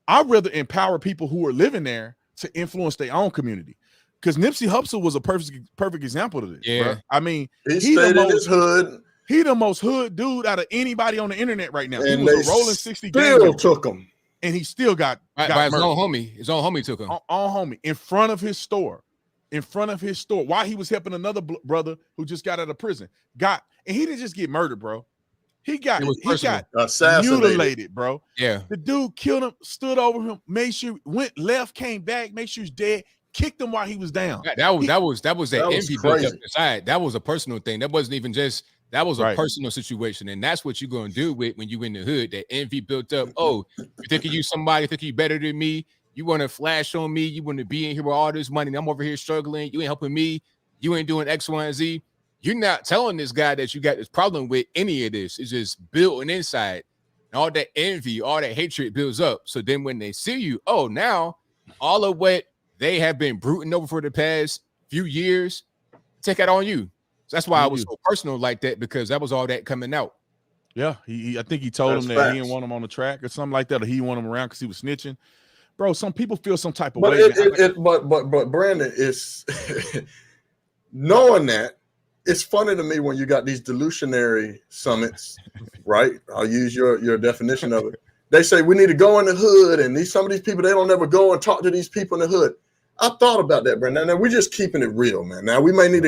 I'd rather empower people who are living there to influence their own community. Because Nipsey Hussle was a perfect example of this. Yeah, bro. I mean, he stayed in his hood. He the most hood dude out of anybody on the internet right now. And he was a rolling 60 still took him, and he still got by his own homie. His own homie took him. On homie in front of his store. in front of his store while he was helping another brother who just got out of prison. And he didn't just get murdered, bro. He got mutilated, bro. Yeah. The dude killed him, stood over him, made sure went left, came back, made sure he's dead, kicked him while he was down. That was that envy built up inside. That was a personal thing. That wasn't even just that was a personal situation. And that's what you're gonna do with when you in the hood. That envy built up. Oh, you think you somebody, think you better than me. You want to flash on me. You want to be in here with all this money. And I'm over here struggling. You ain't helping me. You ain't doing X, Y, and Z. You're not telling this guy that you got this problem with any of this. It's just building inside. And all that envy, all that hatred builds up. So then when they see you, oh, now all of what they have been bruting over for the past few years, take that on you. So that's why I was so personal like that, because that was all that coming out. Yeah, I think he told him that he didn't want him on the track or something like that, or he didn't want him around because he was snitching. Bro, some people feel some type of way. But Brandon, is knowing that, it's funny to me when you got these delusionary summits, right? I'll use your definition of it. They say we need to go in the hood, and some of these people, they don't ever go and talk to these people in the hood. I thought about that, Brandon. Now we're just keeping it real, man. Now you might need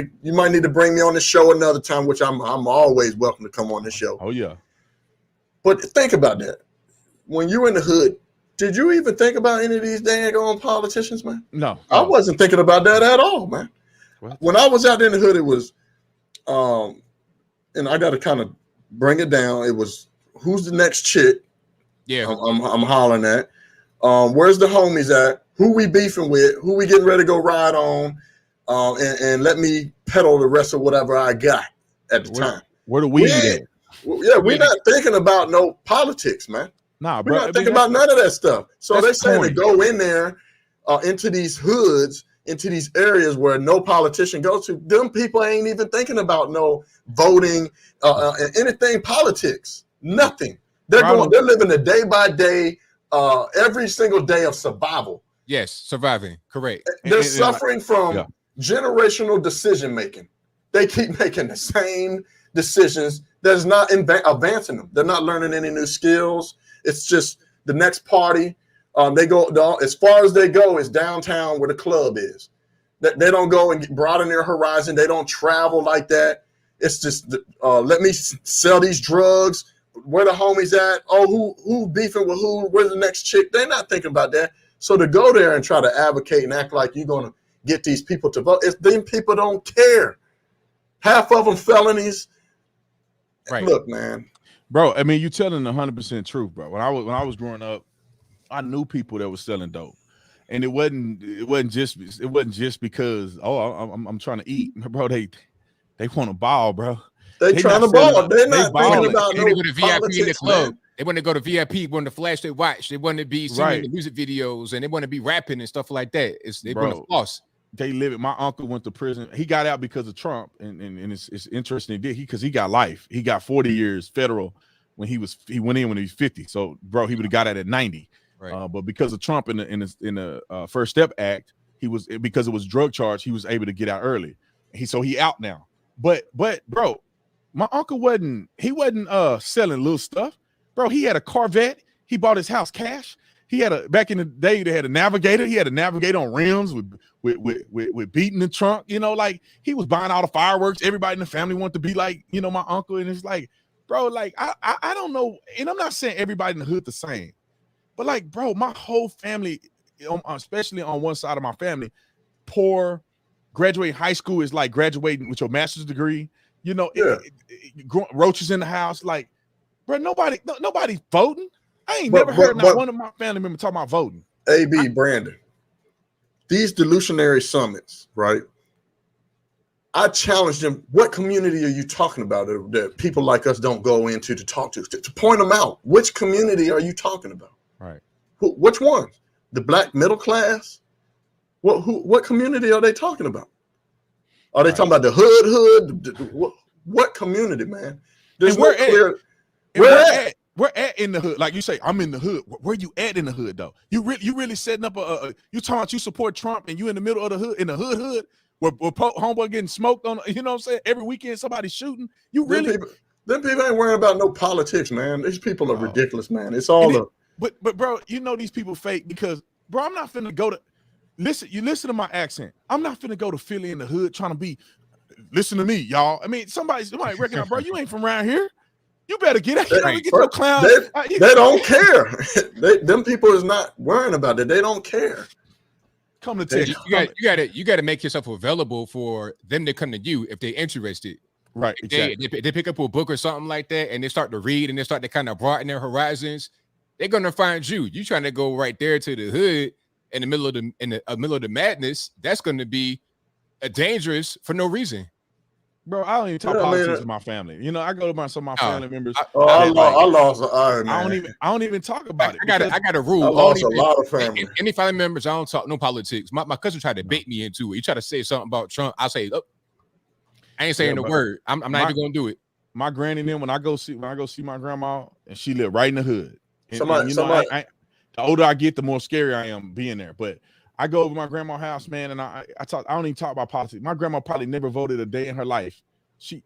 to bring me on the show another time, which I'm always welcome to come on the show. Oh yeah. But think about that. When you're in the hood, did you even think about any of these dang politicians, man? No. I wasn't thinking about that at all, man. What? When I was out in the hood, it was, and I got to kind of bring it down. It was, who's the next chick? Yeah, I'm hollering at. Where's the homies at? Who we beefing with? Who we getting ready to go ride on? And let me peddle the rest of whatever I got at the time. Where do we at? Yeah, we're not thinking about no politics, man. Nah, bro. We're not thinking about none of that stuff. So they're saying to go in there into these hoods, into these areas where no politician goes to. Them people ain't even thinking about no voting, anything politics. Nothing. They're living a day by day, every single day of survival. Yes, surviving. Correct. They're suffering from generational decision making. They keep making the same decisions that's not advancing them. They're not learning any new skills. It's just the next party. They go as far as they go is downtown where the club is. They don't go and broaden their horizon. They don't travel like that. It's just let me sell these drugs. Where the homies at? Oh, who beefing with who? Where's the next chick? They're not thinking about that. So to go there and try to advocate and act like you're gonna get these people to vote, them people don't care. Half of them felonies. Right. Look, man. Bro, I mean, you're telling the 100% truth, bro. When I was growing up, I knew people that was selling dope, and it wasn't just because I'm trying to eat, bro. They want to ball, bro. They trying to ball. They're not thinking about no VIP in the club. They want to go to VIP, want to flash their watch. They want to be singing the music videos, and they want to be rapping and stuff like that. They want to floss. They live it. My uncle went to prison. He got out because of Trump, and it's interesting. Because he got life. He got 40 years federal when he went in when he was 50. So, bro, he would have got out at 90. Right. But because of Trump in the First Step Act, because it was drug charge, he was able to get out early. So he out now. But bro, my uncle wasn't selling little stuff, bro. He had a Corvette. He bought his house cash. He had back in the day they had a Navigator. He had a Navigator on rims with beating the trunk. You know, like he was buying all the fireworks. Everybody in the family wanted to be like, you know, my uncle. And it's like, bro, like I don't know. And I'm not saying everybody in the hood the same, but like, bro, my whole family, especially on one side of my family, poor. Graduating high school is like graduating with your master's degree. You know, roaches in the house. Like, bro, nobody's voting. I ain't never heard one of my family members talking about voting. AB Brandon, these delusionary summits, right? I challenged them. What community are you talking about that people like us don't go into to talk to point them out? Which community are you talking about? Right. Which ones? The black middle class? What community are they talking about? Are they talking about the hood? What community, man? We're at in the hood. Like you say, I'm in the hood. Where you at in the hood though? You really setting up you talking about you support Trump and you in the middle of the hood, in the hood where homeboy getting smoked on, you know what I'm saying? Every weekend somebody's shooting. You really them people ain't worrying about no politics, man. These people are ridiculous, man. It's all but bro, you know these people fake because bro, I'm not finna go to listen to my accent. I'm not finna go to Philly in the hood trying to be. Listen to me, y'all. I mean, somebody recognize, bro. You ain't from around here. You better get out. Get your clown. They don't care. Them people is not worrying about it. They don't care. Come to Texas. You got to make yourself available for them to come to you if they're interested. Right. Exactly. They pick up a book or something like that, and they start to read, and they start to kind of broaden their horizons. They're gonna find you. You trying to go right there to the hood in the middle of the madness. That's going to be dangerous for no reason. Bro, I don't even talk politics to my family. You know, I go to some of my family members. I lost an eye, man. I don't even talk about it. I got a rule. I lost a lot of family. Any family members, I don't talk no politics. My cousin tried to bait me into it. He tried to say something about Trump. I say, oh, I ain't saying the word. I'm not even gonna do it. My granny and them, when I go see my grandma, and she lived right in the hood. And, the older I get, the more scary I am being there. But I go over my grandma's house, man, and I don't even talk about politics. My grandma probably never voted a day in her life. She,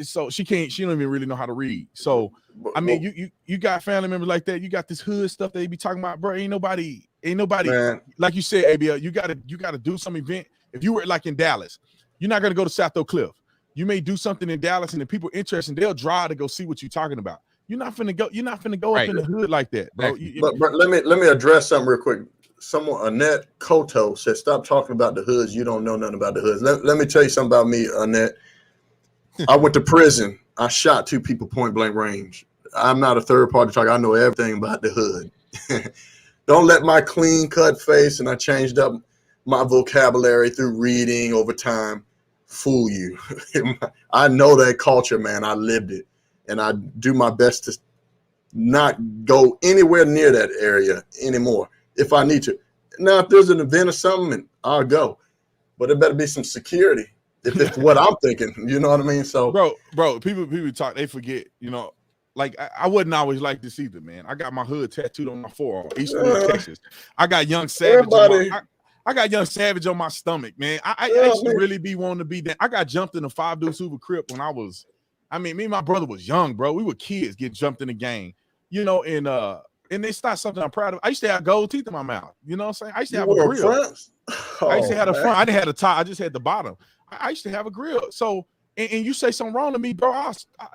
so she don't even really know how to read. So I mean, you got family members like that. You got this hood stuff they be talking about, bro. Ain't nobody, man. Like you said, ABL, you gotta do some event. If you were like in Dallas, you're not gonna go to South Oak Cliff. You may do something in Dallas, and the people interested, they'll drive to go see what you're talking about. You're not finna go right. up in the hood like that, bro. But let me address something real quick. Someone, Annette Koto, said, "Stop talking about the hoods. You don't know nothing about the hoods." Let me tell you something about me, Annette. I went to prison. I shot 2 people point blank range. I'm not a third party talker. I know everything about the hood. Don't let my clean cut face, and I changed up my vocabulary through reading over time, fool you. I know that culture, man. I lived it, and I do my best to not go anywhere near that area anymore if I need to. Now, if there's an event or something, I'll go, but it better be some security. If it's what I'm thinking, you know what I mean? So, bro, people talk, they forget, like I wouldn't always like this either, man. I got my hood tattooed on my forearm, Eastwood, Texas. I got Young Savage. I got Young Savage on my stomach, man. I used to really be wanting to be that. I got jumped in a 5 deuce Hoover Crip when me and my brother was young, bro. We were kids, get jumped in the game, and it's not something I'm proud of. I used to have gold teeth in my mouth. You know what I'm saying? I used to have a grill. I used to have a front. I didn't have the top. I just had the bottom. I used to have a grill. So, and you say something wrong to me, bro,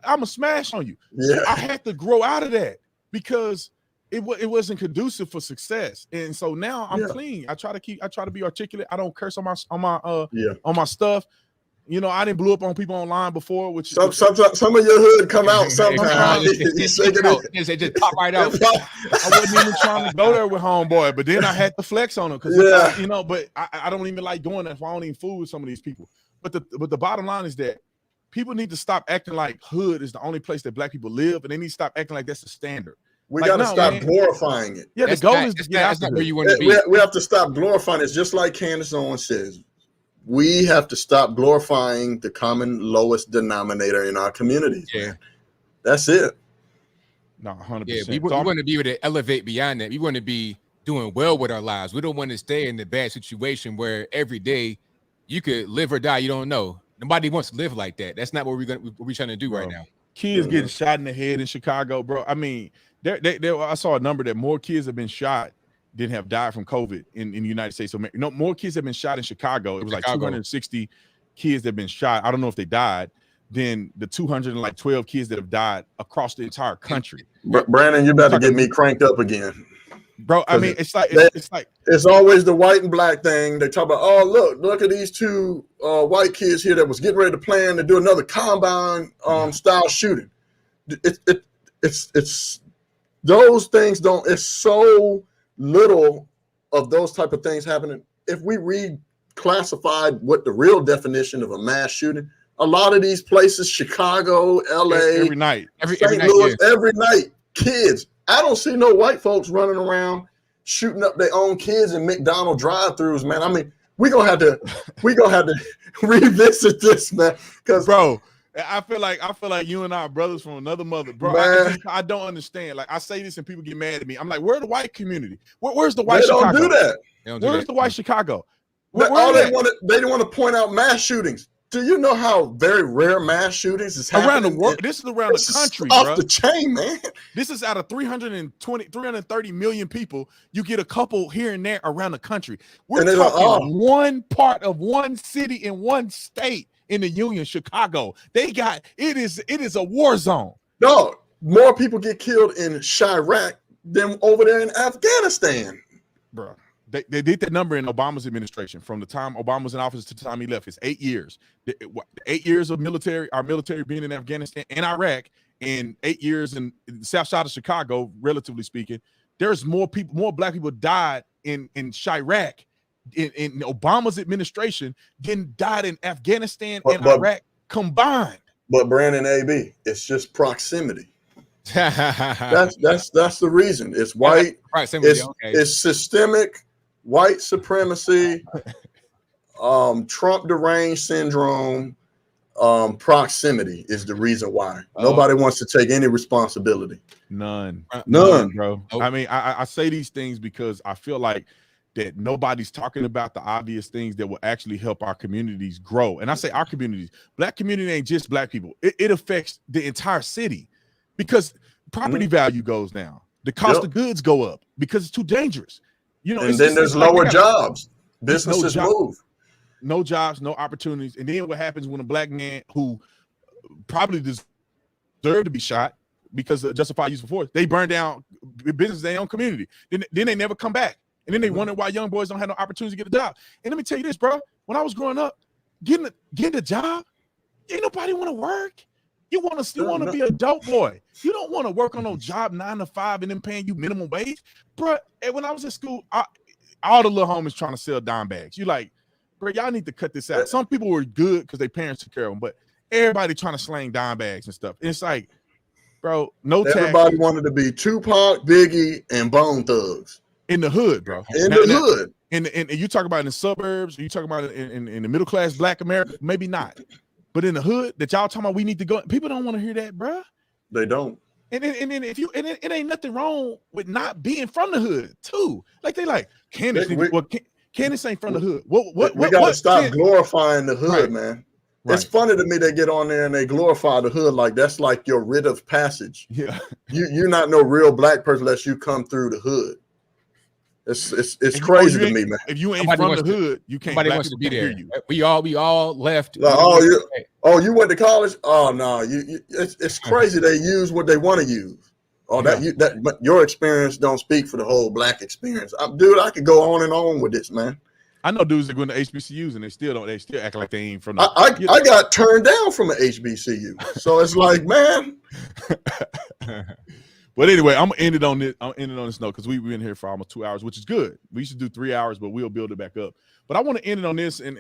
I'm a smash on you. Yeah. I had to grow out of that because it wasn't conducive for success. And so now I'm clean. I try to be articulate. I don't curse on my stuff. I didn't blow up on people online before, which some of your hood come out sometimes. They just pop right out. I wasn't even trying to go there with homeboy, but then I had to flex on them because but I don't even like doing that. So I don't even fool with some of these people. But the bottom line is that people need to stop acting like hood is the only place that black people live, and they need to stop acting like that's the standard. We got to stop glorifying it. Yeah, the goal is to get out where you want to be. We have to stop glorifying it. It's just like Candace Owens says. We have to stop glorifying the common lowest denominator in our communities. Yeah, that's it. No, 100%. Yeah, we want to be able to elevate beyond that. We want to be doing well with our lives. We don't want to stay in the bad situation where every day you could live or die. You don't know. Nobody wants to live like that. That's not what we're trying to do right now. Kids getting shot in the head in Chicago, bro. I mean, I saw a number that more kids have been shot than have died from COVID in the United States. So more kids have been shot in Chicago. It was like 260 kids that have been shot. I don't know if they died. Than the 212 kids that have died across the entire country. Brandon, you better get me cranked up again, bro. I mean, it's like it's always the white and black thing. They talk about, oh, look at these 2 white kids here that was getting ready to plan to do another combine style shooting. It's those things don't. It's so little of those type of things happening. If we reclassified what the real definition of a mass shooting, a lot of these places, Chicago, LA, every night, St. Louis, every night, kids. I don't see no white folks running around shooting up their own kids in McDonald's drive-thrus, man. I mean, we're gonna have to revisit this, man. Because bro, I feel like you and I are brothers from another mother, bro. I don't understand. Like I say this and people get mad at me. I'm like, where's the white community? Where's the white Chicago? Don't do that. Where's the white Chicago? They want to point out mass shootings. Do you know how very rare mass shootings is happening around the world? This is around the country, off bro. the chain, man. This is out of 330 million people. You get a couple here and there around the country. We're talking one part of one city in one state in the Union, Chicago. They got it is a war zone. No, more people get killed in Chirac than over there in Afghanistan, bro. They did that number in Obama's administration. From the time Obama was in office to the time he left, it's 8 years. 8 years of our military being in Afghanistan and Iraq, and 8 years in the south side of Chicago, relatively speaking. There's more black people died in Chirac in Obama's administration than died in Afghanistan and Iraq combined. But Brandon AB, it's just proximity. that's the reason. It's white. It's systemic white supremacy, Trump deranged syndrome, proximity is the reason why. Nobody wants to take any responsibility. None, bro. Nope. I mean, I say these things because I feel like that nobody's talking about the obvious things that will actually help our communities grow. And I say our communities, black community ain't just black people. It affects the entire city because property value goes down. The cost of goods go up because it's too dangerous. You know, and then there's lower jobs. Businesses move. No jobs, no opportunities. And then what happens when a black man who probably deserved to be shot because of justified use of force, they burn down business, their own community. Then they never come back. And then they wonder why young boys don't have no opportunity to get a job. And let me tell you this, bro. When I was growing up, getting a job, ain't nobody want to work. You want to be a dope boy. You don't want to work on no job 9 to 5 and then paying you minimum wage, bro. And when I was in school, all the little homies trying to sell dime bags. You like, bro, y'all need to cut this out. Some people were good because their parents took care of them, but everybody trying to slang dime bags and stuff. And it's like, bro, everybody wanted to be Tupac, Biggie, and Bone Thugs in the hood, bro. In the hood. And you talk about in the suburbs, you talk about in the middle class black America, maybe not. But in the hood that y'all talking about, we need to go. People don't want to hear that, bro. They don't. And then it ain't nothing wrong with not being from the hood too. Like they like Candace. Candace ain't from the hood. We got to stop glorifying the hood, man. Right. It's funny to me they get on there and they glorify the hood like that's like your rite of passage. Yeah, you're not no real black person unless you come through the hood. It's crazy to me, man. If you ain't from the hood, you can't. Nobody wants to be there. We all left. Like, you went to college? Oh no, it's crazy. They use what they want to use. But your experience don't speak for the whole black experience. Dude, I could go on and on with this, man. I know dudes that go into HBCUs and they still act like they ain't from. I got turned down from an HBCU, so it's like, man. But anyway, I'm gonna end it on this note because we've been here for almost 2 hours, which is good. We should do 3 hours, but we'll build it back up. But I want to end it on this, and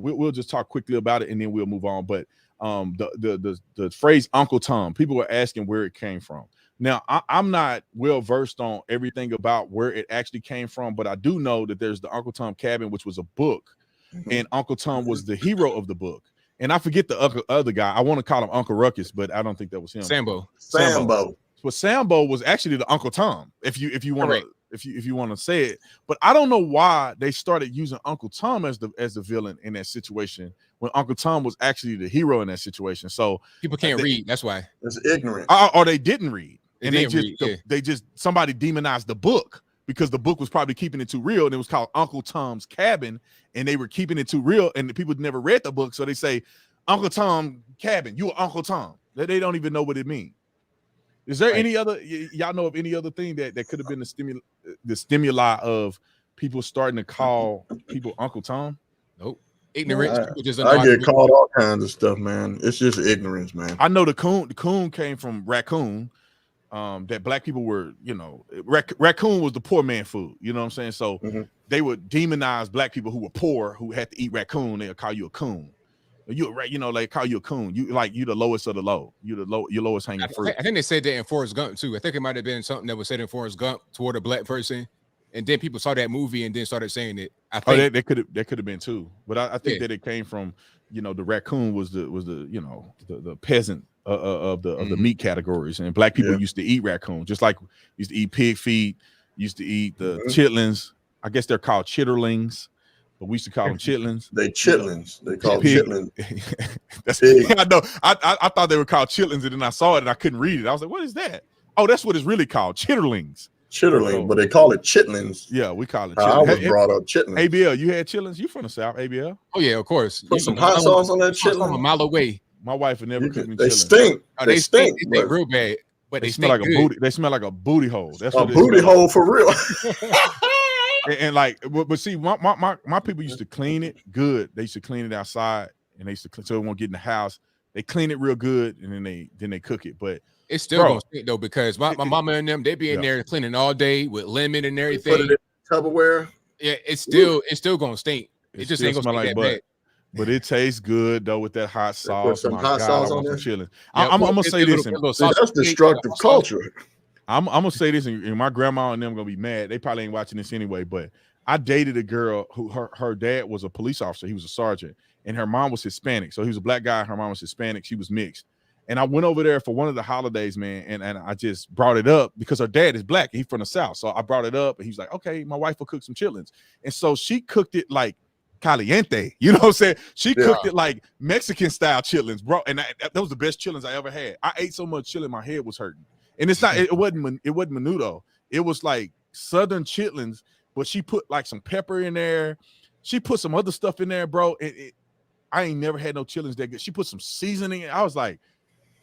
we'll just talk quickly about it, and then we'll move on. But the phrase Uncle Tom, people were asking where it came from. Now, I'm not well versed on everything about where it actually came from, but I do know that there's the Uncle Tom Cabin, which was a book, and Uncle Tom was the hero of the book. And I forget the other guy. I want to call him Uncle Ruckus, but I don't think that was him. Sambo. But Sambo was actually the Uncle Tom, if you want to say it. But I don't know why they started using Uncle Tom as the villain in that situation when Uncle Tom was actually the hero in that situation. So people can't read. That's why it's ignorant. Or they didn't read. And they just somebody demonized the book because the book was probably keeping it too real, and it was called Uncle Tom's Cabin, and they were keeping it too real, and the people never read the book, so they say Uncle Tom Cabin, you are Uncle Tom. They don't even know what it means. Is there any other y'all know of any other thing that could have been the stimuli of people starting to call people Uncle Tom? Nope. Ignorance. I get called all kinds of stuff, man. It's just ignorance, man. I know the coon came from raccoon. That black people were, raccoon was the poor man food. You know what I'm saying? So they would demonize black people who were poor, who had to eat raccoon. They'll call you a coon. They call you a coon. You the lowest of the low. Your lowest hanging fruit. I think they said that in Forrest Gump too. I think it might have been something that was said in Forrest Gump toward a black person, and then people saw that movie and then started saying it. I think they could have been too. But I think that it came from the raccoon was the peasant of the meat categories, and black people used to eat raccoon, just like used to eat pig feet, used to eat the chitlins. I guess they're called chitterlings. but we used to call them chitlins. They chitlins. They call Pig. chitlins. That's Pig. I know. I thought they were called chitlins, and then I saw it and I couldn't read it. I was like, "What is that?" Oh, that's what it's really called, chitterlings. Chitterling, but they call it chitlins. Yeah, we call it I chitlins. was brought up chitlins. ABL, you had chitlins? You from the South, ABL? Oh yeah, of course. Put some hot sauce on that I'm a chitlin. mile away. My wife would never cook me They chitlins. stink. Oh, They stink. They stink real bad, but They they smell like stink a good. booty. They smell like a booty hole. That's A what it booty smell like. hole for real. And like, but see, my people used to clean it good. They used to clean it outside, and they used to so it won't get in the house. They clean it real good, and then they cook it. But It's still Bro. gonna stink though, because my mama and them, they be in Yeah. there cleaning all day with lemon and Put everything. it in Tupperware. Yeah, it's still gonna stink. It just still ain't gonna smell stink like that butt. bad. But it tastes good though with that hot sauce. some My hot God, sauce I on want some there? chillin'. Yeah, I'm gonna it's say a this, little- and little See, sausage that's cake, destructive sausage. culture. I'm gonna say this, and my grandma and them gonna be mad. They probably ain't watching this anyway. But I dated a girl who her dad was a police officer. He was a sergeant, and her mom was Hispanic. So he was a black guy. Her mom was Hispanic. She was mixed. And I went over there for one of the holidays, man, and I just brought it up because her dad is black. He's from the South. So I brought it up, and he's like, okay, my wife will cook some chitlins. And so she cooked it like caliente. You know what I'm saying? She cooked it like Mexican style chitlins, bro. And that was the best chitlins I ever had. I ate so much chillin', my head was hurting. And it's not, it wasn't menudo. It was like Southern chitlins, but she put like some pepper in there. She put some other stuff in there, bro. I ain't never had no chitlins that good. She put some seasoning in. I was like,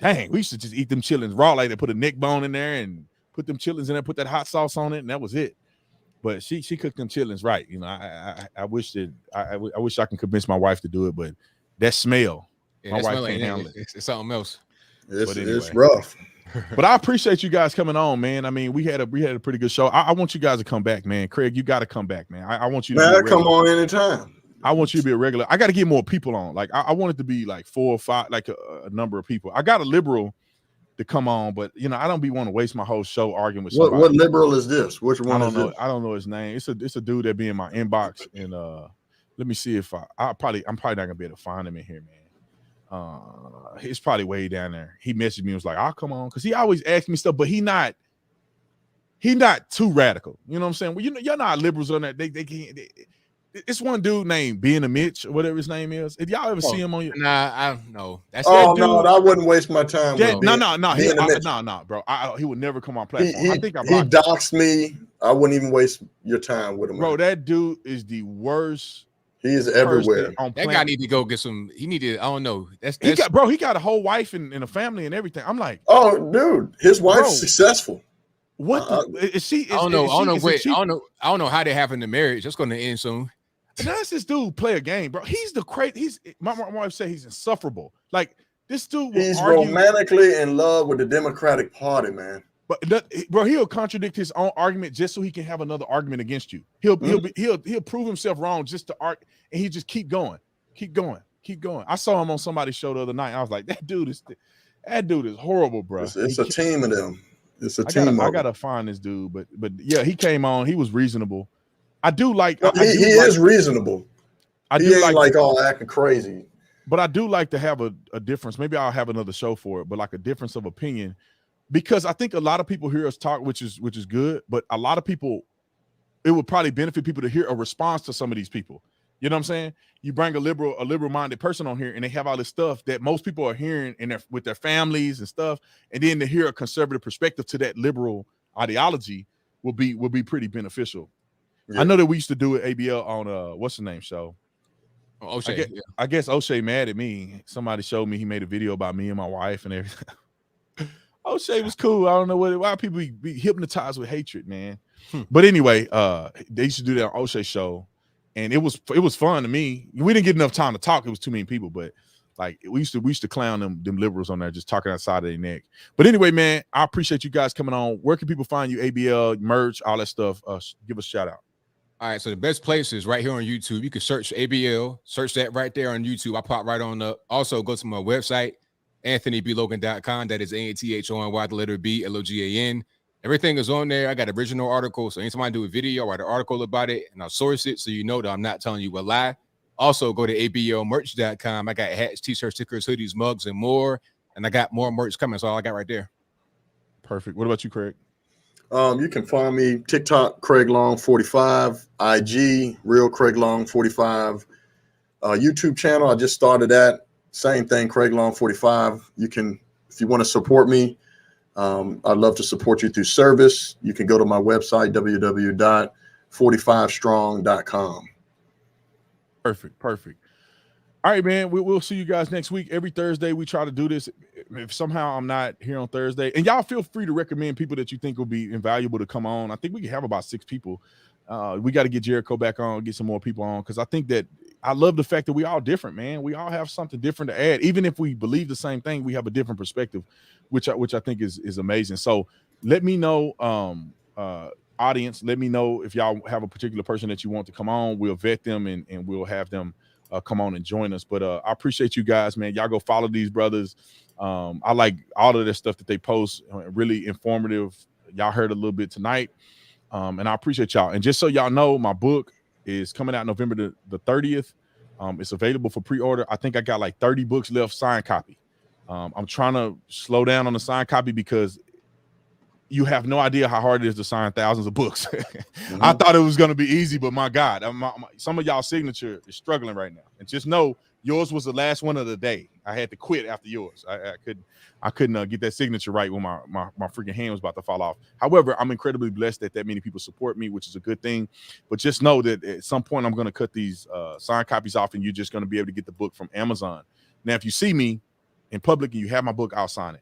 dang, we should just eat them chitlins raw like that. Put a neck bone in there and put them chitlins in there, put that hot sauce on it, and that was it. But she cooked them chitlins right. You know, I wish that I wish I can convince my wife to do it, but that smell, Yeah, my that wife smell can't ain't- handle it. It's something else. It's anyway. rough. But I appreciate you guys coming on, man. I mean, we had a pretty good show. I want you guys to come back, man. Craig, you got to come back, man. I want you to be a Man, come regular. on anytime. I want you to be a regular. I got to get more people on. Like I want it to be like 4 or 5, like a number of people. I got a liberal to come on, but you know, I don't want to waste my whole show arguing with somebody. What liberal is this? Which one I don't is know. this? I don't know his name. It's a dude that be in my inbox, and let me see if I'm probably not gonna be able to find him in here, man. He's probably way down there. He messaged me and was like, "I'll come on," because he always asks me stuff, but he not too radical. You know what I'm saying? Well, you know, y'all know how liberals on that. They can't. It's one dude named Being a Mitch or whatever his name is. If y'all ever see him on your Nah, I don't know. That's Oh dude- no, I wouldn't waste my time. yeah, with no, being a Mitch. bro. He would never come on platform. He I think I he blocked him. doxed me. I wouldn't even waste your time with him. Bro, man. that dude is the worst He is person everywhere. on that guy planet. need to go get some. He need to. I don't know. He got a whole wife and a family and everything. I'm like, Oh, dude, his wife's Bro. successful. what is she? I don't know. I don't know. Is Wait, she, I don't know how they happen in marriage. That's going to end soon. does this dude play a game, bro? He's the crazy. My wife said he's insufferable. Like this dude will He's argue, romantically in love with the Democratic Party, man. but bro, he'll contradict his own argument just so he can have another argument against you. He'll prove himself wrong just to argue, and he just keep going. I saw him on somebody's show the other night. I was like, that dude is horrible, bro. It's a team of them. It's a team. I gotta find this dude, but yeah, he came on. He was reasonable. I do like. He is reasonable. I He do ain't like all acting crazy. But I do like to have a difference. Maybe I'll have another show for it, but like a difference of opinion, because I think a lot of people hear us talk, which is good, but a lot of people, it would probably benefit people to hear a response to some of these people. You know what I'm saying? You bring a liberal minded person on here and they have all this stuff that most people are hearing with their families and stuff. And then to hear a conservative perspective to that liberal ideology will be pretty beneficial. Yeah. I know that we used to do it ABL on what's the name show? Oh, O'Shea, I guess O'Shea mad at me. Somebody showed me he made a video about me and my wife and everything. O'Shea was cool. I don't know why people be hypnotized with hatred, man. But anyway, they used to do that on O'Shea show, and it was fun to me. We didn't get enough time to talk. It was too many people, but like we used to clown them liberals on there just talking outside of their neck. But anyway, man, I appreciate you guys coming on. Where can people find you? ABL, merch, all that stuff. Give us a shout out. All right, so the best place is right here on YouTube. You can search ABL, search that right there on YouTube. I pop right on up. Also, go to my website, anthonyblogan.com. That is ANTHONY, the letter B, LOGAN. Everything is on there. I got original articles. So anytime I do a video, I write an article about it, and I'll source it so you know that I'm not telling you a lie. Also, go to ablmerch.com. I got hats, t-shirts, stickers, hoodies, mugs, and more. And I got more merch coming. So all I got right there. Perfect. What about you, Craig? You can find me TikTok, Craig Long 45, IG, Real Craig Long 45, YouTube channel. I just started that. Same thing, Craig Long 45. You can, if you want to support me, I'd love to support you through service. You can go to my website, www.45strong.com. Perfect. All right, man. We'll see you guys next week. Every Thursday, we try to do this. If somehow I'm not here on Thursday, and y'all feel free to recommend people that you think will be invaluable to come on. I think we can have about 6 people. We got to get Jericho back on, get some more people on, because I think that I love the fact that we all different, man. We all have something different to add. Even if we believe the same thing, we have a different perspective, which I think is amazing. So let me know, audience, let me know if y'all have a particular person that you want to come on. We'll vet them and we'll have them come on and join us. But I appreciate you guys, man. Y'all go follow these brothers. I like all of their stuff that they post, really informative. Y'all heard a little bit tonight. And I appreciate y'all. And just so y'all know, my book is coming out November the 30th. It's available for pre-order. I think I got like 30 books left, signed copy. I'm trying to slow down on the signed copy because you have no idea how hard it is to sign thousands of books. I thought it was going to be easy, but my God, some of y'all signature is struggling right now. And just know yours was the last one of the day. I had to quit after yours. I couldn't get that signature right when my freaking hand was about to fall off. However, I'm incredibly blessed that many people support me, which is a good thing. But just know that at some point I'm going to cut these signed copies off, and you're just going to be able to get the book from Amazon. Now, if you see me in public and you have my book, I'll sign it.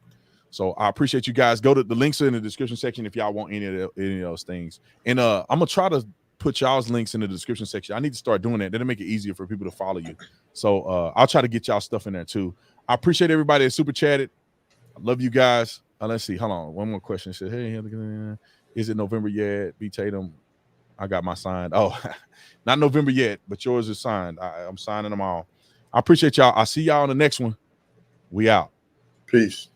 So I appreciate you guys. Go to the links are in the description section if y'all want any of those things. And I'm gonna try to put y'all's links in the description section. I need to start doing that. That'll make it easier for people to follow you. So I'll try to get y'all stuff in there too. I appreciate everybody that super chatted. I love you guys. Let's see. Hold on. One more question. It said, hey, is it November yet? B Tatum, I got my signed. Oh, not November yet, but yours is signed. I'm signing them all. I appreciate y'all. I'll see y'all on the next one. We out. Peace.